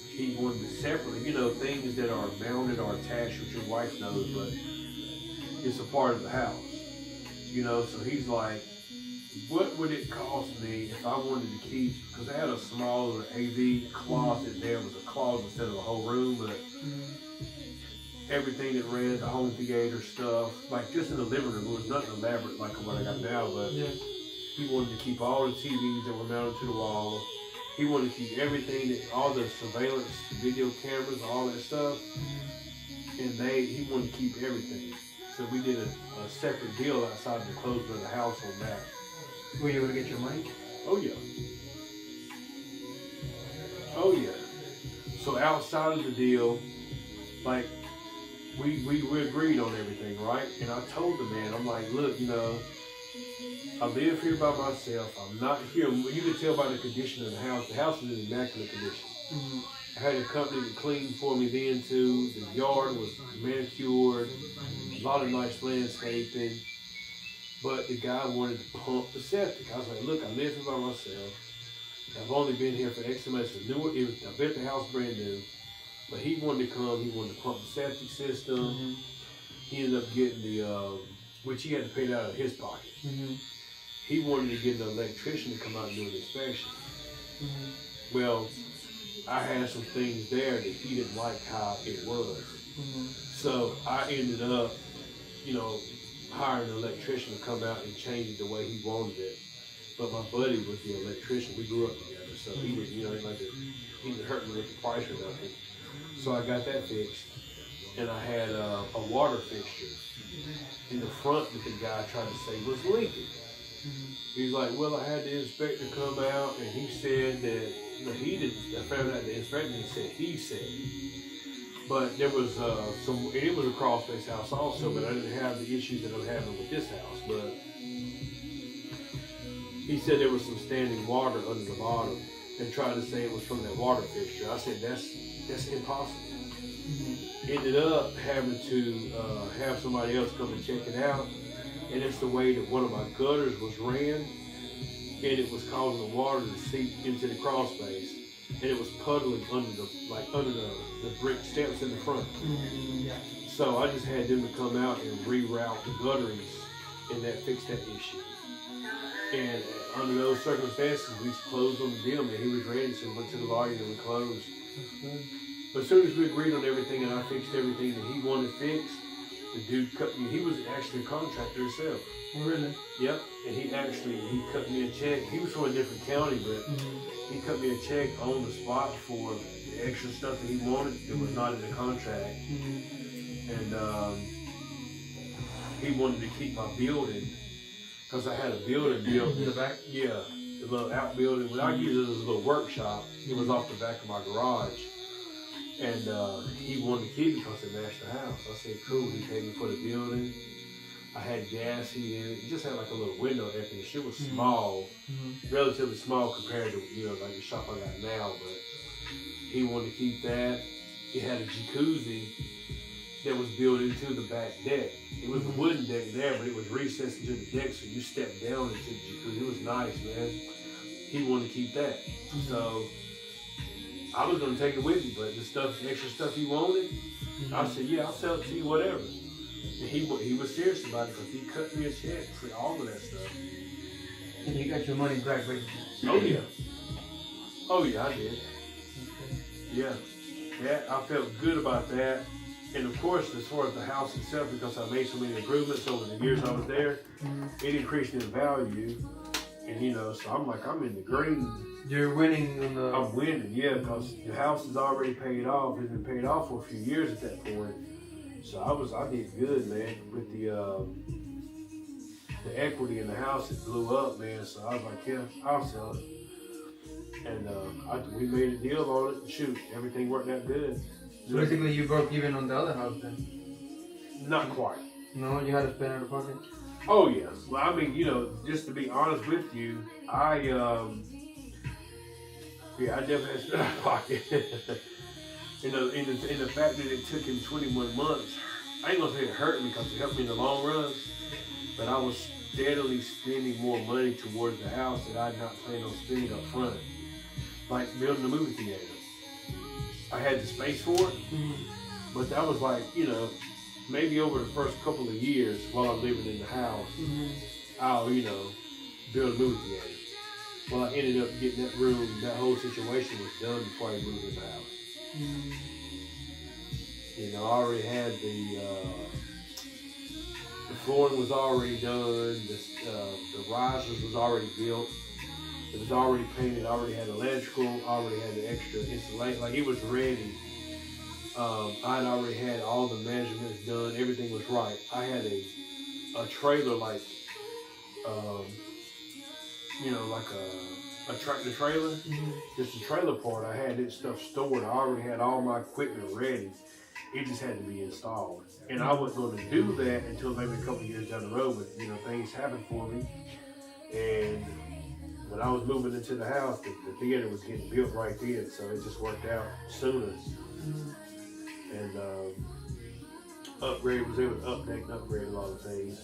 he wanted it separately, you know, things that are mounted or attached, which your wife knows, but it's a part of the house, you know. So he's like, what would it cost me if I wanted to keep, because I had a small AV closet there, was a closet instead of a whole room, but everything that ran, the home theater stuff, like just in the living room, it was nothing elaborate like what I got now, but he wanted to keep all the TVs that were mounted to the wall. He wanted to keep everything, all the surveillance, video cameras, all that stuff, and he wanted to keep everything. So we did a separate deal outside the closing of the house on that.
Were you able to get your money?
Oh yeah. Oh yeah. So outside of the deal, like we agreed on everything, right? And I told the man, I'm like, look, you know, I live here by myself. I'm not here. You can tell by the condition of the house. The house is in immaculate condition. I had a company that cleaned for me then too. The yard was manicured, a lot of nice landscaping. But the guy wanted to pump the septic. I was like, look, I live here by myself. I've only been here for X amount of years. I built the house brand new. But he wanted to come, he wanted to pump the septic system. He ended up getting which he had to pay it out of his pocket. He wanted to get an electrician to come out and do an inspection. Well, I had some things there that he didn't like how it was. So I ended up, you know, hiring an electrician to come out and change it the way he wanted it. But my buddy was the electrician. We grew up together. so he didn't, he didn't hurt me with the price or nothing. So I got that fixed, and I had a water fixture in the front that the guy tried to say was leaking. He's like, well, I had the inspector come out, and he said that, he didn't. I found out the inspector said he said. But there was and it was a crawl space house also, but I didn't have the issues that I'm having with this house. But he said there was some standing water under the bottom, and tried to say it was from that water fixture. I said that's impossible. Ended up having to have somebody else come and check it out, and it's the way that one of my gutters was ran, and it was causing the water to seep into the crawl space, and it was puddling under the brick steps in the front. So I just had them to come out and reroute the gutterings, and that fixed that issue. And under those circumstances, we closed on the deal, man. He was ready, so we went to the lawyer and we closed. But as soon as we agreed on everything and I fixed everything that he wanted fixed, the dude cut me. He was actually a contractor himself.
Oh, really?
Yep. And he cut me a check. He was from a different county, but he cut me a check on the spot for the extra stuff that he wanted that was not in the contract. And he wanted to keep my building, because I had a building built
in the back.
Yeah, the little outbuilding. When I used it as a little workshop, it was off the back of my garage. And he wanted to keep it because it matched the house. I said, cool. He paid me for the building. I had gas heat in it. It just had like a little window there, and the shit was small, relatively small compared to like the shop I got now. But he wanted to keep that. It had a jacuzzi that was built into the back deck. It was a wooden deck there, but it was recessed into the deck, so you stepped down into the jacuzzi. It was nice, man. He wanted to keep that. So I was going to take it with me, but the extra stuff he wanted, I said, yeah, I'll sell it to you, whatever. And he was serious about it, because he cut me a check for all of that stuff.
And you got your money back, right?
Oh yeah, I did. Yeah, I felt good about that. And of course, as far as the house itself, because I made so many improvements over the years I was there, it increased in value. And so I'm in the green.
You're winning on the...
I'm winning, yeah, because the house is already paid off. It's been paid off for a few years at that point. So I did good, man, with the equity in the house. It blew up, man. So I was like, yeah, I'll sell it. And we made a deal on it. Shoot, everything worked out good.
So basically, you broke even on the other house then?
Not quite.
No, you had to spend out of pocket?
Oh yeah. Well, I mean, just to be honest with you, I definitely had to spend out of pocket. In the fact that it took him 21 months, I ain't gonna say it hurt me because it helped me in the long run, but I was steadily spending more money towards the house that I'd not planned on spending up front. Like building a movie theater. I had the space for it, but that was like, maybe over the first couple of years while I'm living in the house, I'll, build a movie theater. Well, I ended up getting that room, that whole situation was done before I moved in the house. I already had the flooring was already done, the risers was already built, it was already painted, I already had electrical, already had the extra insulation, like it was ready. I'd already had all the measurements done, everything was right. I had a trailer like, a tractor trailer, just a trailer part. I had this stuff stored. I already had all my equipment ready. It just had to be installed. And I wasn't going to do that until maybe a couple of years down the road, but things happened for me. And when I was moving into the house, the theater was getting built right then, so it just worked out sooner. And was able to update and upgrade a lot of things,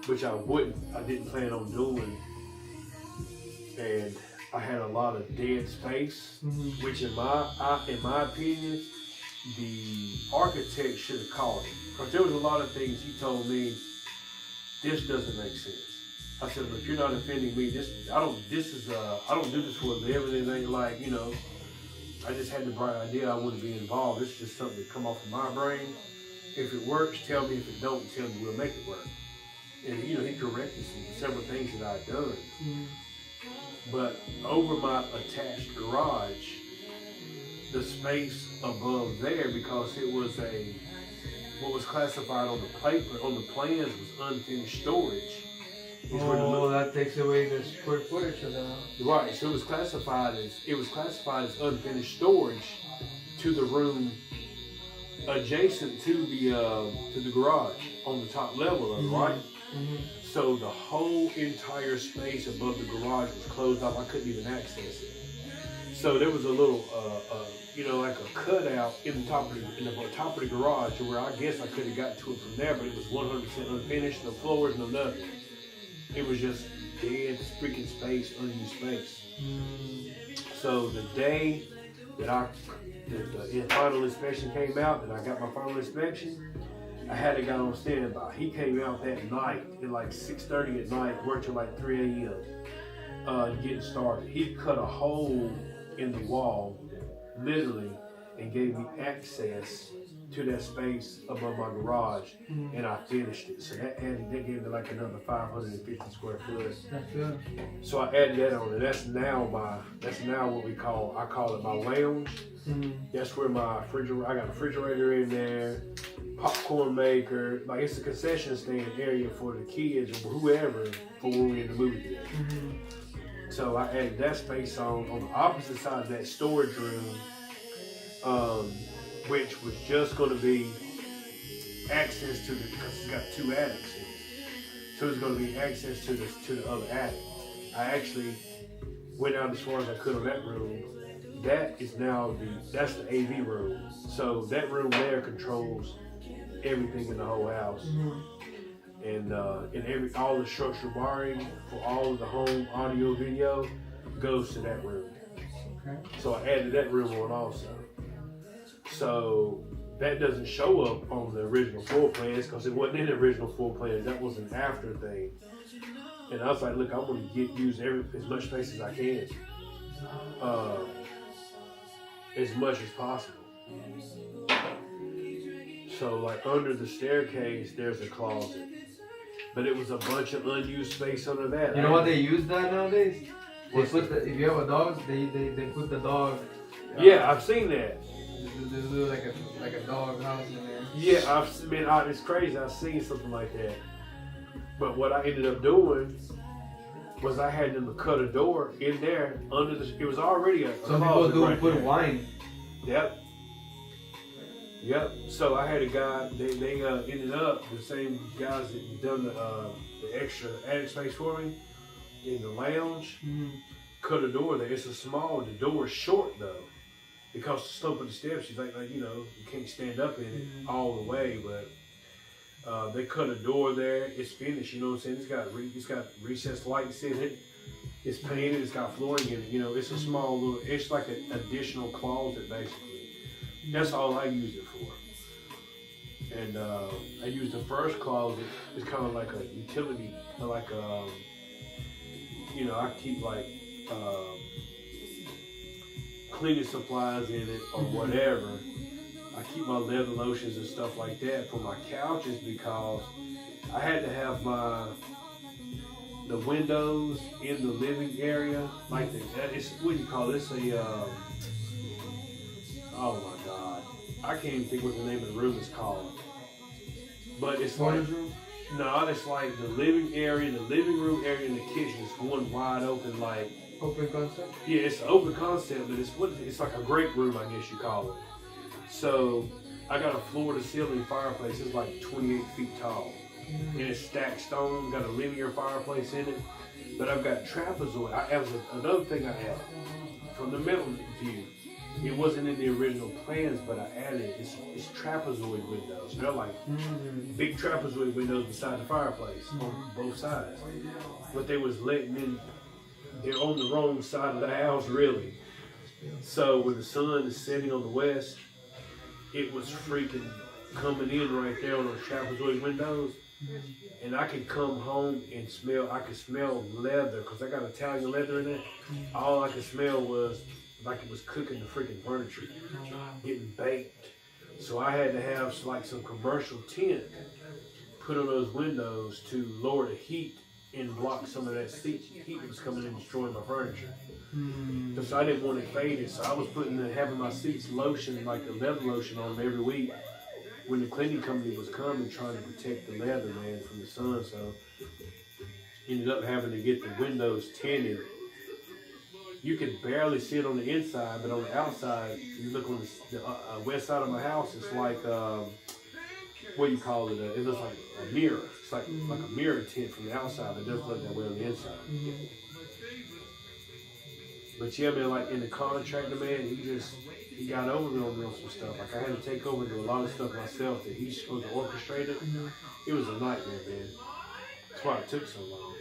which I didn't plan on doing. And I had a lot of dead space, which in my opinion, the architect should have called it. Because there was a lot of things he told me, this doesn't make sense. I said, look, you're not offending me. I don't do this for a living. It ain't like, I just had the bright idea I want to be involved. It's just something that come off of my brain. If it works, tell me. If it don't, tell me. We'll make it work. And he corrected several things that I'd done. But over my attached garage, the space above there, because it was what was classified on the paper, on the plans, was unfinished storage.
Oh, that takes away the square footage of the house.
Right, so it was classified as unfinished storage to the room adjacent to the garage on the top level of it, right?
Mm-hmm.
So the whole entire space above the garage was closed off. I couldn't even access it. So there was a little, like a cutout in the top of the garage, where I guess I could have got to it from there, but it was 100% unfinished, no floors, no nothing. It was just dead freaking space, unused space. So the day that the final inspection came out, that I got my final inspection, I had a guy on standby. He came out that night at like 6:30 at night, worked till like 3 a.m. Getting started. He cut a hole in the wall, literally, and gave me access to that space above my garage, and I finished it. So that gave me like another 550 square foot.
That's good.
So I added that on, and that's now what I call it my lounge. That's where my refrigerator, I got a refrigerator in there, popcorn maker, like it's a concession stand area for the kids or whoever for when we're in the movie theater. So I added that space on the opposite side of that storage room, which was just going to be access to because it's got 2 attics in it. So it's going to be access to the other attic. I actually went out as far as I could on that room. That is now that's the AV room. So that room there controls everything in the whole house. And all the structural wiring for all of the home audio video goes to that room. Okay. So I added that room on also. So that doesn't show up on the original floor plans because it wasn't in the original floor plans. That was an after thing. And I was like, look, I'm going to use as much space as I can, as much as possible. So like under the staircase, there's a closet. But it was a bunch of unused space under that.
You know what they use that nowadays? They put if you have a dog, they put the dog.
Yeah, I've seen that.
They do like a dog house in there.
Yeah, it's crazy. I've seen something like that. But what I ended up doing was I had them to cut a door in there under the. It was already a.
Some people do
right
put
there.
wine.
Yep. So I had a guy. They ended up the same guys that done the extra attic space for me in the lounge. Cut a door there. It's the door is short though, because the slope of the steps. You think you can't stand up in it all the way, but they cut a door there. It's finished. You know what I'm saying? It's got recessed lights in it. It's painted. It's got flooring in it. It's a small little. It's like an additional closet basically. That's all I use it for. And I used the first closet. It's kind of like a utility, like I keep like cleaning supplies in it or whatever. I keep my leather lotions and stuff like that for my couches because I had to have the windows in the living area, like it's what do you call this? Oh my God, I can't even think what the name of the room is called. But it's like it's like the living room area, and the kitchen is one wide open, like
open concept.
Yeah, it's an open concept, but it's like a great room, I guess you call it. So I got a floor-to-ceiling fireplace. It's like 28 feet tall, and it's stacked stone. Got a linear fireplace in it, but I've got trapezoid. That was another thing I had from the middle view. It wasn't in the original plans, but I added it. It's trapezoid windows. They're like big trapezoid windows beside the fireplace on both sides. But they was letting in. They're on the wrong side of the house, really. So when the sun is setting on the west, it was freaking coming in right there on those trapezoid windows. And I could come home and I could smell leather, because I got Italian leather in it. All I could smell was like it was cooking the freaking furniture, getting baked. So I had to have like some commercial tint put on those windows to lower the heat and block some of that heat that was coming in and destroying my furniture. Because I didn't want it faded, so I was having my seats lotion, like the leather lotion, on them every week. When the cleaning company was coming, trying to protect the leather, man, from the sun, so ended up having to get the windows tinted. You could barely see it on the inside, but on the outside, you look on the west side of my house, it's like what do you call it? It looks like a mirror. It's like a mirror tint from the outside, but it doesn't look that way on the inside. But yeah, man, like in the contractor, man, he got over me on some stuff. Like I had to take over and do a lot of stuff myself that he's supposed to orchestrate it. It was a nightmare, man. That's why it took so long.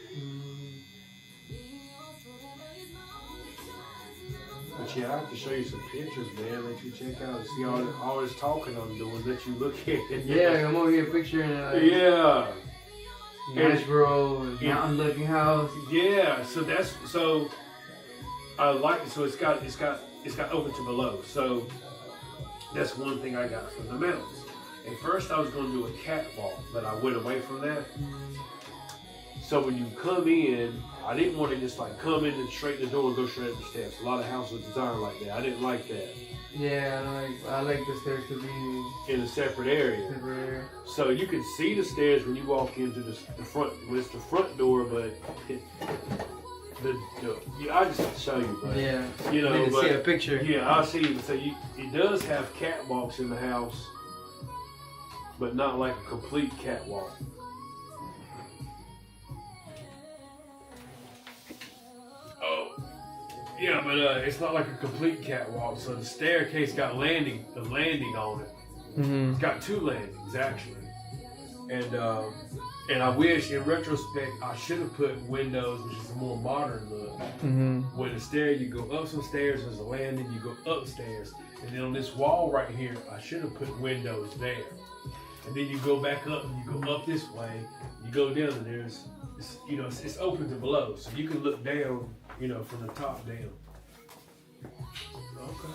But yeah, I have to show you some pictures, man. Let you check out and see all this talking I'm doing. Let you look at it.
Yeah, I'm over here picturing it. Like,
yeah.
Greensboro, mountain looking house.
Yeah, so I like it. So it's got open to below. So that's one thing I got from the mountains. At first I was going to do a catwalk, but I went away from that. So when you come in, I didn't want to just like come in and straight the door and go straight up the steps. A lot of houses are designed like that. I didn't like that.
Yeah, I like the stairs to be
in a separate area. So you can see the stairs when you walk into the front. Well, it's the front door, but I just have to show you, but
yeah,
you know,
see a picture.
Yeah, I'll see you. So it does have catwalks in the house, but not like a complete catwalk. Oh, yeah, but it's not like a complete catwalk. So the staircase got the landing on it. It's got 2 landings actually, and I wish, in retrospect, I should have put windows, which is a more modern look. When the stair, you go up some stairs, there's a landing, you go upstairs, and then on this wall right here, I should have put windows there. And then you go back up, and you go up this way, you go down, and it's open to below, so you can look down, from the top down. Okay.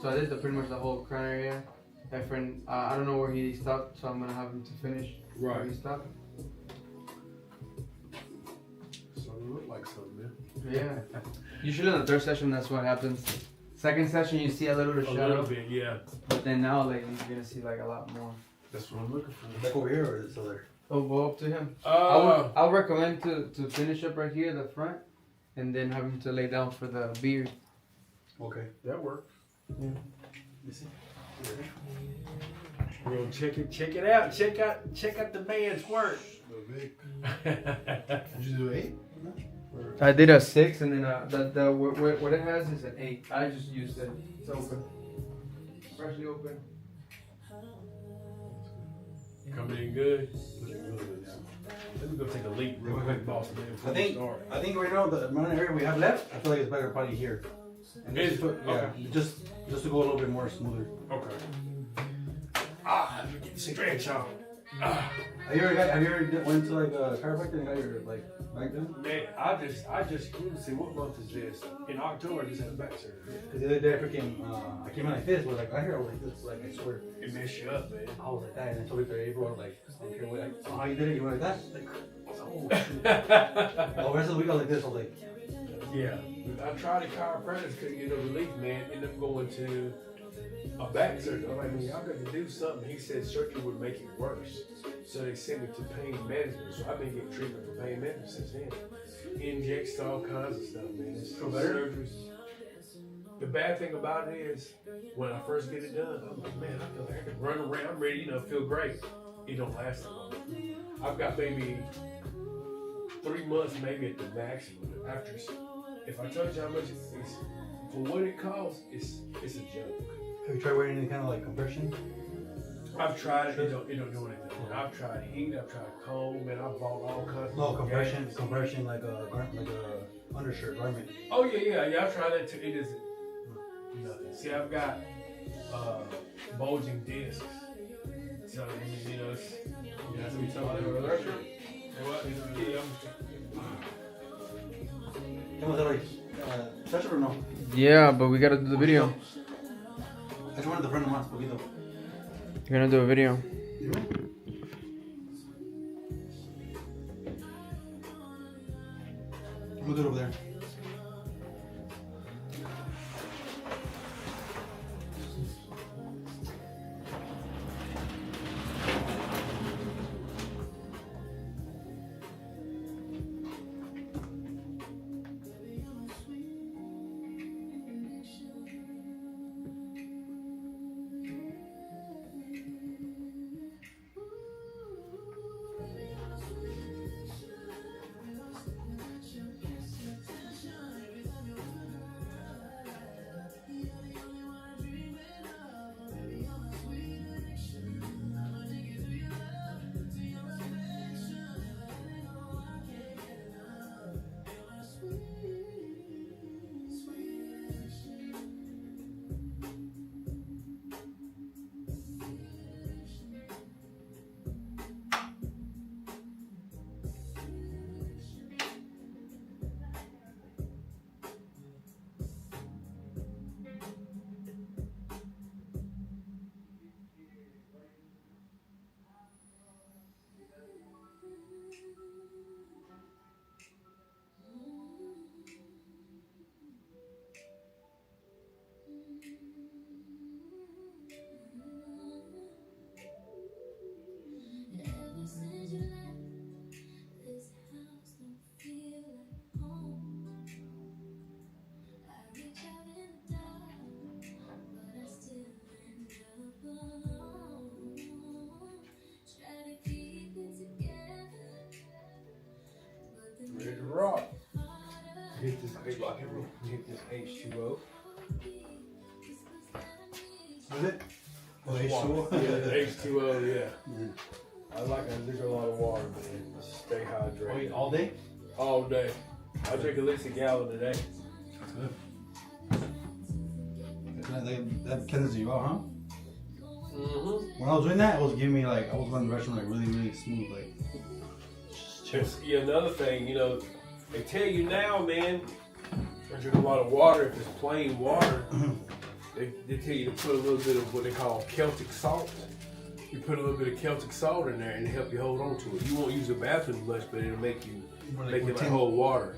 So I did pretty much the whole crown area. My friend, I don't know where he stopped, so I'm gonna have him to finish where he stopped.
So it look like something, man.
Yeah. Usually on the 3rd session, that's what happens. 2nd session, you see a little bit of shadow.
A little bit, yeah.
But then now, like, you're gonna see like a lot more.
That's what I'm looking for.
Back over here or is it other?
Oh, go up to him. I'll recommend to finish up right here, the front, and then have him to lay down for the beard.
Okay.
That works.
Yeah.
You see?
We're gonna check it out. Check out the man's work.
Did you do 8?
I did a 6, and then what it has is an 8. I just used it. It's open, freshly open.
Coming in good. Looking good now. Let me go take a leak real quick, boss man.
I think right now the amount of area we have left, I feel like it's better probably here. And just to go a little bit more smoother.
Okay. Let me get the stretch on.
Have you ever went to like a chiropractor and got your like back done?
Man, I just let me see, what month is this? In October, I just had a back surgery.
Because the other day I came in like this, but like I hear I was like this, like I swear.
It messed you up, man.
I was like that, and I told Victor April, like, I don't care what, like, how you did it, you went like that? Like, oh, shoot. The rest of the week I was like this, I was like,
yeah. I tried a chiropractor, couldn't get no relief, man. Ended up going to a back surgeon. I'm like, man, y'all got to do something. He said surgery would make it worse. So they sent me to pain management. So I've been getting treatment for pain management since then. Injects all kinds of stuff, man. It's surgeries. The bad thing about it is, when I first get it done, I'm like, man, I feel like I can run around. I'm ready, feel great. It don't last that long. I've got maybe 3 months, maybe at the maximum. After, if I told you how much it is, for what it costs, it's a joke.
have you tried wearing any kind of like compression?
I've tried it. It don't do anything. I've tried heat. I've tried cold. Man, I've bought all kinds.
No,
of
compression
gas.
like a undershirt garment.
Oh yeah. I've tried that too. It isn't nothing. See, I've got bulging discs. So it's that's what we talking about.
Was that already touch it or no?
Yeah, but we gotta do the video.
I just wanted the front of my poquito.
You're gonna do a video.
Zero? We'll do it over there.
Ever since you left, this house don't feel like home. I reach out in the dark, but I still end up alone. Try to keep it together, but the
Ready to rock. Hit this H2O.
Is it? Oh, H2O?
Yeah, H2O, yeah. I like to drink a lot of water, man. Stay hydrated.
Wait, all day?
All day. I drink at least a gallon a day.
That's good. That cleanses you out, huh?
Mm-hmm.
When I was doing that, it was giving me like, I was going to the restroom like really, really smooth, like.
Just, yeah, another thing, you know, they tell you now, man, I drink a lot of water. If it's plain water, they tell you to put a little bit of what they call Celtic salt. You put a little bit of Celtic salt in there and it'll help you hold on to it. You won't use the bathroom much, but it'll make you make it like hold water.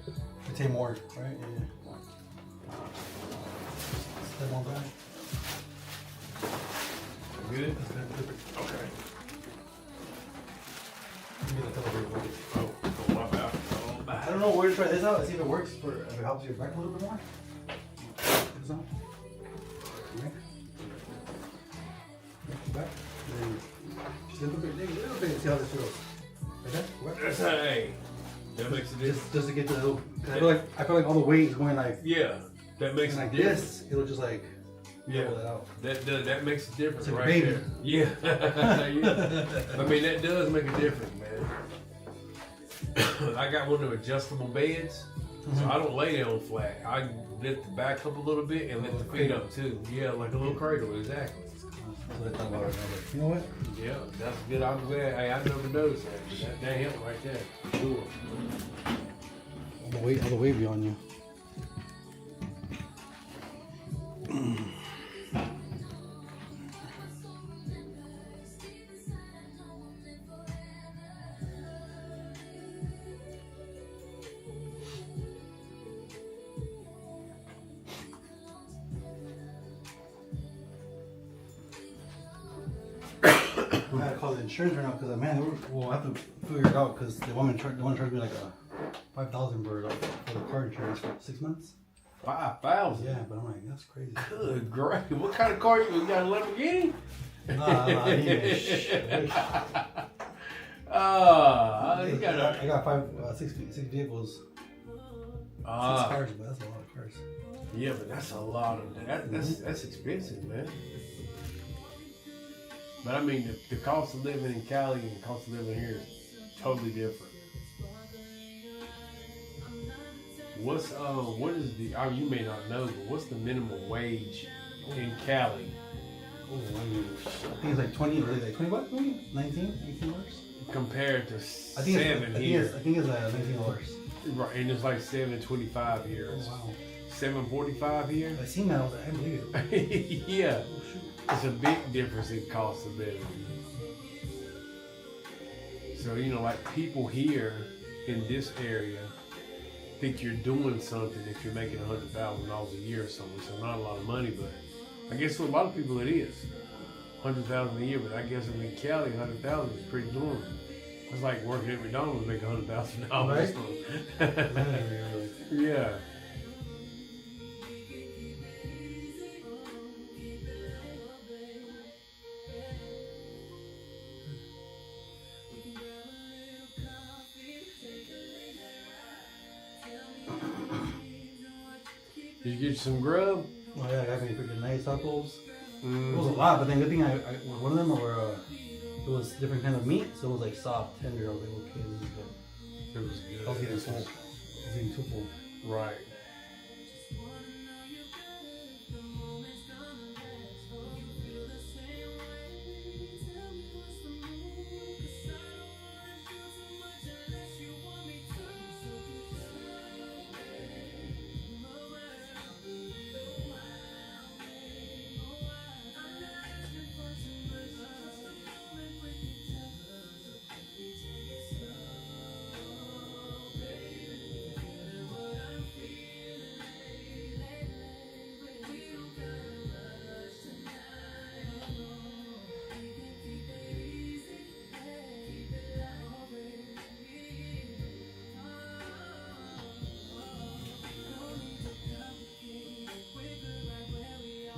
Retain more, right? Yeah. Step on back.
Good? Okay. Oh, my bad.
I don't know where to try this out. See if it works if it helps your back a little bit more. This on. Right. Back. And just a little bit and see how this feels. Like that? What?
That's hey. That makes a difference.
Just to get the little. I feel like all the weight is going like.
Yeah, that makes a
like
difference.
this. It'll just like.
Yeah,
pull it out.
that makes a difference
It's like a
right
baby.
there. Yeah. Yeah. I mean, that does make a difference, man. I got one of the adjustable beds, so I don't lay down flat. I lift the back up a little bit and lift the feet up too. Yeah, like a little cradle, exactly.
That's what I thought about right now. But you know what?
Yeah, that's good. I'm glad. Hey, I never noticed that. That helped right there, for sure.
All the weight be on you. I had to call the insurance right now because man, we'll have to figure it out because the woman charged me like a $5,000 for the car insurance for 6 months.
5,000.
Yeah, but I'm like, that's crazy.
Good grief! What kind of car you got? A Lamborghini?
Nah, I need it.
You got a.
I got six vehicles. 6 cars, but that's a lot of cars.
Yeah, but that's a lot of that's expensive, man. But I mean, the cost of living in Cali and the cost of living here is totally different. What is the? Oh, you may not know, but what's the minimum wage in Cali?
Oh, I think it's like 20, like 20 bucks, maybe 19 dollars.
Compared to
I think
$7 here.
I think it's $19.
Right, and it's like $7.25 here.
Oh wow.
$7.45 here.
I seen that. I was like, I believe it.
Yeah,
Oh shoot.
it's a big difference in cost of living. So, you know, like people here in this area think you're doing something if you're making $100,000 a year or something. So not a lot of money, but I guess for a lot of people it is. 100,000 a year, but I guess in Cali, 100,000 is pretty normal. It's like working at McDonald's making $100,000.
Right?
Yeah. Did you get you some grub?
Oh yeah, I got me freaking nice tacos. It was a lot, but then good thing I one of them were it was different kind of meat, so it was like soft, tender. I was like, okay, this is good.
It was good.
I was getting full. I was getting too full.
Right.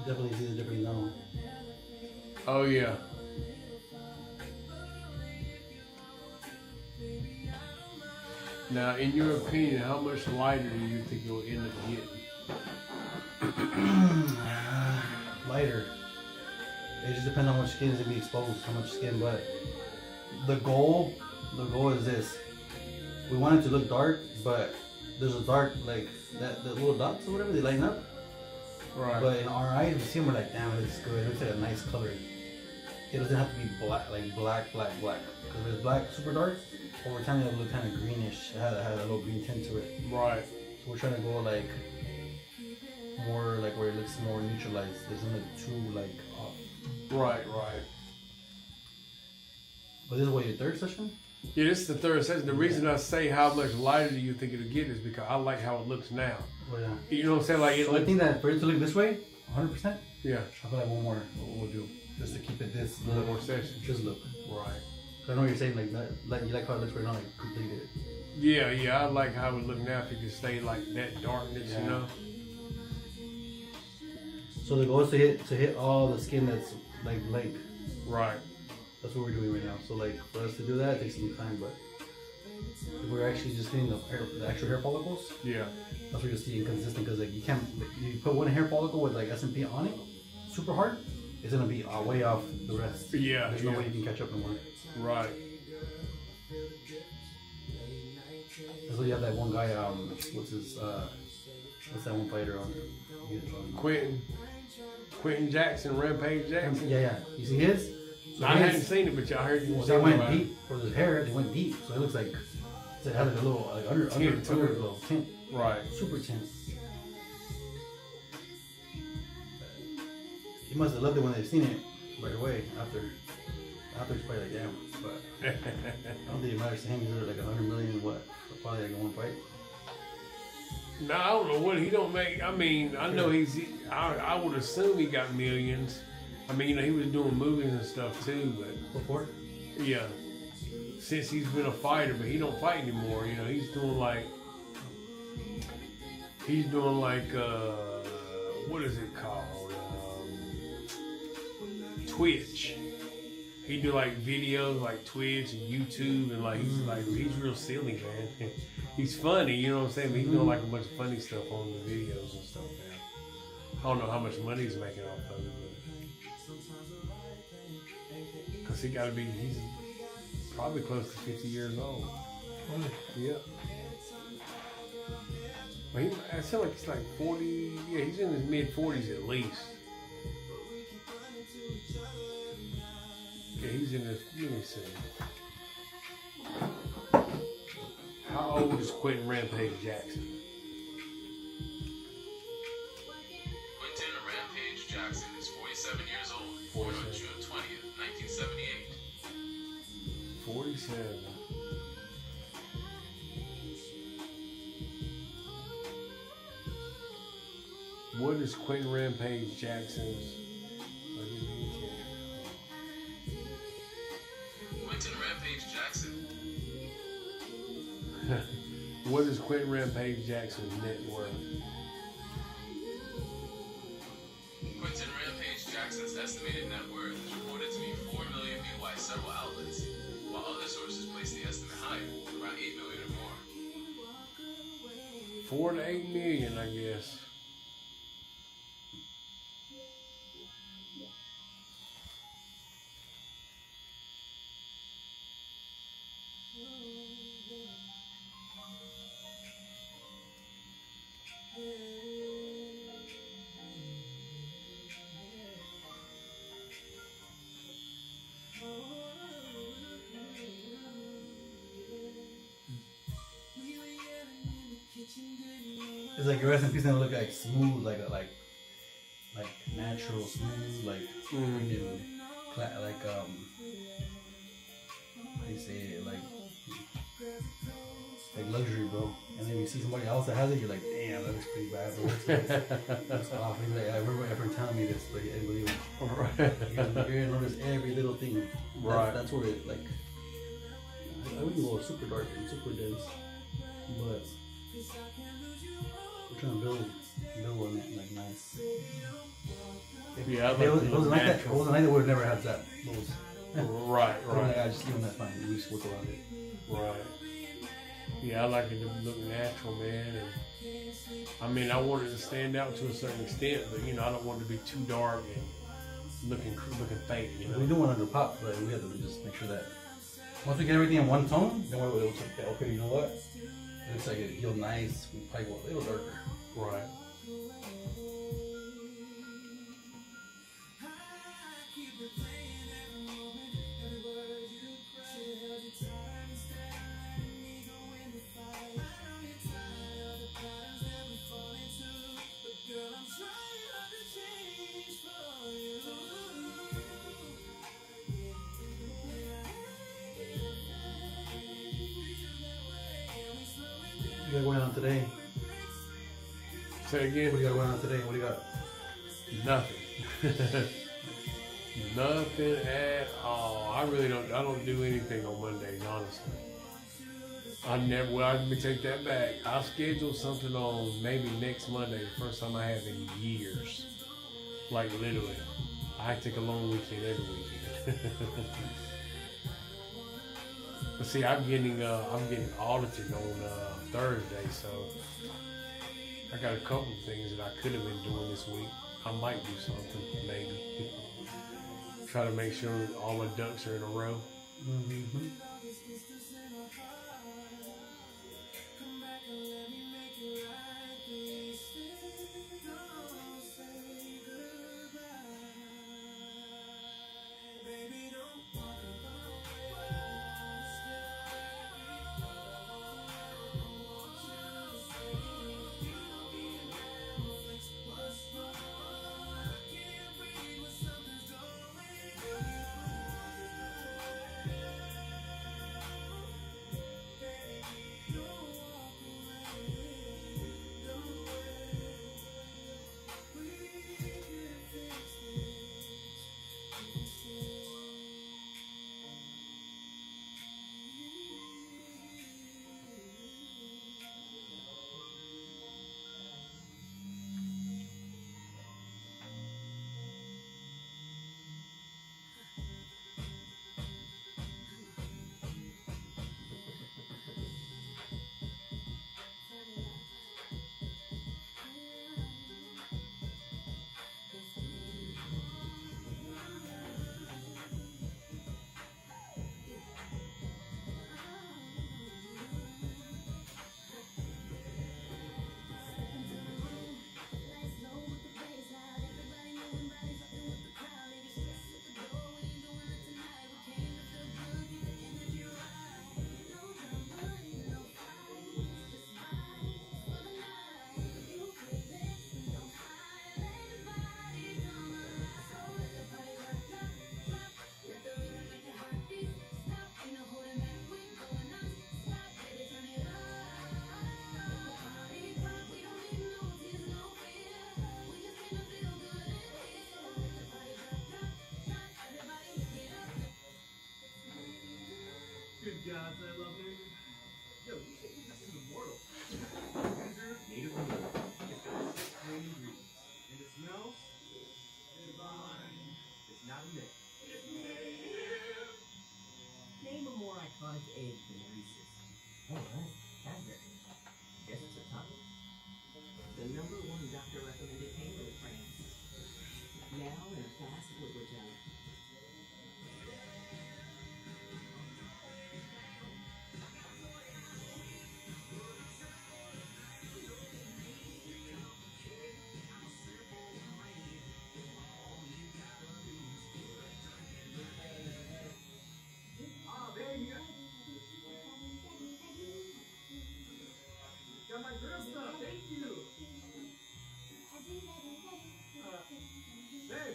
Definitely see the difference now.
Oh yeah. Now, in your opinion, how much lighter do you think you'll end up getting?
Lighter. It just depends on how much skin is gonna be exposed, how much skin. But the goal is this: we want it to look dark, but there's a dark like that. The little dots or whatever they lighten up.
Right.
But in our eyes, we see them, we're like, damn, it looks good. It looks like a nice color. It doesn't have to be black, like black. Because if it's black, super dark, over time it'll look kind of greenish. It has a little green tint to it.
Right.
So we're trying to go like more like where it looks more neutralized. It doesn't look too like off.
Right, right.
But this is what, your third session?
Yeah, this is the third session. The reason I say how much lighter do you think it'll get is because I like how it looks now.
Oh yeah.
You know what I'm saying? Like it
So
looks.
I think that for it to look this way, 100%.
Yeah.
I feel like one more we'll do just to keep it this
One
look.
more session.
Just look.
Right.
I know what you're saying, like you like how it looks right now, like completed it.
Yeah, yeah. I like how it look now. If it can stay like that darkness,
Yeah.
you know.
So the goal is to hit all the skin that's like blank.
Right.
That's what we're doing right now. So like for us to do that, it takes some time, but if we're actually just hitting the actual hair follicles,
Yeah.
that's where you'll see inconsistent, because like you can't, you put one hair follicle with like S&P on it, super hard, it's gonna be way off the rest.
Yeah,
There's
yeah.
no way you can catch up no more.
Right.
That's why you have that one guy, what's that one fighter on?
Quentin Jackson, Rampage Jackson.
Yeah. You see his? So
I
his-
hadn't seen it, but I heard you
Well,
was
they
talking
went
about it.
deep for his hair. They went deep, so it looks like it has like a little like underglow tint,
Right.
super tint. He must have loved it when they've seen it right away. After it's probably like, damn. But I don't think it matters to him. He's like 100 million. What? Probably like in one fight.
No, I don't know what he don't make. I mean, I know I would assume he got millions. I mean, you know, he was doing movies and stuff too, but
Before?
yeah, since he's been a fighter, but he don't fight anymore. You know, he's doing like what is it called? Twitch. He do like videos like Twitch and YouTube, and like he's real silly, man. He's funny, you know what I'm saying? But he's doing like a bunch of funny stuff on the videos and stuff now. I don't know how much money he's making off of it, because he's probably close to 50 years old. Yeah. Well, I feel like he's like 40. Yeah, he's in his mid 40s at least. Yeah, he's in his. Let me see. How old is Quentin Rampage Jackson?
Quentin Rampage Jackson is 47 years old, born on June 20th, 1978.
47. is Quentin Rampage Jackson's?
Quentin Rampage Jackson.
What is Quentin Rampage Jackson's net worth?
Quentin Rampage Jackson's estimated net worth is reported to be $4 million viewed by several outlets, while other sources place the estimate higher, around $8 million or more.
4 to 8 million, I guess.
It's like your rest in peace gonna look like smooth, like natural smooth, like freaking like how do you say it, like luxury, bro. And then you see somebody else that has it, you're like, damn, that looks pretty bad, bro. That's off. And he's like, I remember everyone telling me this, but I didn't believe it. You're gonna notice every little thing.
Right.
That's where it, like, I wouldn't go super dark and super dense, but we're trying to build one that, like, nice.
Yeah,
If it wasn't like that, we would have never had that.
Right.
I just give them that fine. We just work around it.
Right. Yeah, I like it to look natural, man. And I mean, I want it to stand out to a certain extent, but you know, I don't want it to be too dark and looking fake. You know?
We do want it to pop, but we have to just make sure that once we get everything in one tone, then we'll say, okay, you know what? It looks like it healed nice. We probably go a little darker.
Right.
What do you got going on today?
Say again.
What do you got going on today? What do you got?
Nothing. Nothing at all. I don't do anything on Mondays, honestly. Let me take that back. I'll schedule something on maybe next Monday, the first time I have in years. Like literally. I take a long weekend every weekend. But see, I'm getting audited on Thursday, so I got a couple of things that I could have been doing this week. I might do something, maybe. Try to make sure all my ducks are in a row.
Mm-hmm.
outside love it. Yo, you should use this as immortal. User native vanilla. It's got 6 main ingredients. And it smells divine. It's not a myth. It's native. Name a more iconic egg than Reese's. Oh, right. Cadbury. Guess it's a tough. The #1 doctor recommended pain relief brand. Now in a fast liquid gel. Ah, baby. Got my girl stuff. Thank you. Hey.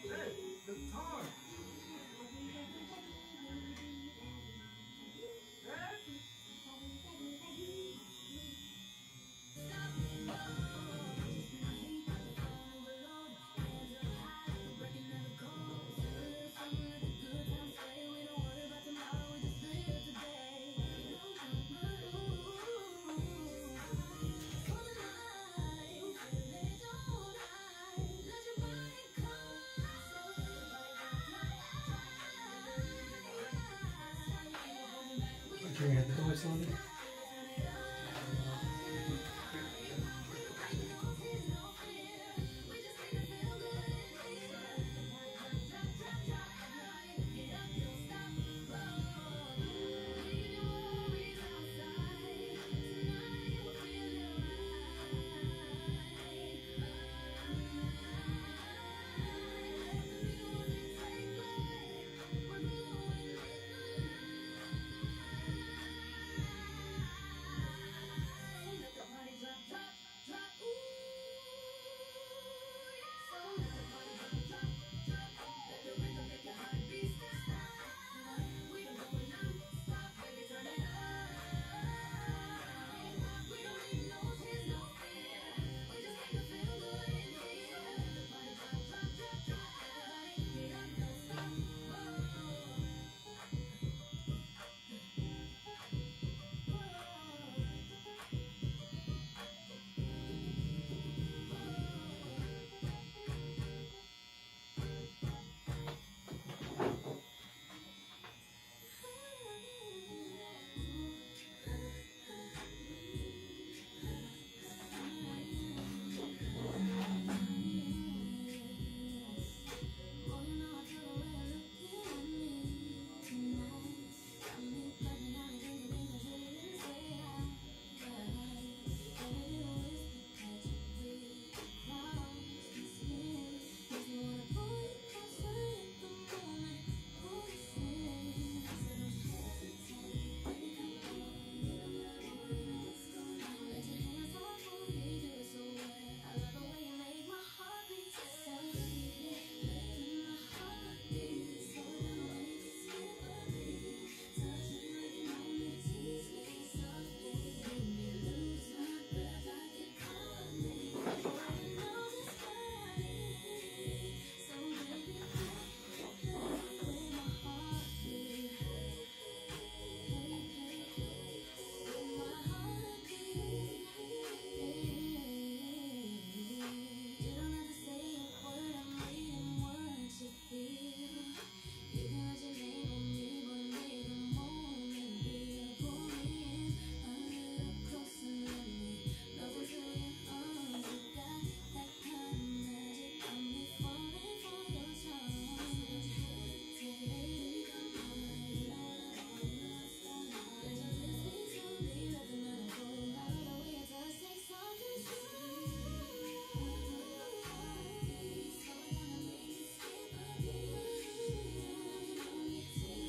Hey, the tar. Hey.
You're gonna have to do it slowly.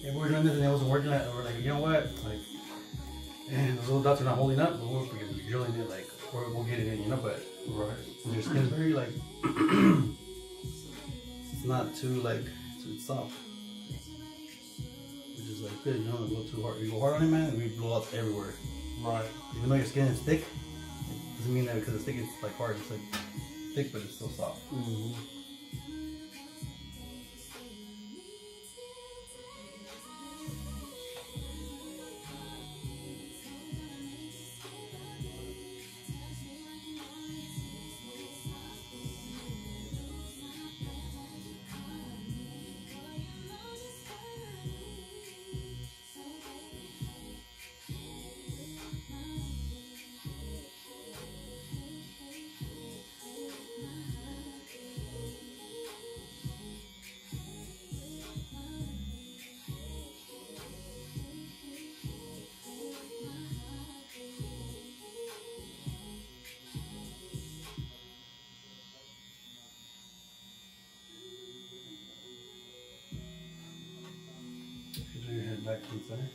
If we were doing this and it wasn't working, we're like, you know what? Like, and those little dots are not holding up, but we're freaking drilling it, like, we'll get it in, you know, but your skin's very, like, it's not too, like, it's soft. Which is, like, good, you know, go too hard. You go hard on it, man, and we blow up everywhere.
Right.
Even though your skin is thick, it doesn't mean that because it's thick, it's, like, hard. It's, like, thick, but it's still soft.
Mm-hmm.
in the center.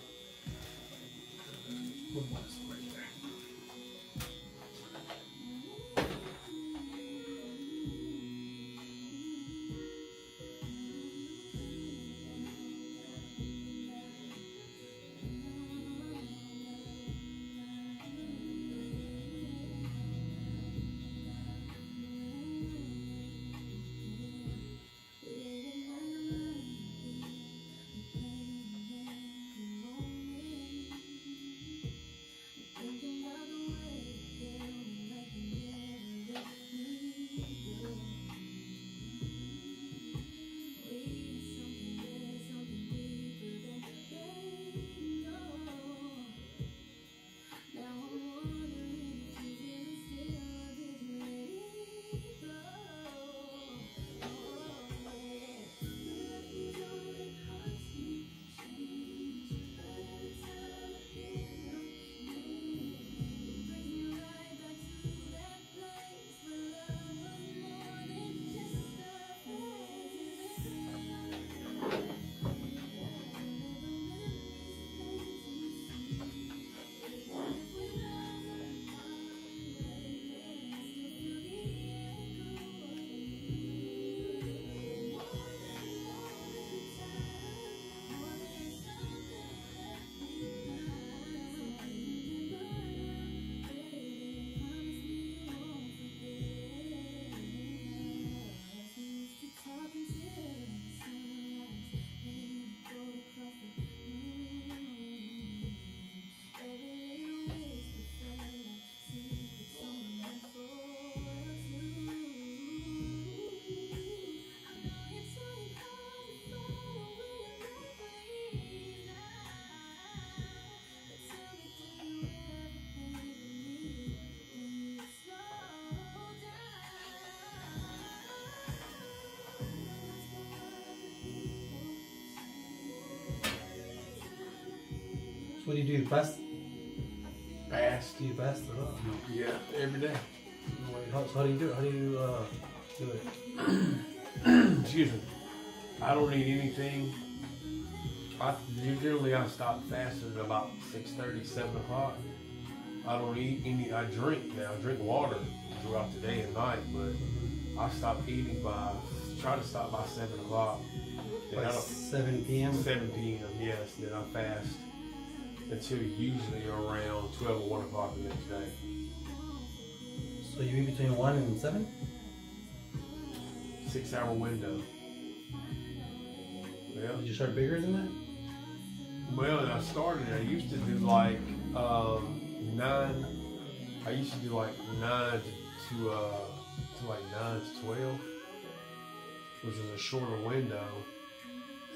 What do you do? Fast?
Fast.
Do you fast or not? No.
Yeah, every day.
So how do you do it? How do you do it?
Excuse me. I don't eat anything. Generally, I stop fasting at about 6:30, 7 o'clock. I don't eat any. I drink now. I drink water throughout the day and night, but I stop eating try to stop by 7 o'clock. Then
Like 7 p.m.?
7 p.m., yes. Then I fast until usually around 12 or 1 o'clock the next day.
So you eat between 1 and 7?
6-hour window. Yeah.
Did you start bigger than that?
Well, when I started, I used to do like 9. I used to do like 9 to like 9 to 12, which is a shorter window.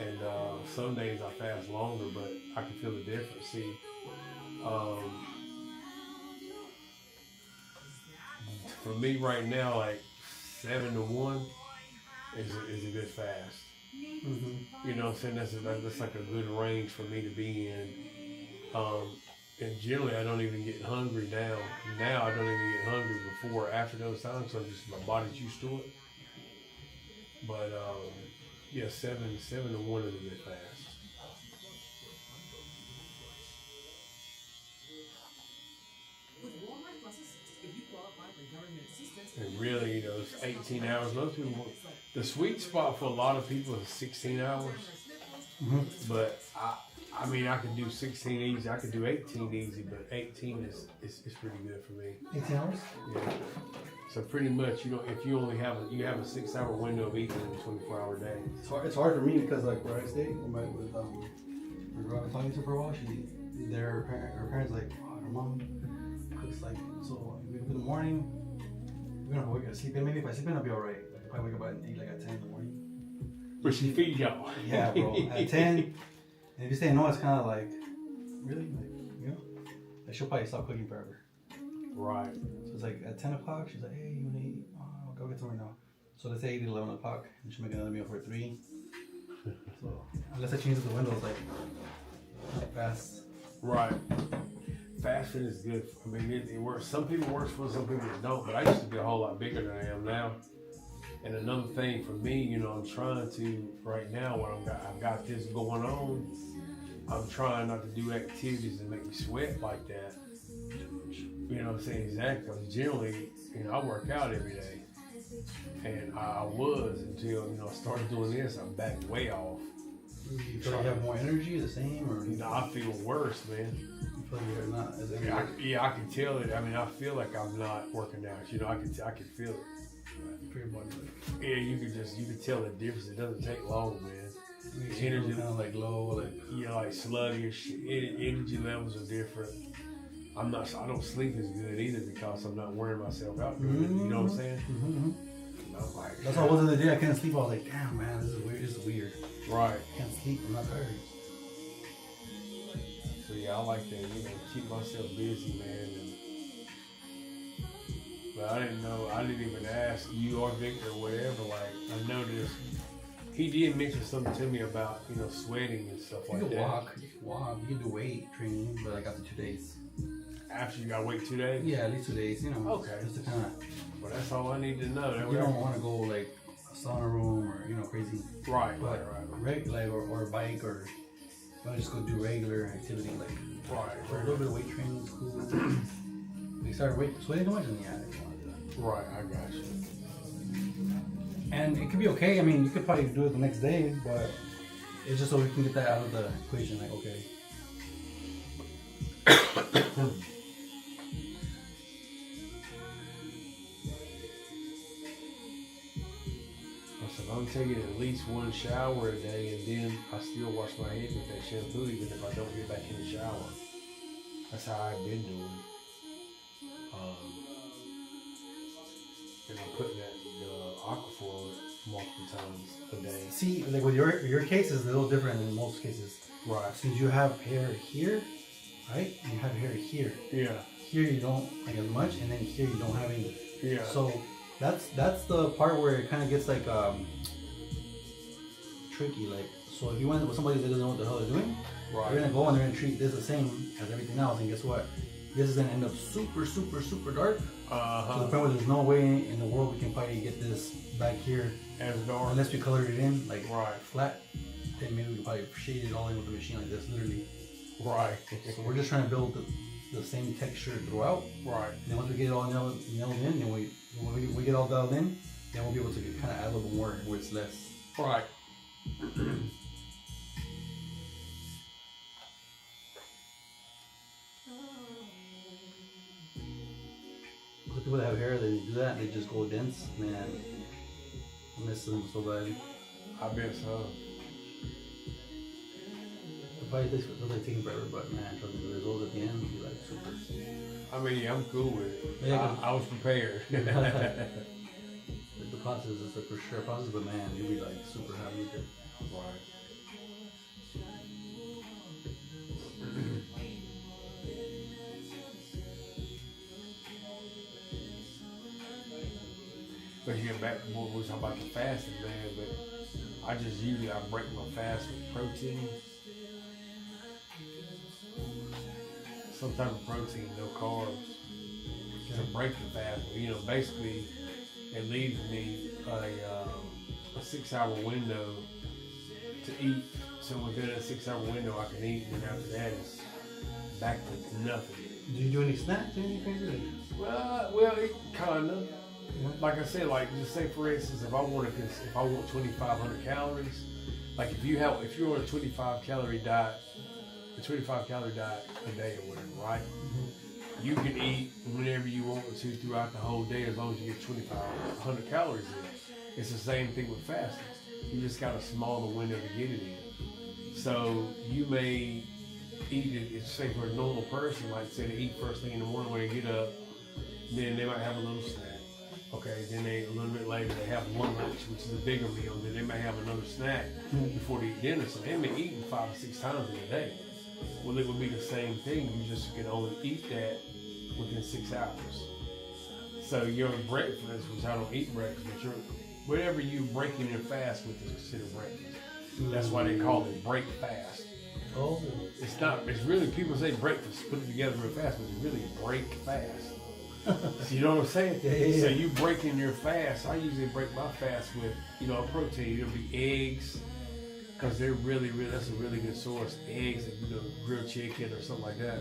And some days I fast longer, but I can feel the difference. See, for me right now, like 7 to 1 is a good fast.
Mm-hmm.
You know what I'm saying? That's like a good range for me to be in. And generally, I don't even get hungry now. Now I don't even get hungry before or after those times, so just my body's used to it. But yeah, 7 to 1 is a good fast. And really, you know, it's 18 hours. Most people, the sweet spot for a lot of people is 16 hours.
Mm-hmm.
But I mean, I can do 16 easy. I could do 18 easy, but 18 is pretty good for me.
18 hours?
Yeah. So pretty much, you know, if you only have a 6-hour window of eating in a 24-hour day.
It's hard for me because like where I stay, with my girl I was talking to for a while, her parents like, oh, her mom cooks like, so we wake up in the morning, we don't have to sleep in. Maybe if I sleep in, I'll be alright. If I wake up at 8, like at 10 in the morning.
But she feeds y'all.
Yeah, bro. At 10, and if you say no, it's kind of like, really? Like, you know? Like she'll probably stop cooking forever.
Right.
So it's like at 10 o'clock, she's like, hey, you wanna eat? Oh, I'll go get somewhere now. So let's say 8 to 11 o'clock, and she'll make another meal for 3. So unless I change up the windows, like fast.
Right. Fasting is good. I mean, it works. Some people works for some people it don't, but I used to be a whole lot bigger than I am now. And another thing for me, you know, I'm trying to, right now, I've got this going on, I'm trying not to do activities that make me sweat like that. You know what I'm saying? Exactly. Because generally, you know, I work out every day. And I was until, you know, I started doing this, I'm back way off.
You feel like you have more energy, the same, or
You know, I feel worse, man.
you feel like you're not as
I mean, I can tell it. I mean, I feel like I'm not working out. You know, I can feel it.
pretty much like
Yeah, you can tell the difference. It doesn't take long, man.
makes
The
you
energy,
feel kind of like low, like
you know, like sluggish. Energy levels are different. I don't sleep as good either because I'm not wearing myself out good. You know what I'm saying? I'm like,
that's how I was the other day. I couldn't sleep. I was like, damn, man, this is weird. This is weird.
right.
I can't sleep. I'm not tired.
So yeah, I like that. You know, keep myself busy, man. But I didn't even ask you or Victor or whatever. Like, I noticed he did mention something to me about, you know, sweating and stuff
You
like
can
that.
walk. You can walk. You can do weight training, but like after 2 days.
After you gotta wait 2 days?
Yeah, at least 2 days. You know.
Okay.
Just to kind of.
Well, that's all I need to know. That
You
way
don't want to go like a sauna room or crazy.
Right.
Or a bike or just go do regular activity like for a little bit of weight training is cool. We started sweating too much and yeah, I didn't want to do that.
Right, I got you.
And it could be okay. I mean, you could probably do it the next day, but it's just so we can get that out of the equation. Like, okay.
So if I'm taking at least one shower a day and then I still wash my head with that shampoo even if I don't get back in the shower. That's how I've been doing. And I'm putting that Aquaphor on it multiple times a day.
See, like with your case is a little different than most cases.
Right.
Since you have hair here, right? You have hair here.
Yeah.
Here you don't like as much, and then here you don't have any.
Yeah.
So that's the part where it kind of gets like tricky. Like, so if you went with somebody that doesn't know what the hell they're doing, they're gonna go and they're gonna treat this the same as everything else, and guess what? This is gonna end up super, super, super dark. To the point where there's no way in the world we can probably get this back here
As dark.
unless we colored it in like
Right.
flat. Then maybe we could probably shade it all in with the machine like this, literally.
Right.
So we're just trying to build the same texture throughout.
Right.
And then once we get it all nailed in, then when we get all dialed in, then we'll be able to kind of add a little more where it's less.
Right.
The people that have hair, they do that, they just go dense. Man, I miss them so bad.
I bet so.
It probably takes taking forever, but man, trust me, the results at the end will be like super.
I mean, I'm cool with it.
Yeah,
I was prepared.
Like the process is like for sure a process, but man, you'll be like super happy with it.
Right. But you get back to what we were talking about the fasting, man. But I break my fast with protein. Some type of protein, no carbs. To break the fast. You know, basically, it leaves me a 6-hour window to eat. So within that 6-hour window, I can eat, and after that, it's back to nothing.
Do you do any snacks or anything?
Well, it kind of. Like I said, like just say for instance, if I want 2,500 calories, like if you're on a 25 calorie diet, a 25 calorie diet a day or whatever, right? Mm-hmm. You can eat whenever you want to throughout the whole day as long as you get 2,500 calories in. It's the same thing with fasting. You just got a smaller window to get it in. So you may eat it, say for a normal person, like say they eat first thing in the morning when they get up, then they might have a little snack. Okay, then a little bit later they have one lunch, which is a bigger meal. Then they may have another snack before they eat dinner. So they may be eating 5 or 6 times in a day. Well, it would be the same thing. You just can only eat that within 6 hours. So your breakfast, which I don't eat breakfast, but whatever you breaking your fast with is considered breakfast. That's why they call it break fast.
Oh.
It's not. It's really, people say breakfast, put it together real fast, but it's really break fast. So you know what I'm saying?
Yeah.
So you breaking your fast. I usually break my fast with, a protein. It'll be eggs, because they're really, that's a really good source. Eggs, and, you know, grilled chicken or something like that.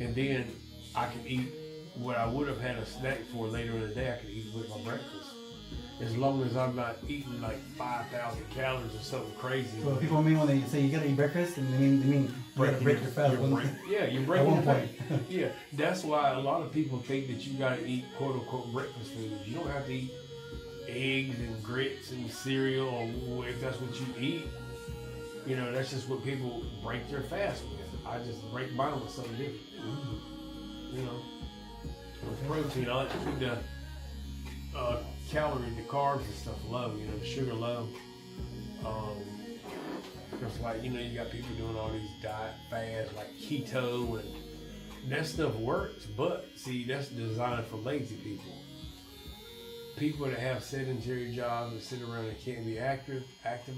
And then I can eat what I would have had a snack for later in the day. I can eat with my breakfast, as long as I'm not eating like 5,000 calories or something crazy.
So people mean when they say you gotta eat breakfast, and they mean you gotta break your fast.
You're breaking
at one
your
point.
fast. Yeah, that's why a lot of people think that you gotta eat quote unquote breakfast foods. You don't have to eat eggs and grits and cereal, or if that's what you eat. You know, that's just what people break their fast with. I just break mine with something different. You know, with protein, I like to keep the calories, the carbs and stuff low. You know, the sugar low. Just like, you know, you got people doing all these diet fads like keto, and that stuff works. But see, that's designed for lazy people. People that have sedentary jobs and sit around and can't be active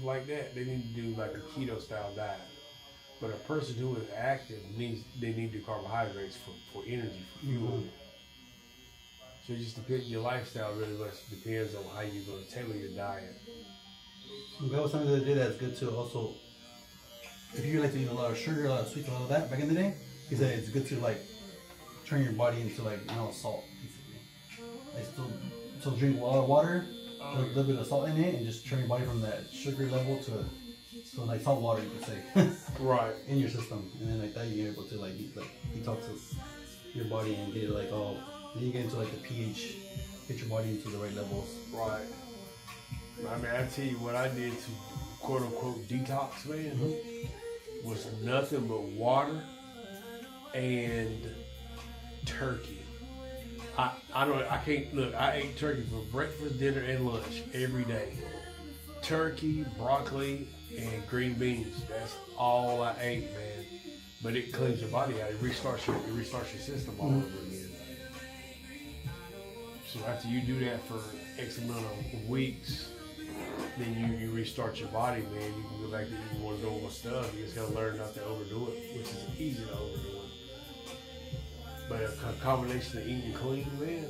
like that, they need to do like a keto style diet. But a person who is active need the carbohydrates for energy, for fuel. So it just depends. Your lifestyle really much depends on how you're going to tailor your diet.
That was something the other day that's good to also. If you like to eat a lot of sugar, a lot of sweets, a lot of that back in the day, he said it's good to like turn your body into like salt. Like still drink a lot of water, a little bit of salt in it, and just turn your body from that sugar level to like salt water, you could say.
Right.
In your system, and then like that you're able to like detox your body and get it like all. Then you get into like the pH, get your body into the right levels.
Right. I mean, I tell you what I did to quote unquote detox, man, was nothing but water and turkey. I can't look. I ate turkey for breakfast, dinner, and lunch every day. Turkey, broccoli, and green beans. That's all I ate, man. But it cleans your body out. It restarts your system all over again. So after you do that for X amount of weeks, then you restart your body, man. You can go back to eating more normal stuff. You just gotta learn not to overdo it, which is easy to overdo it. But a combination of eating clean, man,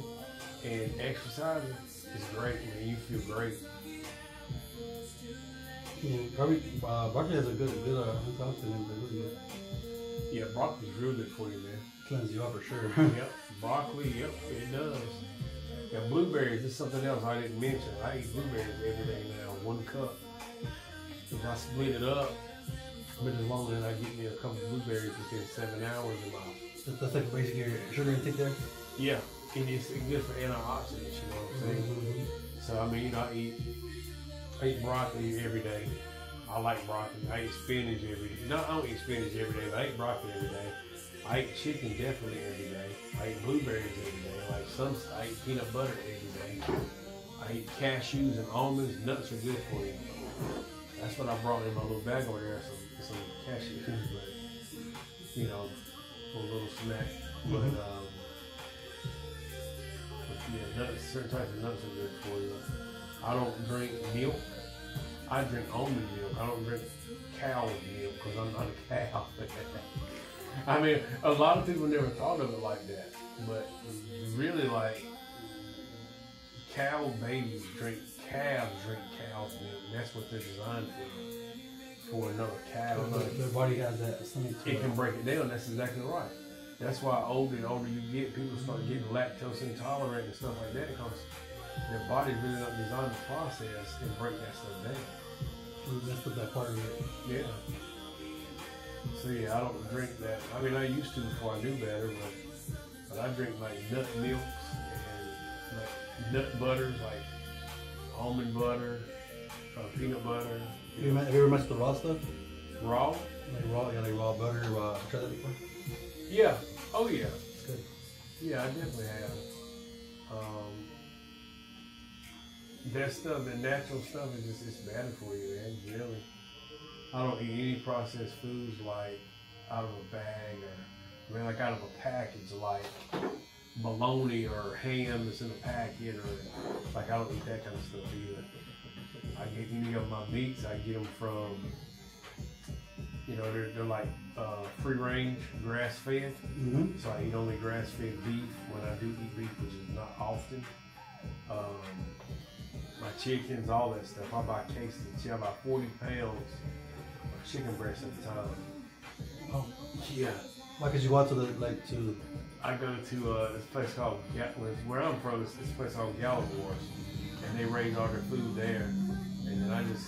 and exercising is great, man. You feel great.
Broccoli has a good antioxidant. Really good.
Yeah, broccoli's real good for you, man.
Cleanse you up for sure.
Yep, broccoli, yep, it does. Now blueberries is something else I didn't mention. I eat blueberries every day now, 1 cup. If I split it up, but as long as I get me a couple of blueberries within 7 hours in my...
That's like basically your sugar intake there?
Yeah, and it's good for antioxidants, you know what I'm saying? So I mean, you know, I eat broccoli every day. I like broccoli. I eat spinach every day. No, I don't eat spinach every day, but I eat broccoli every day. I eat chicken definitely every day. I eat blueberries every day. Like I eat peanut butter every day. I eat cashews and almonds. Nuts are good for you. That's what I brought in my little bag over there. Some cashews, but you know, for a little snack. But yeah, nuts. Certain types of nuts are good for you. I don't drink milk. I drink almond milk. I don't drink cow milk because I'm not a cow. I mean, a lot of people never thought of it like that, but really, like, calves drink cow's milk. And that's what they're designed for another cow.
Their body has that something to
it can break it down. That's exactly right. That's why older and older you get, people start getting lactose intolerant and stuff like that because their body's really not designed to process and break that stuff down.
That's what that part of it.
Yeah. So yeah, I don't drink that. I mean, I used to before I knew better, but I drink like nut milks and like nut butters, like almond butter, peanut butter.
Have you ever messed with raw stuff?
Raw?
Like raw butter. Tried that before?
Yeah. Oh yeah.
It's good.
Yeah, I definitely have. That stuff, the natural stuff is just, it's better for you, man, really. I don't eat any processed foods like out of a bag or like out of a package, like bologna or ham that's in a packet, or like I don't eat that kind of stuff either. I get any of my meats, I get them from, you know, they're like free range, grass fed.
Mm-hmm.
So I eat only grass fed beef when I do eat beef, which is not often. my chickens, all that stuff. I buy cases. See, I buy 40 pounds of chicken breast at a time.
Oh,
Yeah.
why could you go out to to?
I go to this place called, where I'm from, it's this place called Wars, and they raise all their food there. And then I just,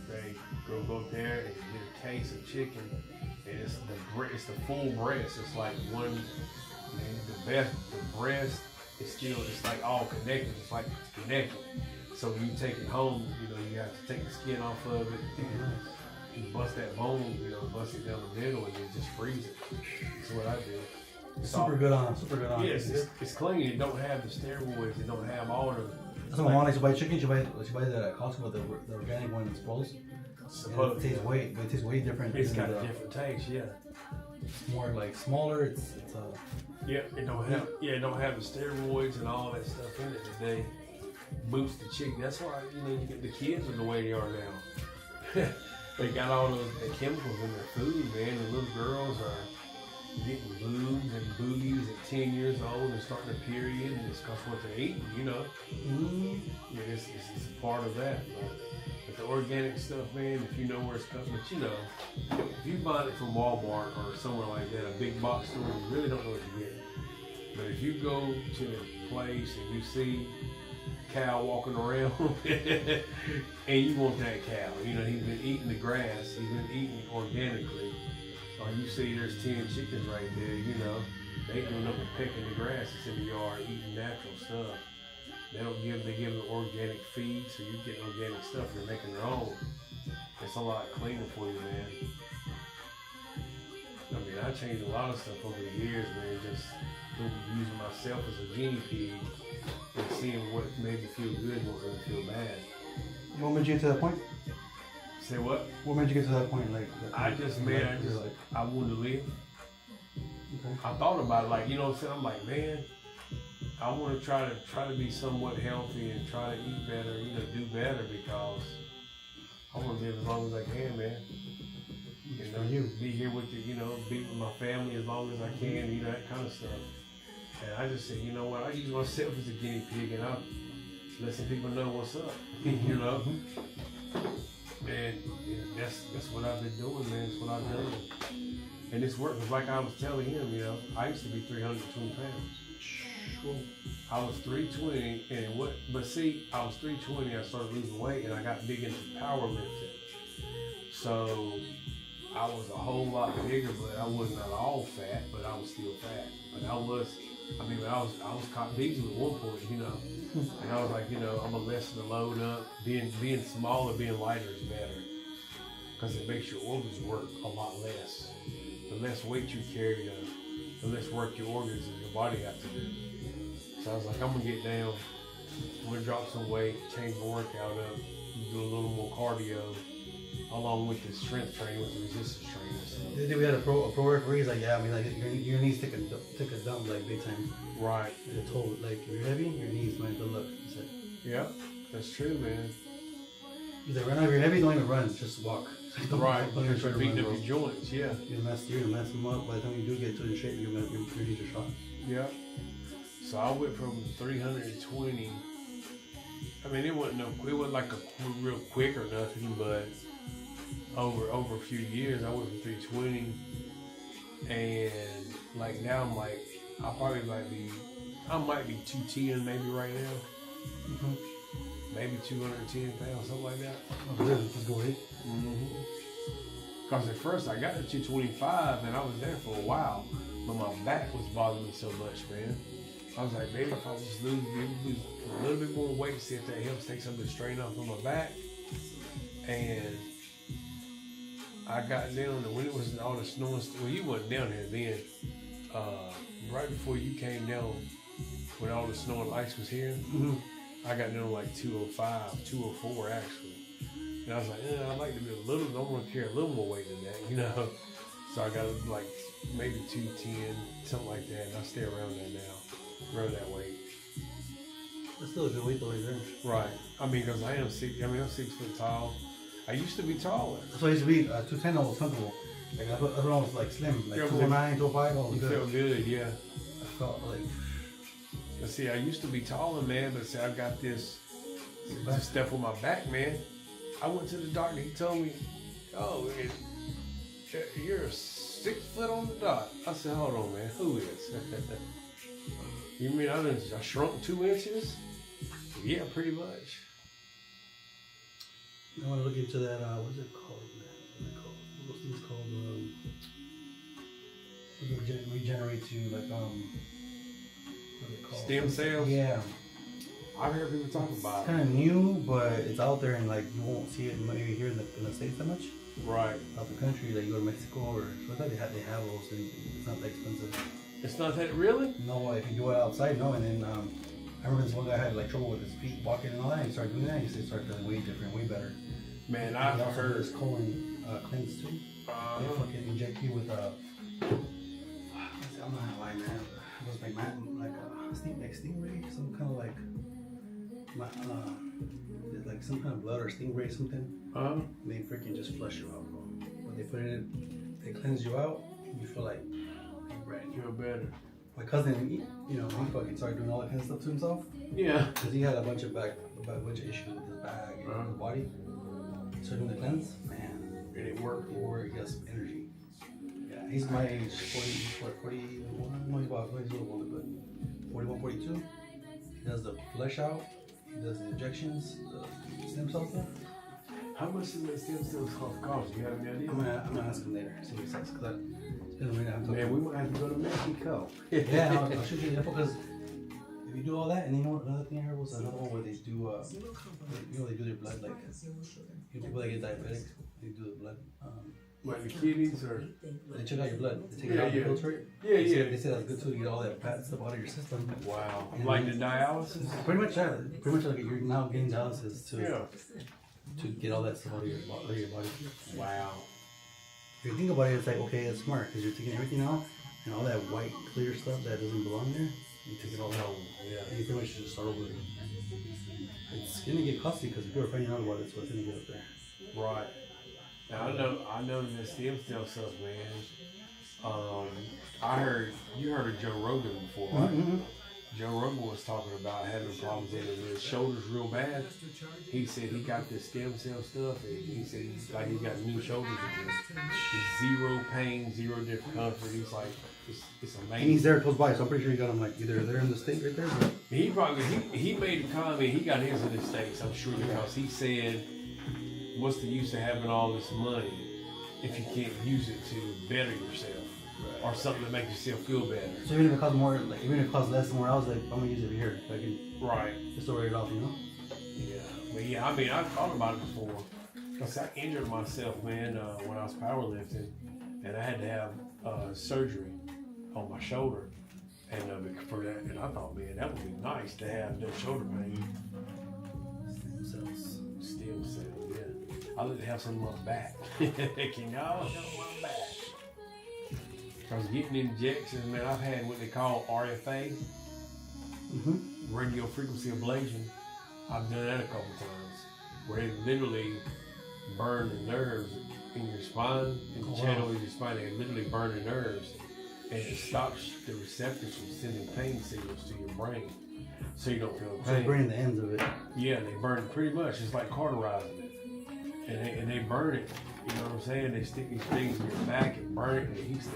they go up there and get a case of chicken, and it's the full breast. It's like the breast is still, it's like all connected. It's like it's connected. So when you take it home, you have to take the skin off of it and you bust that bone, bust it down the middle and then just freeze it. That's what I do.
Super good on.
Yes, it's clean. It don't have the steroids. It don't have all the.
That's what my mom likes to buy chicken. She buys the at Costco, the organic one that's closed. It tastes way different.
It's got a different taste, yeah.
It's more like smaller. It's
yeah, it don't have the steroids and all that stuff in it that they boost the chicken. That's why you get the kids are the way they are now. They got all those chemicals in their food, man. The little girls are getting boobs and booties at 10 years old and starting a period, and it's because what they're eating, Yeah, it's a part of that. But the organic stuff, man, if you know where it's coming, but if you buy it from Walmart or somewhere like that, a big box store, you really don't know what you're getting. But if you go to a place and you see a cow walking around and you want that cow, he's been eating the grass, he's been eating organically, or you see there's 10 chickens right there, they ain't doing nothing pecking the grass that's in the yard, eating natural stuff. They give them organic feed, so you get organic stuff, you're making their own. It's a lot cleaner for you, man. I mean, I changed a lot of stuff over the years, man, just using myself as a guinea pig and seeing what made me feel good and what made me feel bad.
What made you get to that point?
Say what?
What made you get to that point?
I wanted to live.
Okay.
I thought about it, I'm like, man, I want to try to be somewhat healthy and try to eat better, do better, because I want to live as long as I can, man. Be here with you, be with my family as long as I can, that kind of stuff. And I just said, you know what, I use myself as a guinea pig and I'll let some people know what's up, And that's what I've been doing, man. It's what I've done. And it's worked. Because like I was telling him, I used to be 320 pounds. I was 320, but see, I was 320, I started losing weight, and I got big into powerlifting. So I was a whole lot bigger, but I wasn't at all fat, but I was still fat. But I was caught diesel at one point, And I was like, I'm gonna lessen the load up. Being smaller, being lighter is better, because it makes your organs work a lot less. The less weight you carry, the less work your organs and your body have to do. So I was like, I'm gonna get down, I'm gonna drop some weight, change my workout up, do a little more cardio, along with the strength training, with the resistance training.
So. We had a pro referee. He's like, yeah, your knees take a dump like big time.
Right.
I told if you're heavy, your knees might good luck. He said.
Yeah, that's true, man.
He's like, right now, if you're heavy, don't even run, just walk.
Right, because you're beating up your joints, yeah.
You're gonna mess them up. By the time you do get to the shape, your knees are shot.
Yeah. So I went from 320. I mean, it wasn't like a real quick or nothing, but over a few years, I went from 320, and like now I'm like, I might be 210 maybe right now.
Mm-hmm.
Maybe 210 pounds, something like that.
Oh, really? That's good.
Because at first I got to 225 and I was there for a while, but my back was bothering me so much, man. I was like, maybe if I just lose a little bit more weight, see if that helps take some of the strain off of my back. And I got down, and when it was all the snowing, well, you wasn't down here then. Right before you came down, when all the snow and ice was here, I got down to like 205, 204 actually. And I was like, I'd like to be I want to carry a little more weight than that, So I got like maybe 210, something like that, and I stay around that now, around that weight.
That's still a good weight though, right there.
Right. I mean, because I'm 6 foot tall. I used to be taller.
That's why I used to be 210 almost comfortable. Like I thought I was like slim, like 209, 205, all
you
good.
felt good, yeah.
I felt like.
But see, I used to be taller, man, but see, I've got this stuff with my back, man. I went to the doctor. He told me, "Oh, you're 6 foot on the dot." I said, "Hold on, man. Who is?" You mean I shrunk 2 inches? Yeah, pretty much.
I want to look into that. What's it called? Those things called? Regenerate to like what are they called?
Stem cells?
Yeah.
I've heard people talk about
It's kind of new, but it's out there, and like you won't see it maybe here in the States that much.
Right.
Out the country, like you go to Mexico or I thought they have those, and it's not that expensive.
It's not that really?
No, if you do it outside, no. And then I remember this one guy had like trouble with his feet walking and all that. And he started doing that. He said started feeling way different, way better.
Man,
And
I've
he also
heard.
did his colon cleanse too. They fucking inject you with I'm not gonna lie, man. It was like stingray, some kind of like some kind of blood or stingray something. They freaking just flush you out, bro. When they put it in, they cleanse you out. You feel like brand new.
Feel better.
My cousin, he fucking started doing all that kind of stuff to himself.
Yeah.
Because he had a bunch of issues with his back and his body. So doing the cleanse, man,
And it worked.
he got some energy. Yeah, he's my age, 41. No, he's a little older, but 41, 42. He does the flesh out. He does the injections, the stem cell stuff.
How much does that stem cells cost? You have any idea?
I'm gonna ask him later. See what he says. Cause it's been a minute.
Man, we might have to go to Mexico.
Yeah, I'll shoot you the info because if you do all that, and you know what another thing I heard was another one where they do, they do their blood like people that get diabetic, they do the blood.
Like the kidneys or?
They check out your blood. They take it
Yeah,
out,
yeah.
they filter it.
Yeah, yeah.
They say that's good too to get all that bad stuff out of your system.
Wow.
And
Like the
then-
dialysis?
Pretty much, yeah. Pretty much like you're now getting dialysis to
Yeah.
get all that stuff out of your body.
Wow.
If you think about it, it's like, okay, it's smart because you're taking everything out and all that white, clear stuff that doesn't belong there, you take it all out.
Yeah.
And you pretty much just start over again. It's gonna get costly because people are finding out about it, so it's gonna get up there.
Right. Now I know the stem cell stuff, man. You heard of Joe Rogan before, right?
Mm-hmm.
Joe Rogan was talking about having problems in his shoulders real bad. He said he got this stem cell stuff, and he said he got new shoulders again. It's zero pain, zero discomfort. He's like, it's amazing.
And he's there close by, so I'm pretty sure you got him like either there in the state right there. Or...
He probably he made a comment. He got his in the States, I'm sure, because he said, "What's the use of having all this money if you can't use it to better yourself or something that makes yourself feel better?"
So even if it costs more, like even if it costs less somewhere else, like I'm gonna use it here. So I can
Right.
just write it off, you know.
Yeah. But yeah, I mean, I've thought about it before. Because I injured myself, man, when I was powerlifting, and I had to have surgery on my shoulder, and for that, and I thought, man, that would be nice to have no shoulder pain. Stem cells, yeah. I'd like to have some on my back. Can y'all show my back? I was getting injections, man. I've had what they call RFA, radio frequency ablation. I've done that a couple times, where they literally burn the nerves in your spine, in the channel of your spine. They literally burn the nerves, and it stops the receptors from sending pain signals to your brain, so you don't feel
So
pain.
burning the ends of it.
Yeah, they burn it pretty much. It's like cauterizing it, and they burn it. You know what I'm saying? They stick these things in your back and burn it, and it heats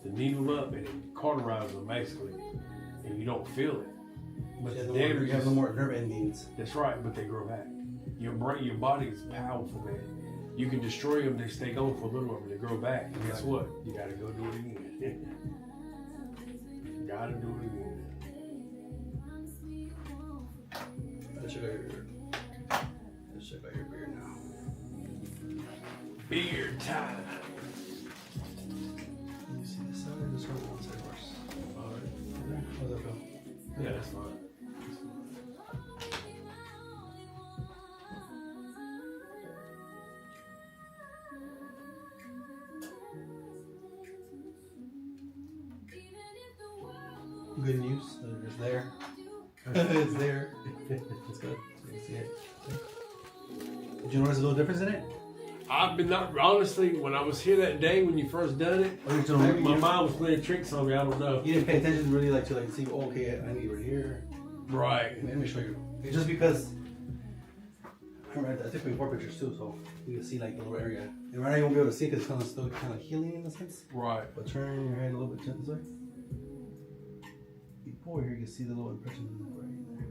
the needle up, and it cauterizes them basically, and you don't feel it. But
You
the
have
damage
no
is,
more nerve endings.
that's right, but they grow back. Your body is powerful, man. You can destroy them, they stay going for a little while, but they grow back. And guess what? You gotta go do it again. You gotta do it again.
Let's check out your beard now.
Beard time.
Can you see this side or this one side first?
Alright.
How's that feel?
Yeah, that's fine.
Good news. It's there. It's there. It's good. You can see it. Did you notice a little difference in it?
I've been not honestly when I was here that day when you first done it.
Oh, you told
My
me.
mom was playing tricks on me. I don't know.
You didn't pay attention really like to like see. Oh, okay, I need it right here.
Right.
Let me show you. It's just because I took before pictures too, so you can see like the little area. And right now you won't be able to see because it's still kind of healing in a sense.
Right.
But turn your head a little bit to this way. Before here, you can see the little impression right there.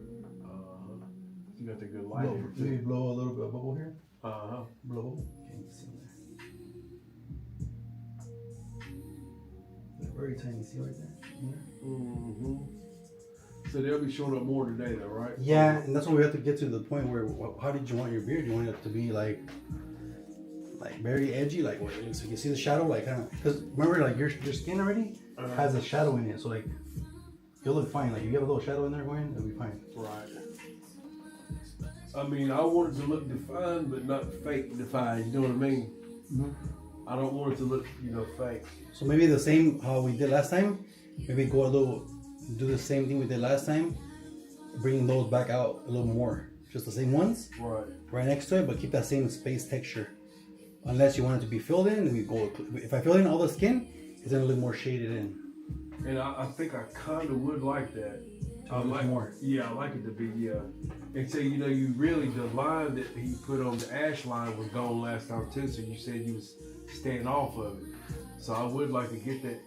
You got the good light here
Maybe
too.
blow a little bit of bubble here.
Blow.
Blow. Okay, you can see there. Very tiny, see right there?
Mm-hmm. So they'll be showing up more today, though, right?
Yeah, and that's what we have to get to the point where, how did you want your beard? You want it to be like very edgy, like so you can see the shadow, like kind of. Because remember, like your skin already has a shadow in it, so like you'll look fine. Like if you have a little shadow in there going, it'll be fine.
Right. I mean, I want it to look defined, but not fake defined. You know what I mean?
Mm-hmm.
I don't want it to look, fake.
So maybe the same how we did last time. Maybe go a little, do the same thing we did last time. Bring those back out a little more. Just the same ones. Right next to it, but keep that same space texture. Unless you want it to be filled in, we go. If I fill in all the skin, it's gonna look more shaded in.
And I think I kind of would like that. I like
more.
Yeah, I like it to be, And so, you really, the line that he put on the ash line was gone last time too, so you said you was staying off of it. So I would like to get that,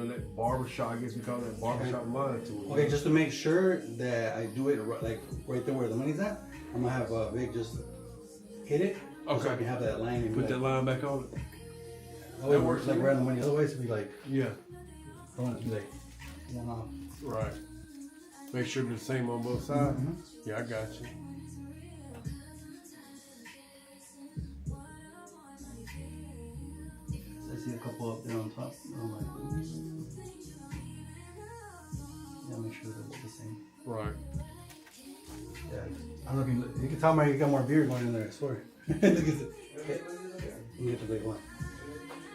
that barbershop, I guess we call that barbershop line to it.
Okay, just to make sure that I do it like right there where the money's at, I'm gonna have Vic just hit it.
Okay.
So I can have that line. And
Put that line back on it.
That works like around the money. Otherwise, it'd be like,
Yeah.
I want it to be like one off.
Right. Make sure it's the same on both sides.
Mm-hmm.
Yeah, I got you.
I see a couple up there on top. I'm like, yeah, make sure they're both the same.
Right.
Yeah, I don't know if you can tell me you got more beard going in there. I swear. Look at it. Let me get the big one.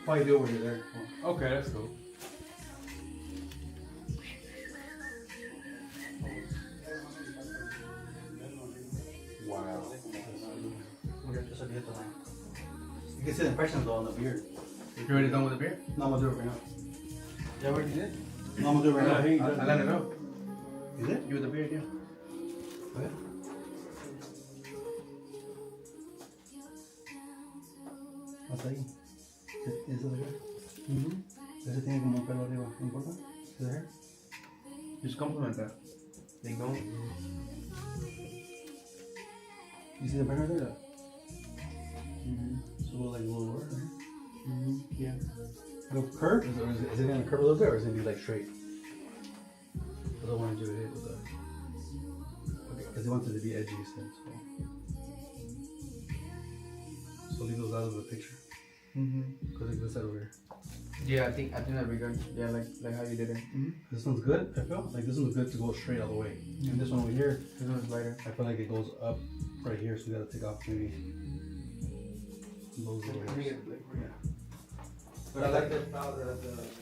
Probably do it when you're there.
Okay, that's cool. Wow.
Okay, just so you hit the line. You can see the impressions though on the beard.
You already done with the beard?
No, I'm gonna do it right now.
Yeah, what you did?
No, I'm gonna do it right now.
he
I
doesn't.
let it go.
Is it?
You with the beard, yeah.
Okay. Hasta ahí. ¿Eso de acá? Ese tiene como un pelo arriba, ¿no importa? ¿Es de hair?
Just compliment that. They go.
You see the pattern there? So we'll like a little lower, right?
Yeah.
Go curve? Is it gonna curve a little bit or is it gonna be like straight? Because I wanted you to hit with the. Okay, because he wanted it to be edgy, so leave those out of the picture. Because it goes that over here.
Yeah, I think that'd be good. Yeah, like how you did it.
This one's good, I feel. Like this one's good to go straight all the way. And this one over here,
This one's lighter.
I feel like it goes up right here, so we gotta take off maybe those little hairs. Yeah.
But I like the style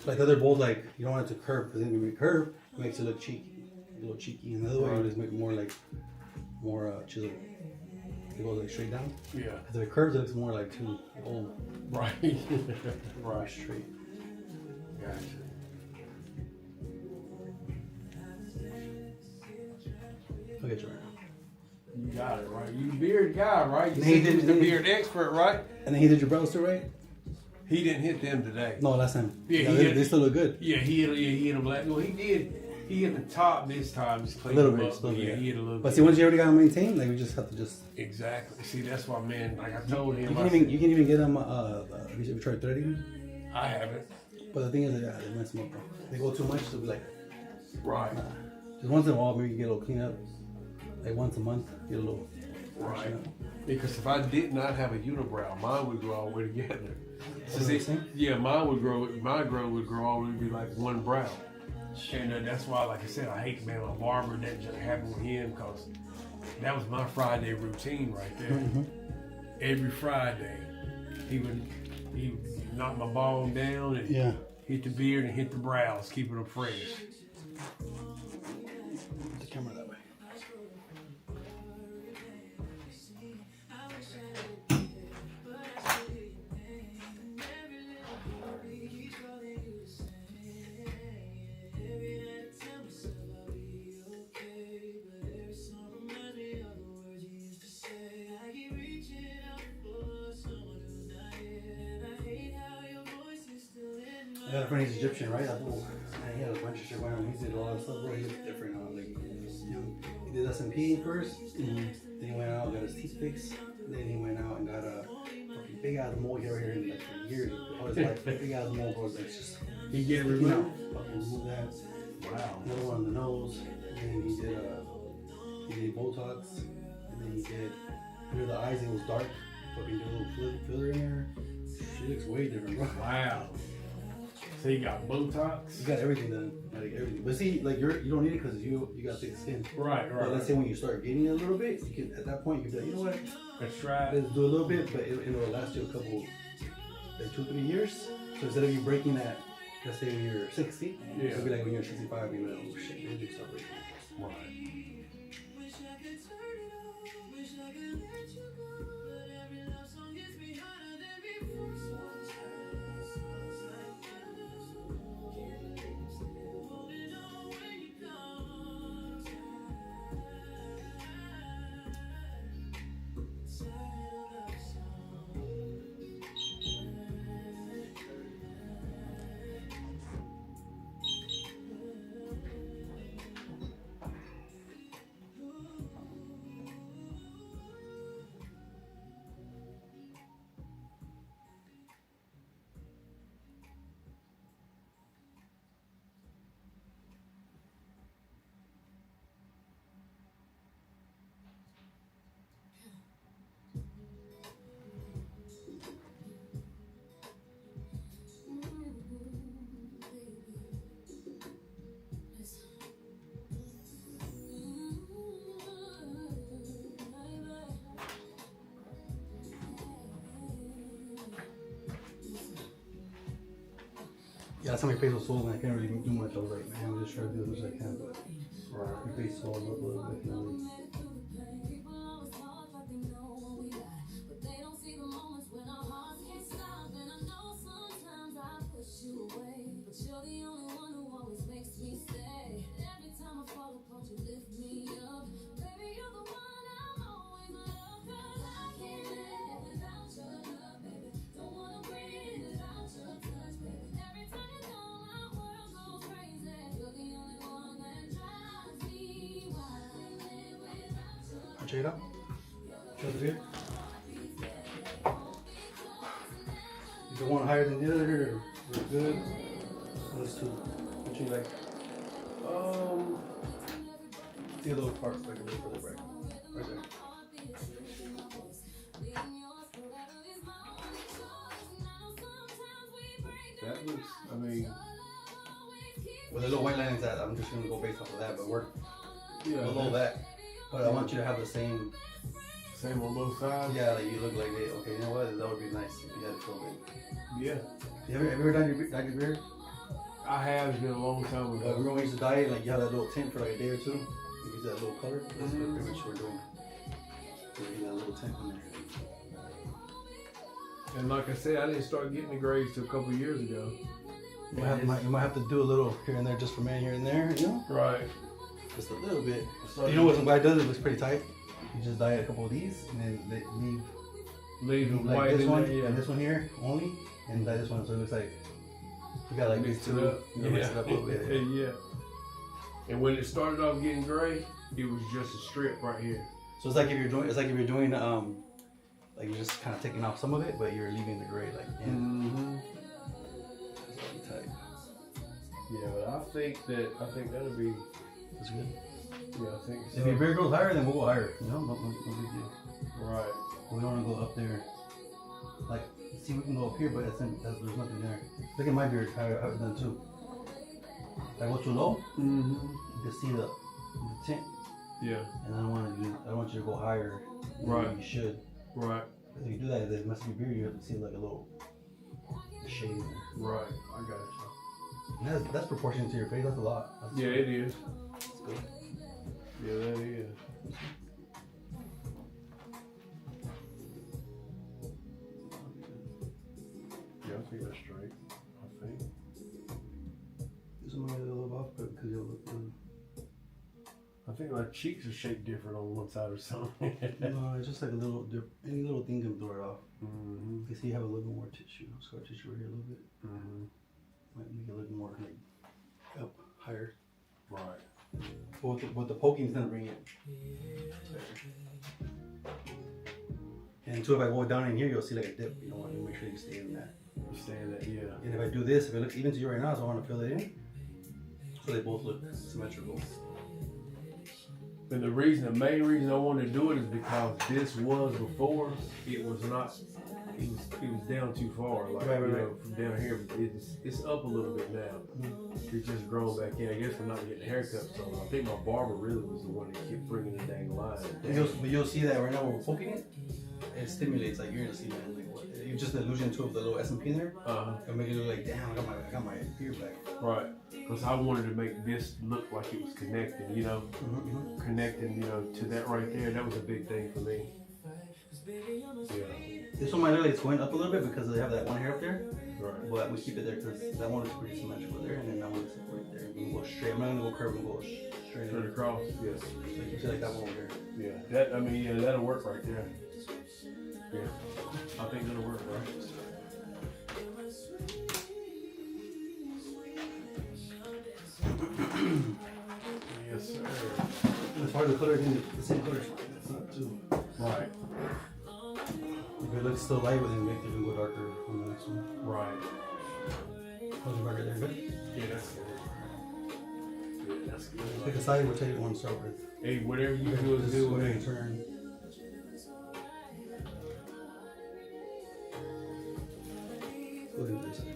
Like the other bold, like you don't want it to curve because then when we curve, it makes it look cheeky, a little cheeky. And the other way, you just make it more like chiseled. It goes like straight down.
Yeah.
If it curves, it looks more like too old.
Right.
Right. Straight.
Gotcha.
I'll get you right now.
You got it, right? You the beard guy, right? You
He
said
did-
you was the
he-
beard expert, right?
And then he did your brows too, right?
He didn't hit them today.
No, last time.
Yeah, he
they,
did.
they still look good.
Yeah, he hit them black. Well, he did. He hit the top this time. Just
A
cleaned
little
them
bit,
up.
still
Yeah,
good.
he hit a little
But
bit.
see, once you already got them maintained, like we just have to just.
Exactly. See, that's why, man. Like I told him,
You can even get them. Have you tried threading?
I haven't.
But the thing is, yeah, they mess them up. Bro. They go too much, so be like,
Right.
nah. Just once in a while, maybe you get a little cleanup. Like once a month, get a little.
Right.
freshen up.
Because if I did not have a unibrow, mine would grow all the way together. So
What
see,
you saying?
yeah, mine would grow. My grow would grow all the way to be like one brow. And that's why, like I said, I hate, man, my barber that just happened with him because that was my Friday routine right there. Every Friday, he would knock my ball down and
Yeah.
hit the beard and hit the brows, keeping them fresh.
Put the camera that way. got a friend, he's Egyptian, right? Like, oh, man, he had a bunch of shit going on. He did a lot of stuff, bro. He looked different. Like, he did S&P first. Then he went out, got his teeth fixed. Then he went out and got a fucking big ass mole here in like for years. All his life, big ass mole, bro. Like, just
He get it
you know,
removed.
fucking remove that.
Wow.
Another one on the nose. And then he did Botox. And then he did under the eyes. It was dark. Fucking did a little filler in there. She looks way different, bro.
Wow. So he got Botox.
You got everything done, like everything. But see, like you don't need it because you got thick skin.
Right,
But let's say when you start getting it a little bit, you can at that point you can be like, you know what?
Let's try.
Let's do a little bit, but it'll last you a couple, like 2-3 years. So instead of you breaking that, let's say when you're 60,
Yeah.
it'll be like when you're 65, you'll be like, oh shit, maybe start breaking.
Right.
Yeah, last time my face was swollen, I can't really do much. I was like, man, I'm just trying to do as much as I can, but my face swelled up a little bit. You know? Check it out. Show the beard. Is there one higher than the other? We're good. Those two. What you like? See a little part like a little further back. Right there.
That looks, I mean,
Well, the little white line is that I'm just gonna go based off of that, but we're
yeah,
below that. But I want you to have the same.
same on both sides.
Yeah, like you look like it. Okay, you know what? That would be nice if you had it so big.
Yeah.
Have you ever dyed your beard?
I have. It's been a long time ago.
Remember when we used to dye it, like you have that little tint for like a day or two? You use that little color? That's pretty much what we're doing. We're getting that little tint in there.
And like I said, I didn't start getting the grades till a couple of years ago.
You might have to do a little here and there just for man here and there, you know?
Right.
Just a little bit.
So
You know what some guy does? It looks pretty tight. You just dye a couple of these and then they
leave them
like
white
this
in
one
there, yeah.
and this one here only, and dye this one so it looks like you got like
Mix
these
it
two.
up.
You know, mix it up a little bit.
Yeah. And when it started off getting gray, it was just a strip right here.
So it's like if you're doing like you're just kind of taking off some of it, but you're leaving the gray like in.
Mm-hmm.
That's really tight.
Yeah, but I think that'll be.
That's good.
Yeah, I think so.
If your beard goes higher, then we'll go higher. You know, no big deal.
Right.
We don't want to go up there. Like, see, we can go up here, but there's nothing there. Look at my beard, how I've done too. Like, what's too low?
Mm-hmm.
You can see the tint.
Yeah.
And I don't want you to go higher than
Right.
you should.
Right.
If you do that, if it messes your beard, you have to see like a little shade in there.
Right. I got you.
And that's proportionate to your face. That's a lot. That's
Yeah, it is.
That's good.
Yeah, that is. Yeah, I think that's straight. I think.
This one might be a little off, but because you'll look.
I think my cheeks are shaped different on one side or something.
No, it's just like a little dip. Any little thing can throw it off.
Mm-hmm.
You see, you have a little bit more tissue, scar tissue right here a little bit.
Mm-hmm.
Might make it look more like up higher.
Right.
But the poking is gonna bring it there. And too, if I go down in here, you'll see like a dip. You don't want to make sure you stay in that.
You saying that, yeah.
And if I do this, if it looks even to you right now, so I want to fill it in, so they both look symmetrical.
And the main reason I wanted to do it is because this was before, it was not, it was down too far. Like,
Right.
from down here, it's up a little bit now. It's just grown back in. I guess I'm not getting haircuts, so I think my barber really was the one that kept bringing the dang line.
But you'll see that right now when we're poking it, it stimulates. Like you're gonna see that. Like what? It's just the illusion too of the little SMP in there. It'll make it look like, damn, I got my ear back.
Right. Because I wanted to make this look like it was connecting, connecting, to that right there. That was a big thing for me. Yeah.
This one might look like it's going up a little bit because they have that one hair up there.
Right.
But we keep it there because that one is pretty symmetrical there, and then that one is right there. We can go straight. I'm not gonna go curve and go straight
Across. Yes.
Like you see, like that one over there.
Yeah. That'll work right there. Yeah. I think that'll work, right? Yes, sir.
As far as the color, I think the same color is fine. It's not too.
Right.
If it looks still light, then we can go darker on the next one.
Right.
How's the marker there? Good?
Yeah, that's good. Yeah, that's good.
Pick a side, rotate it one start with.
Hey, whatever you do is good with me.
Turn. Go ahead and do this side.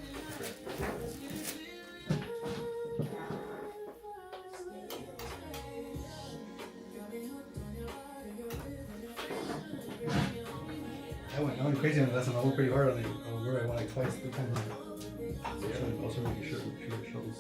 I went crazy on the last one. I went pretty hard on it. I went like twice, 3 times. Also make sure it shows.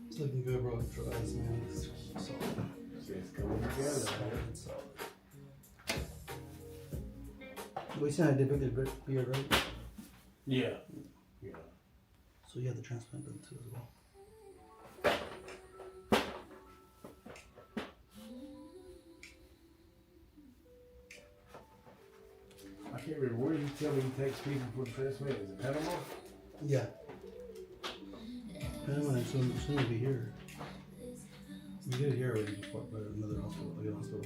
It's looking good, bro. Trust, man. It's solid.
It's coming together.
It's solid. We said I did the beard, right?
Yeah. Yeah.
So you have the transplant done too as well.
I can't remember. Where did you tell me he takes people for the transplant? Is it Panama?
Yeah. Panama soon will be here. We did it here already before, but another hospital, like a hospital.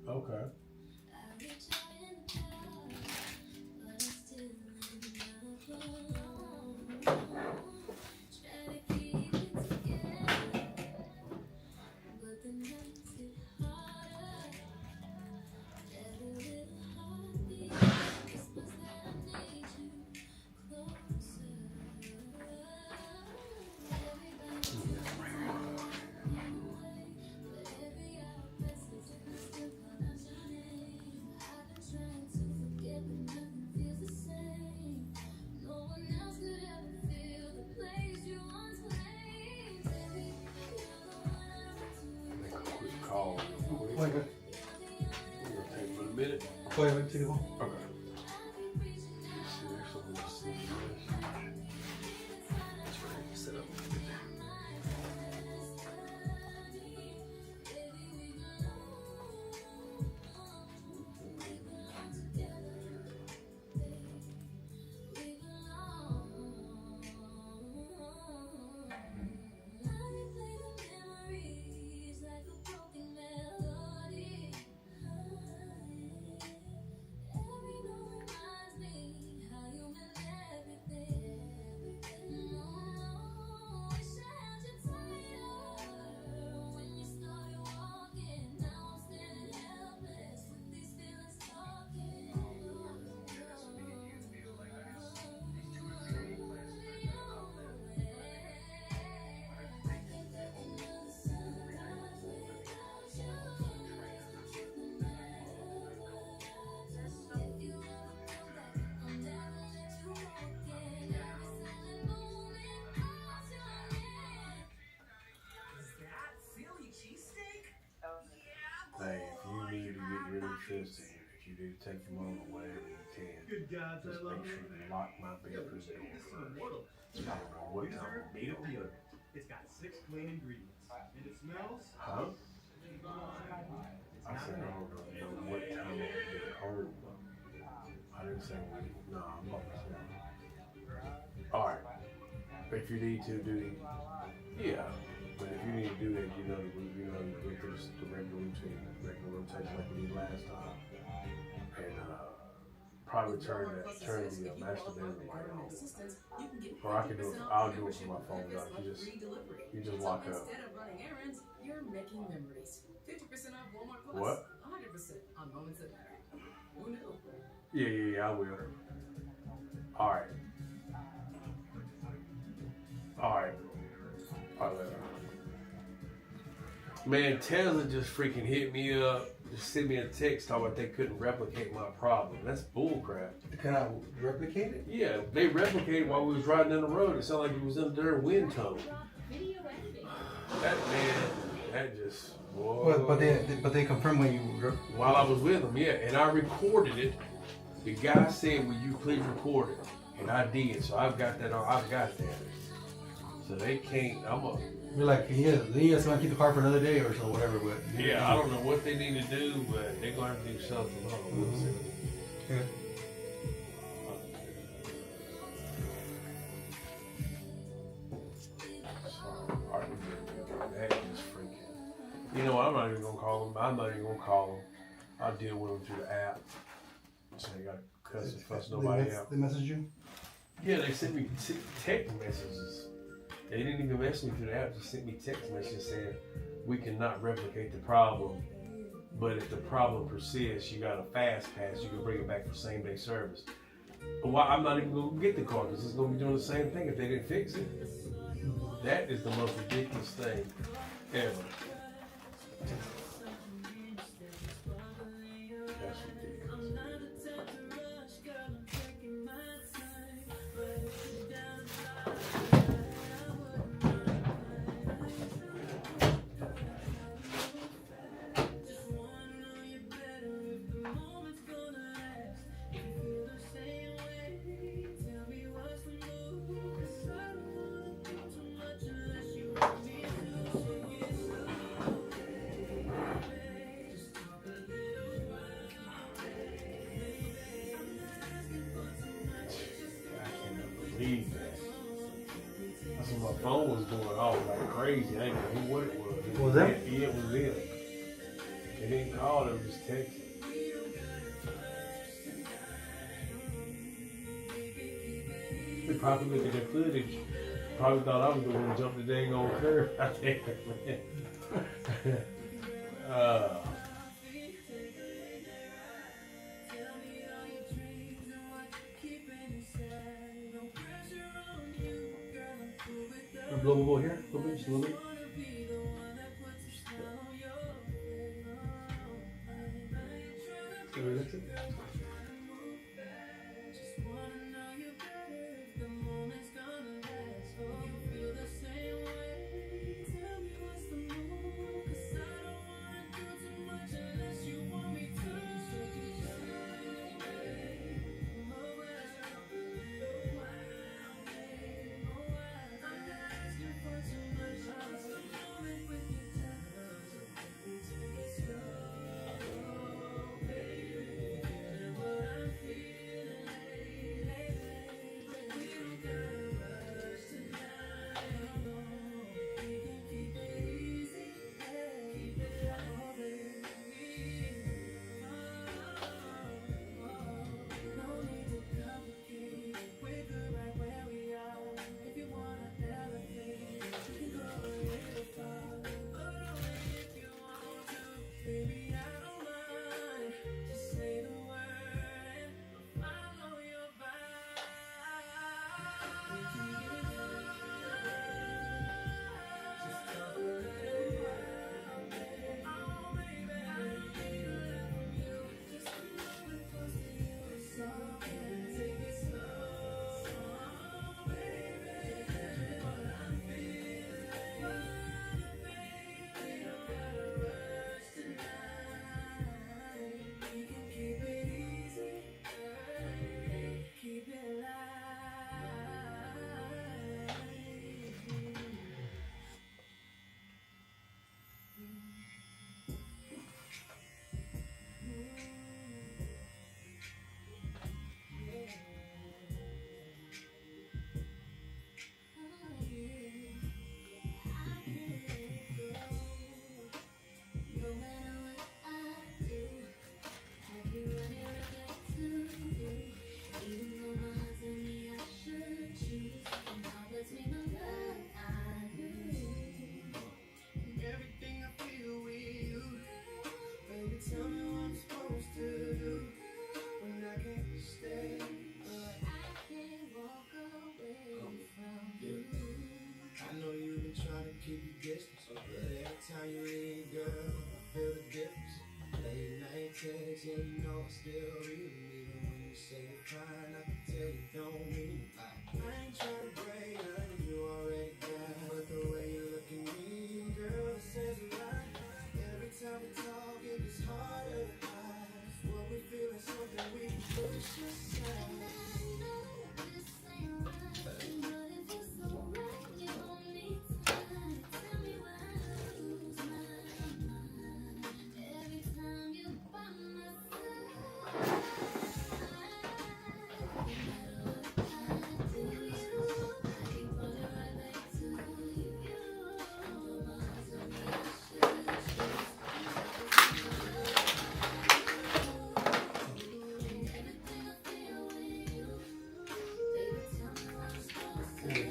Okay. Call.
Oh, okay.
We'll take it in a minute.
Go ahead, take it home.
Okay. Let's see this.
That's right. Set up.
take your mom away whenever you can.
Good gods,
Just make sure you lock my bedroom door first. I don't know what time it'll be on.
It's got 6 clean ingredients. And it smells.
Huh? I said I don't know what time I'll get home. I didn't say when. No, I'm not saying. Alright. If you need to do it, yeah. But if you need to do that, you know go through the regular routine, regular rotation like we did last time. And probably turn the master bedroom light on. Or I can do it. I'll do it from my phone. Doc. You just lock up.
Instead of running errands, you're making memories. 50% off Walmart Plus.
What?
100% on moments that matter. Who knew?
Yeah, I will. Alright. Alright. Man, Tesla just freaking hit me up. Just sent me a text talking about they couldn't replicate my problem. That's bullcrap.
They cannot replicate it?
Yeah, they replicated while we was riding down the road. It sounded like it was under a wind tunnel. That just. Whoa.
But they confirmed when you.
While I was with them, yeah, and I recorded it. The guy said, "Will you please record it?" And I did. So I've got that. So they can't.
You're like, yeah, they just want to keep the car for another day or so, whatever. But
yeah, I don't know what they need to do, but they're gonna have to do something. Hold on, we'll see.
Okay.
That is freaking. You know what? I'm not even gonna call them. I'll deal with them through the app. So they gotta cuss and fuss nobody out.
They message you?
Yeah, they sent me text messages. They didn't even message me through the app. They sent me text messages saying we cannot replicate the problem, but if the problem persists, you got a fast pass. You can bring it back for same day service. But why? I'm not even gonna get the car because it's gonna be doing the same thing if they didn't fix it. That is the most ridiculous thing ever. That's ridiculous. That's when my phone was going off like crazy. I didn't know what it was.
What was that?
Yeah, it was them. They didn't call, they were just texting. They probably looked at their footage. Probably thought I was going to jump the dang old curve out there, man.
Blow here, a little bit, just a little bit. So that's it.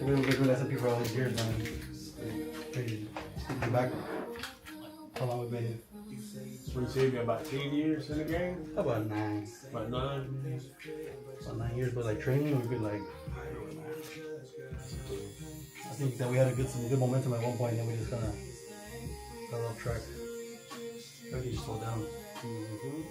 We've been doing SMP for all these years, man. It's crazy. Thinking back, how long we've been.
What you say, been about 10 years in the game?
About 9.
About 9?
About 9 years, but like training, we've been like. I think that we had some good momentum at one point, and then we just kind of got off track. Everything just slowed down.
Mm-hmm.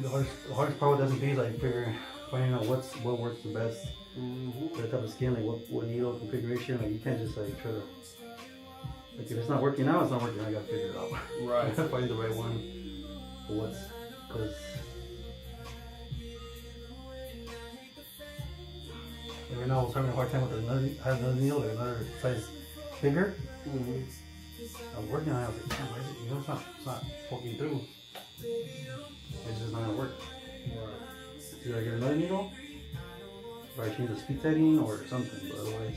The hardest part with SMP is like finding out what works the best for the type of skin, like what needle configuration. Like you can't just like try to like if it's not working out, it's not working. I gotta figure it out.
Right.
Find the right one for what's because right now I was having a hard time with another needle, like another size bigger. I was working on it. I was like, why is it? You know, it's not poking through. It's just not gonna work. Should I get another needle? Or I change the speed setting or something, but otherwise.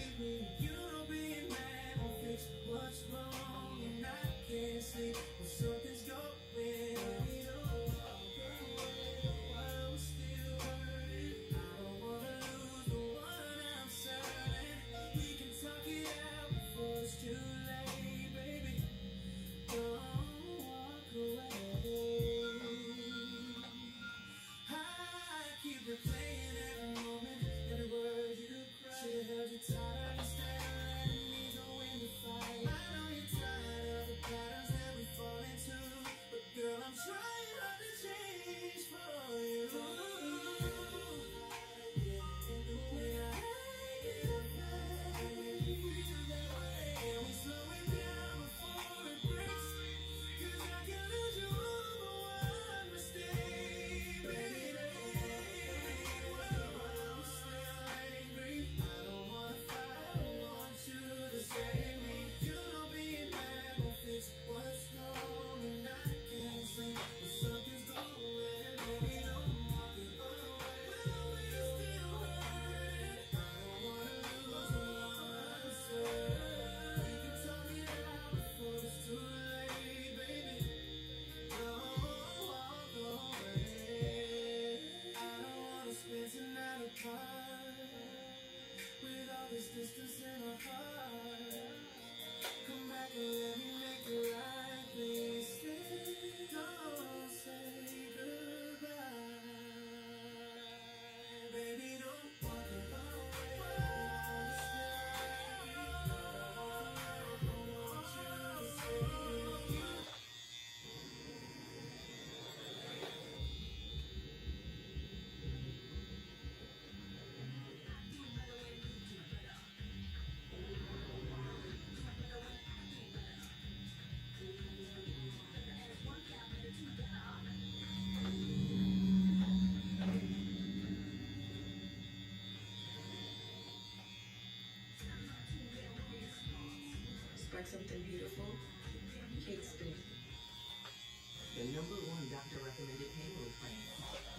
Expect something beautiful? Kate Spade. The #1 doctor recommended payload plan.